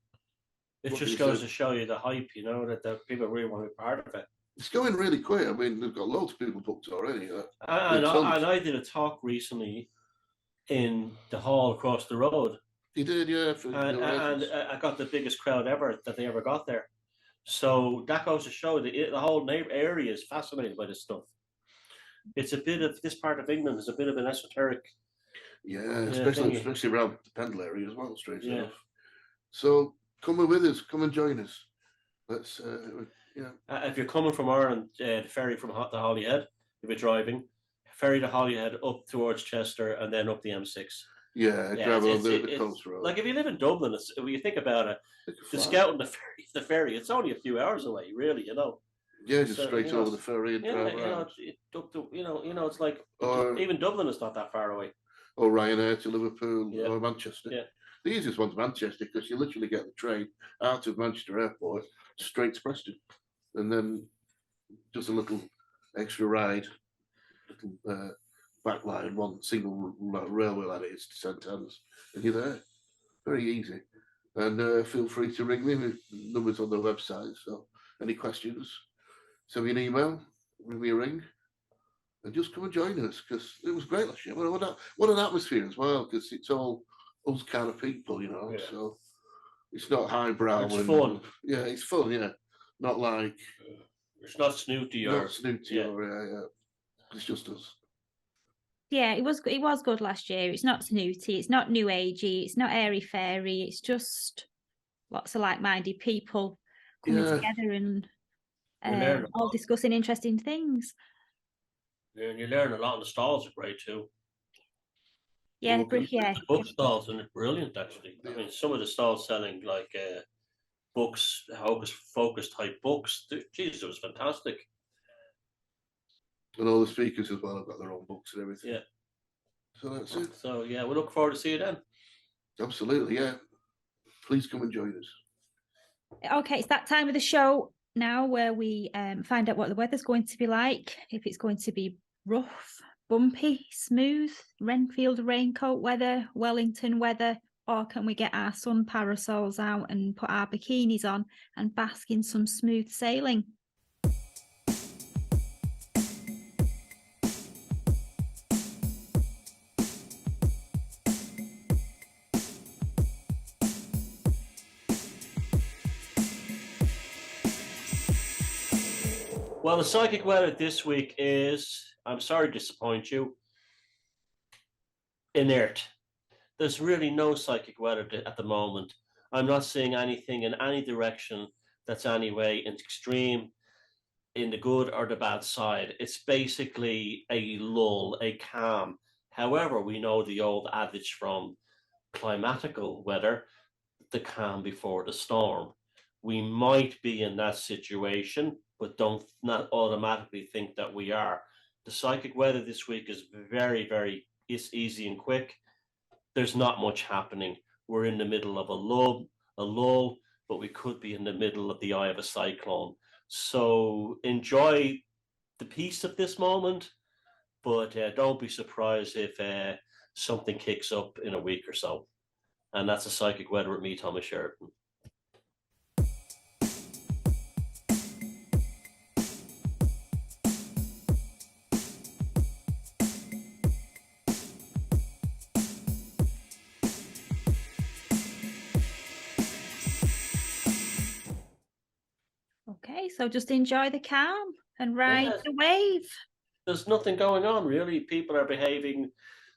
It just goes to show you the hype, you know, that the people really want to be part of it. It's going really quick. I mean, they've got loads of people booked already. And I did a talk recently in the hall across the road. You did, yeah. And I got the biggest crowd ever that they ever got there. So that goes to show that the whole area is fascinated by this stuff. It's a bit of, this part of England is a bit of an esoteric. Yeah, especially around the Pendle area as well, strangely enough. So come with us, come and join us. Let's, if you're coming from Ireland, the ferry from the Holyhead, if you're driving, ferry to Holyhead up towards Chester and then up the M6. Yeah, travel on the coast road. Like if you live in Dublin, when you think about it, the Scout and the ferry, it's only a few hours away, really, you know. Yeah, just So, straight you know, over the ferry and Yeah, drive you know, around. it's like Or even Dublin is not that far away. or Ryanair to Liverpool Yeah. or Manchester. Yeah. The easiest one's Manchester because you literally get the train out of Manchester Airport straight to Preston, and then just a little extra ride, little back line, one single railway line it is to St Anne's, and you're there. Very easy. And feel free to ring me. The numbers on the website. So any questions, send me an email, ring me a ring, and just come and join us because it was great last year. What an atmosphere as well, because it's all us kind of people, you know. Yeah. So it's not highbrow. It's and, fun. Yeah, it's fun. Yeah, not like It's not snooty or not snooty yeah. or yeah. It's just us. Yeah, it was good last year. It's not snooty, it's not new agey, it's not airy fairy. It's just lots of like-minded people coming Yeah. together and You learn a all lot. discussing interesting things. And you learn a lot. And the stalls are great too. Yeah, Okay. yeah. The book stalls and it's brilliant actually. I Yeah. mean, some of the stalls selling like books, Hocus Focus type books. Jesus, it was fantastic. And all the speakers as well have got their own books and everything. Yeah. So that's it. So yeah, we look forward to see you then. Absolutely, yeah. Please come and join us. Okay, it's that time of the show now where we find out what the weather's going to be like. If it's going to be rough, bumpy, smooth, Renfield raincoat weather, Wellington weather, or can we get our sun parasols out and put our bikinis on and bask in some smooth sailing? Well, the psychic weather this week is, I'm sorry to disappoint you, inert. There's really no psychic weather at the moment. I'm not seeing anything in any direction that's anyway in extreme, in the good or the bad side. It's basically a lull, a calm. However, we know the old adage from climatical weather, the calm before the storm. We might be in that situation, but don't not automatically think that we are. The psychic weather this week is very, very easy and quick. There's not much happening. We're in the middle of a lull, but we could be in the middle of the eye of a cyclone. So enjoy the peace of this moment, but don't be surprised if something kicks up in a week or so. And that's a psychic weather with me, Thomas Sheridan. Okay, so just enjoy the calm and ride Yes. the wave. There's nothing going on, really. People are behaving.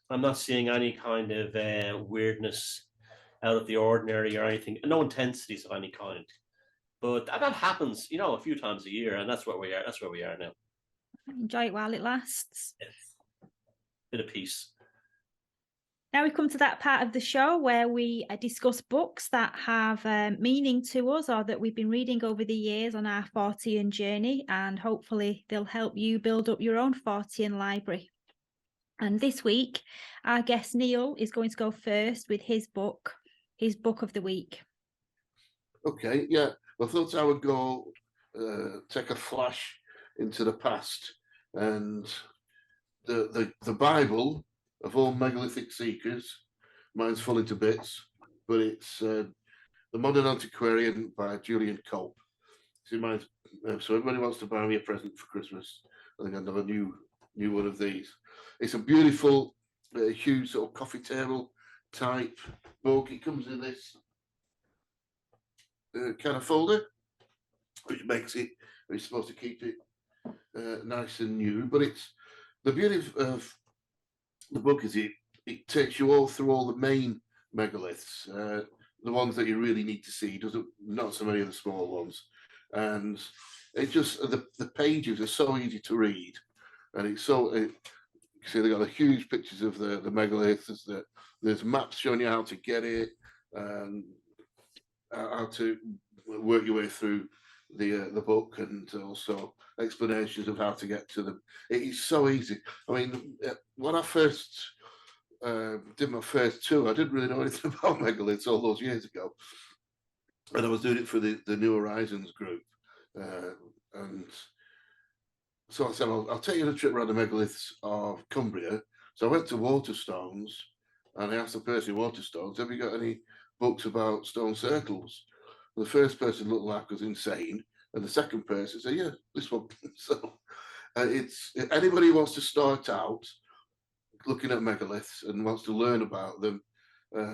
I'm not seeing any kind of weirdness out of the ordinary or anything. No intensities of any kind. But that happens, a few times a year, and that's where we are. That's where we are now. Enjoy it while it lasts. Yes. Bit of peace. Now we come to that part of the show where we discuss books that have meaning to us or that we've been reading over the years on our Fortean journey, and hopefully they'll help you build up your own Fortean library. And this week, our guest Neil is going to go first with his book of the week. Okay, yeah. I thought I would go take a flash into the past, and the Bible of all megalithic seekers. Mine's falling to bits, but it's The Modern Antiquarian by Julian Culp. So everybody wants to buy me a present for Christmas. I think I'd have a new one of these. It's a beautiful, huge sort of coffee table type book. It comes in this kind of folder, which makes it, it's supposed to keep it nice and new. But it's the beauty of the book is it takes you all through all the main megaliths, the ones that you really need to see. Not so many of the small ones, and it just the pages are so easy to read, and it's so. See, they got the huge pictures of the megaliths. There's maps showing you how to get it and how to work your way through the book, and also explanations of how to get to them. It is so easy. I mean, when I first did my first tour, I didn't really know anything about megaliths all those years ago, and I was doing it for the New Horizons group, and so I said, I'll take you on a trip around the megaliths of Cumbria. So I went to Waterstones, and I asked the person in Waterstones, have you got any books about stone circles? The first person looked like was insane, and the second person said, yeah, this one. So it's anybody who wants to start out looking at megaliths and wants to learn about them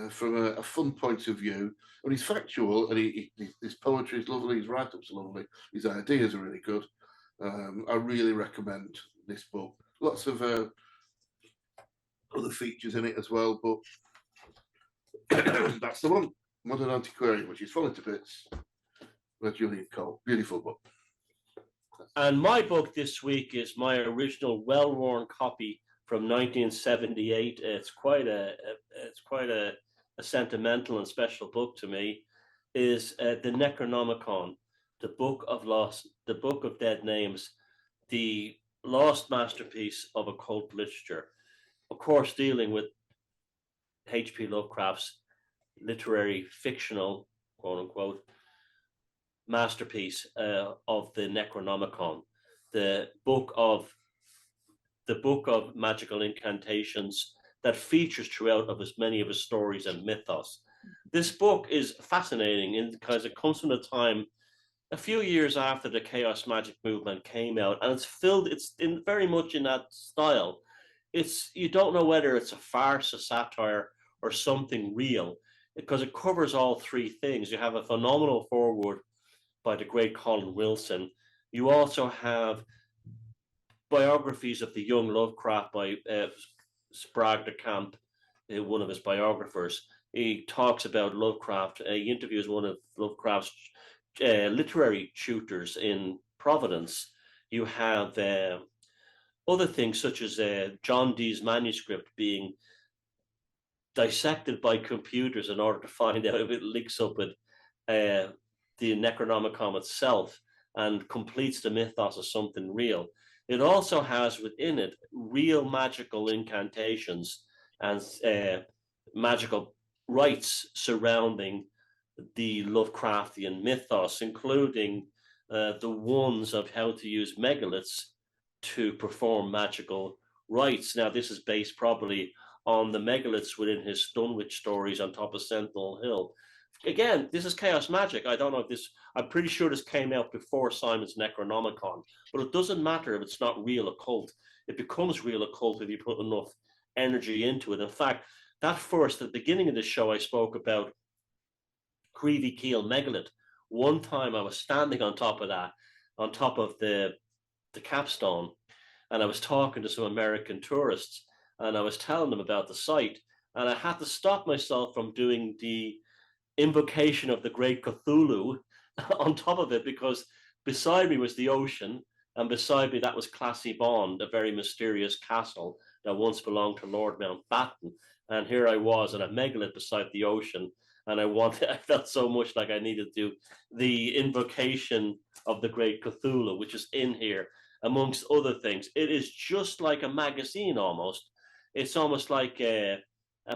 from a fun point of view. And he's factual, and his poetry is lovely, his write-ups are lovely, his ideas are really good. I really recommend this book. Lots of other features in it as well, but that's the one. Modern Antiquarian, which is falling to bits. By Julian Cole. Beautiful book. And my book this week is my original well-worn copy from 1978. It's quite a sentimental and special book to me. Is the Necronomicon, the Book of Dead Names, the lost masterpiece of occult literature. Of course, dealing with H.P. Lovecraft's literary fictional, quote unquote, masterpiece of the Necronomicon, the book of magical incantations that features throughout of many of his stories and mythos. This book is fascinating because it comes from a time a few years after the chaos magic movement came out, and it's very much in that style. You don't know whether it's a farce, a satire, or something real, because it covers all three things. You have a phenomenal foreword by the great Colin Wilson. You also have biographies of the young Lovecraft by Sprague de Camp, one of his biographers. He talks about Lovecraft. He interviews one of Lovecraft's literary tutors in Providence. You have other things such as John Dee's manuscript being dissected by computers in order to find out if it links up with the Necronomicon itself and completes the mythos of something real. It also has within it real magical incantations and magical rites surrounding the Lovecraftian mythos, including the ones of how to use megaliths to perform magical rites. Now, this is based probably on the megaliths within his Dunwich stories on top of Sentinel Hill. Again, this is chaos magic. I don't know if this, I'm pretty sure this came out before Simon's Necronomicon, but it doesn't matter if it's not real occult. It becomes real occult if you put enough energy into it. In fact, at the beginning of the show, I spoke about Creevy Keel megalith. One time I was standing on top of that, on top of the capstone, and I was talking to some American tourists, and I was telling them about the site, and I had to stop myself from doing the invocation of the great Cthulhu on top of it, because beside me was the ocean, and beside me that was Classy Bond, a very mysterious castle that once belonged to Lord Mountbatten, and here I was in a megalith beside the ocean, and I felt so much like I needed to do the invocation of the great Cthulhu, which is in here, amongst other things. It is just like a magazine almost. It's almost like a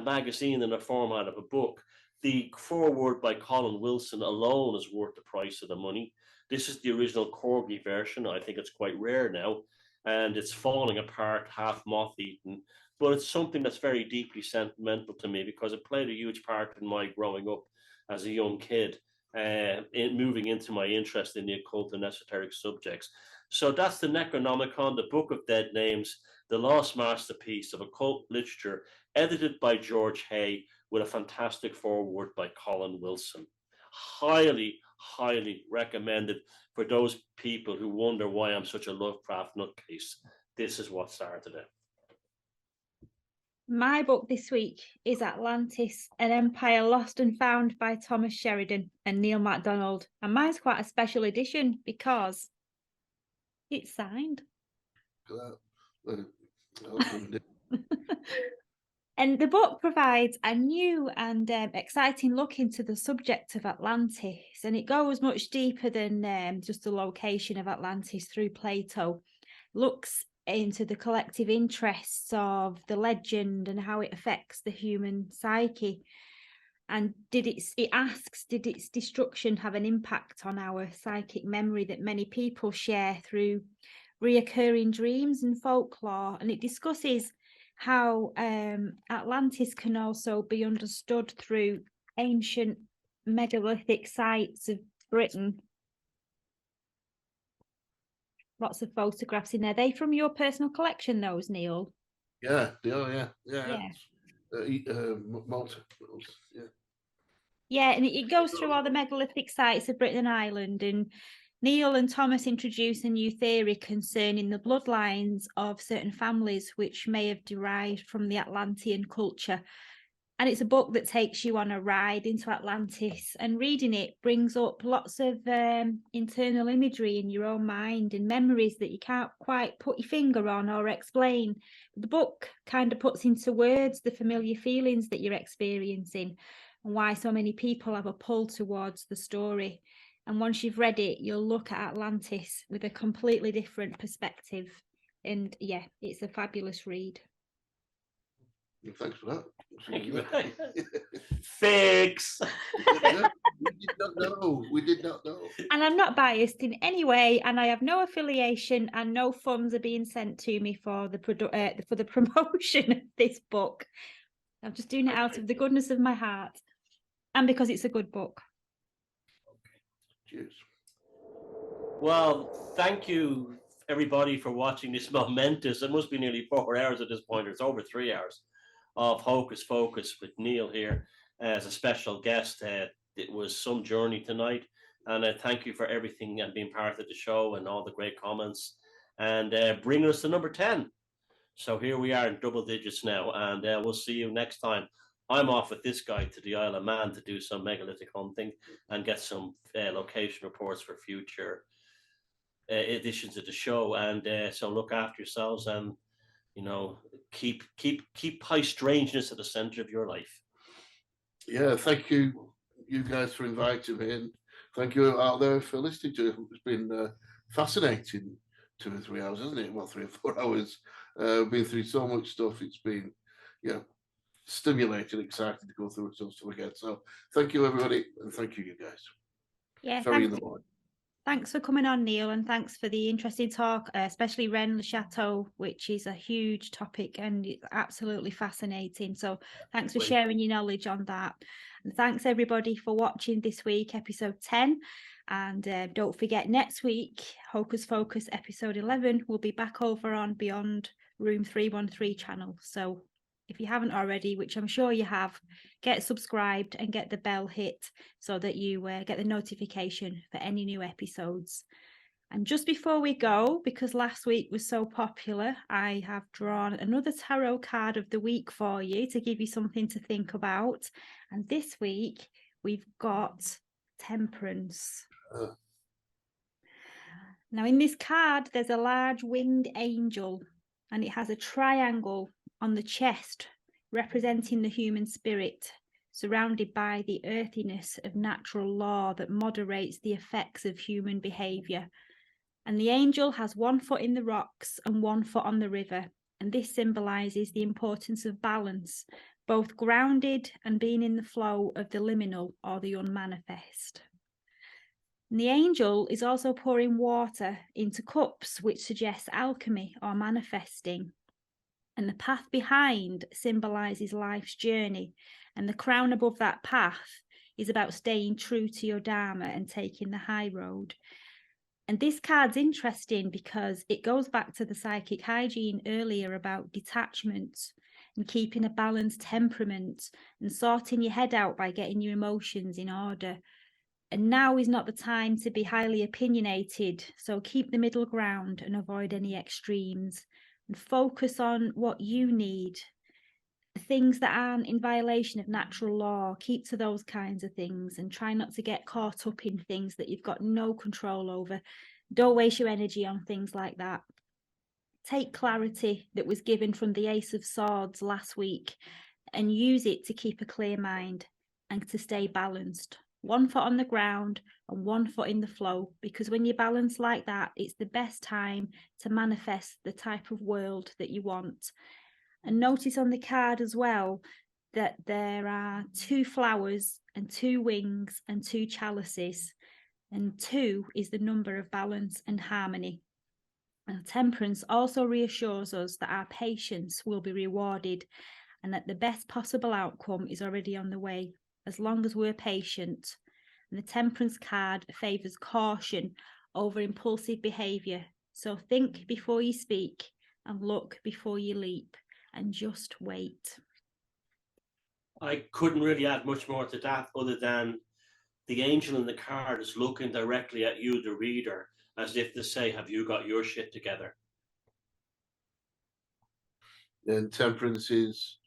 magazine in the format of a book. The foreword by Colin Wilson alone is worth the price of the money. This is the original Corgi version. I think it's quite rare now, and it's falling apart, half moth-eaten. But it's something that's very deeply sentimental to me because it played a huge part in my growing up as a young kid, in moving into my interest in the occult and esoteric subjects. So that's the Necronomicon, the Book of Dead Names, the lost masterpiece of occult literature, edited by George Hay, with a fantastic foreword by Colin Wilson. Highly, highly recommended for those people who wonder why I'm such a Lovecraft nutcase. This is what started it. My book this week is Atlantis, an Empire Lost and Found by Thomas Sheridan and Neil Mcdonald. And mine's quite a special edition because it's signed. And the book provides a new and exciting look into the subject of Atlantis, and it goes much deeper than just the location of Atlantis through Plato. Looks into the collective interests of the legend and how it affects the human psyche. And it asks, did its destruction have an impact on our psychic memory that many people share through reoccurring dreams and folklore? And it discusses how Atlantis can also be understood through ancient megalithic sites of Britain. Lots of photographs in there. Are they from your personal collection, those, Neil? Yeah, they are. Yeah. Malta. Yeah. Yeah, and it goes through all the megalithic sites of Britain and Ireland, and Neil and Thomas introduce a new theory concerning the bloodlines of certain families which may have derived from the Atlantean culture. And it's a book that takes you on a ride into Atlantis, and reading it brings up lots of internal imagery in your own mind and memories that you can't quite put your finger on or explain. The book kind of puts into words the familiar feelings that you're experiencing and why so many people have a pull towards the story. And once you've read it, you'll look at Atlantis with a completely different perspective. And yeah, it's a fabulous read. Thanks for that. Thank you. Fix. We did not know. And I'm not biased in any way, and I have no affiliation, and no funds are being sent to me for the promotion of this book. I'm just doing it out of the goodness of my heart, and because it's a good book. Cheers. Well, thank you everybody for watching this momentous, it must be nearly 4 hours at this point, it's over 3 hours, of Hocus Focus with Neil here as a special guest. It was some journey tonight, and thank you for everything and being part of the show and all the great comments and bringing us to number 10. So here we are in double digits now, and we'll see you next time. I'm off with this guy to the Isle of Man to do some megalithic hunting and get some location reports for future editions of the show. And so look after yourselves, and keep high strangeness at the center of your life. Yeah, thank you guys for inviting me, and thank you out there for listening to it. It's been fascinating 2 or 3 hours, isn't it? Well, 3 or 4 hours. Been through so much stuff. It's been stimulating, exciting to go through some stuff again. So thank you everybody, and thank you guys. Yeah, thanks for coming on, Neil, and thanks for the interesting talk, especially Rennes-le-Château, which is a huge topic and it's absolutely fascinating. So thanks for sharing your knowledge on that. And thanks everybody for watching this week, episode 10. And don't forget, next week, Hocus Focus episode 11 will be back over on Beyond Room 313 channel. So if you haven't already, which I'm sure you have, get subscribed and get the bell hit so that you get the notification for any new episodes. And just before we go, because last week was so popular, I have drawn another tarot card of the week for you to give you something to think about. And this week we've got Temperance. Now in this card there's a large winged angel, and it has a triangle on the chest representing the human spirit, surrounded by the earthiness of natural law that moderates the effects of human behaviour. And the angel has 1 foot in the rocks and 1 foot on the river, and this symbolises the importance of balance, both grounded and being in the flow of the liminal or the unmanifest. And the angel is also pouring water into cups, which suggests alchemy or manifesting. And the path behind symbolises life's journey, and the crown above that path is about staying true to your dharma and taking the high road. And this card's interesting because it goes back to the psychic hygiene earlier about detachment and keeping a balanced temperament and sorting your head out by getting your emotions in order. And now is not the time to be highly opinionated, so keep the middle ground and avoid any extremes. And focus on what you need, the things that aren't in violation of natural law. Keep to those kinds of things and try not to get caught up in things that you've got no control over. Don't waste your energy on things like that. take clarity that was given from the Ace of Swords last week and use it to keep a clear mind and to stay balanced. 1 foot on the ground and 1 foot in the flow, because when you balance like that, it's the best time to manifest the type of world that you want. And notice on the card as well that there are 2 flowers and 2 wings and 2 chalices, and 2 is the number of balance and harmony. And Temperance also reassures us that our patience will be rewarded and that the best possible outcome is already on the way, as long as we're patient. And the Temperance card favours caution over impulsive behaviour. So think before you speak and look before you leap, and just wait. I couldn't really add much more to that other than the angel in the card is looking directly at you, the reader, as if to say, have you got your shit together? And Temperance is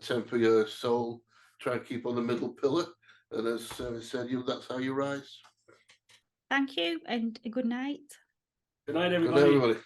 temper your soul, try and keep on the middle pillar. And as Sarah said, that's how you rise. Thank you and a good night. Good night, Good everybody. night, everybody.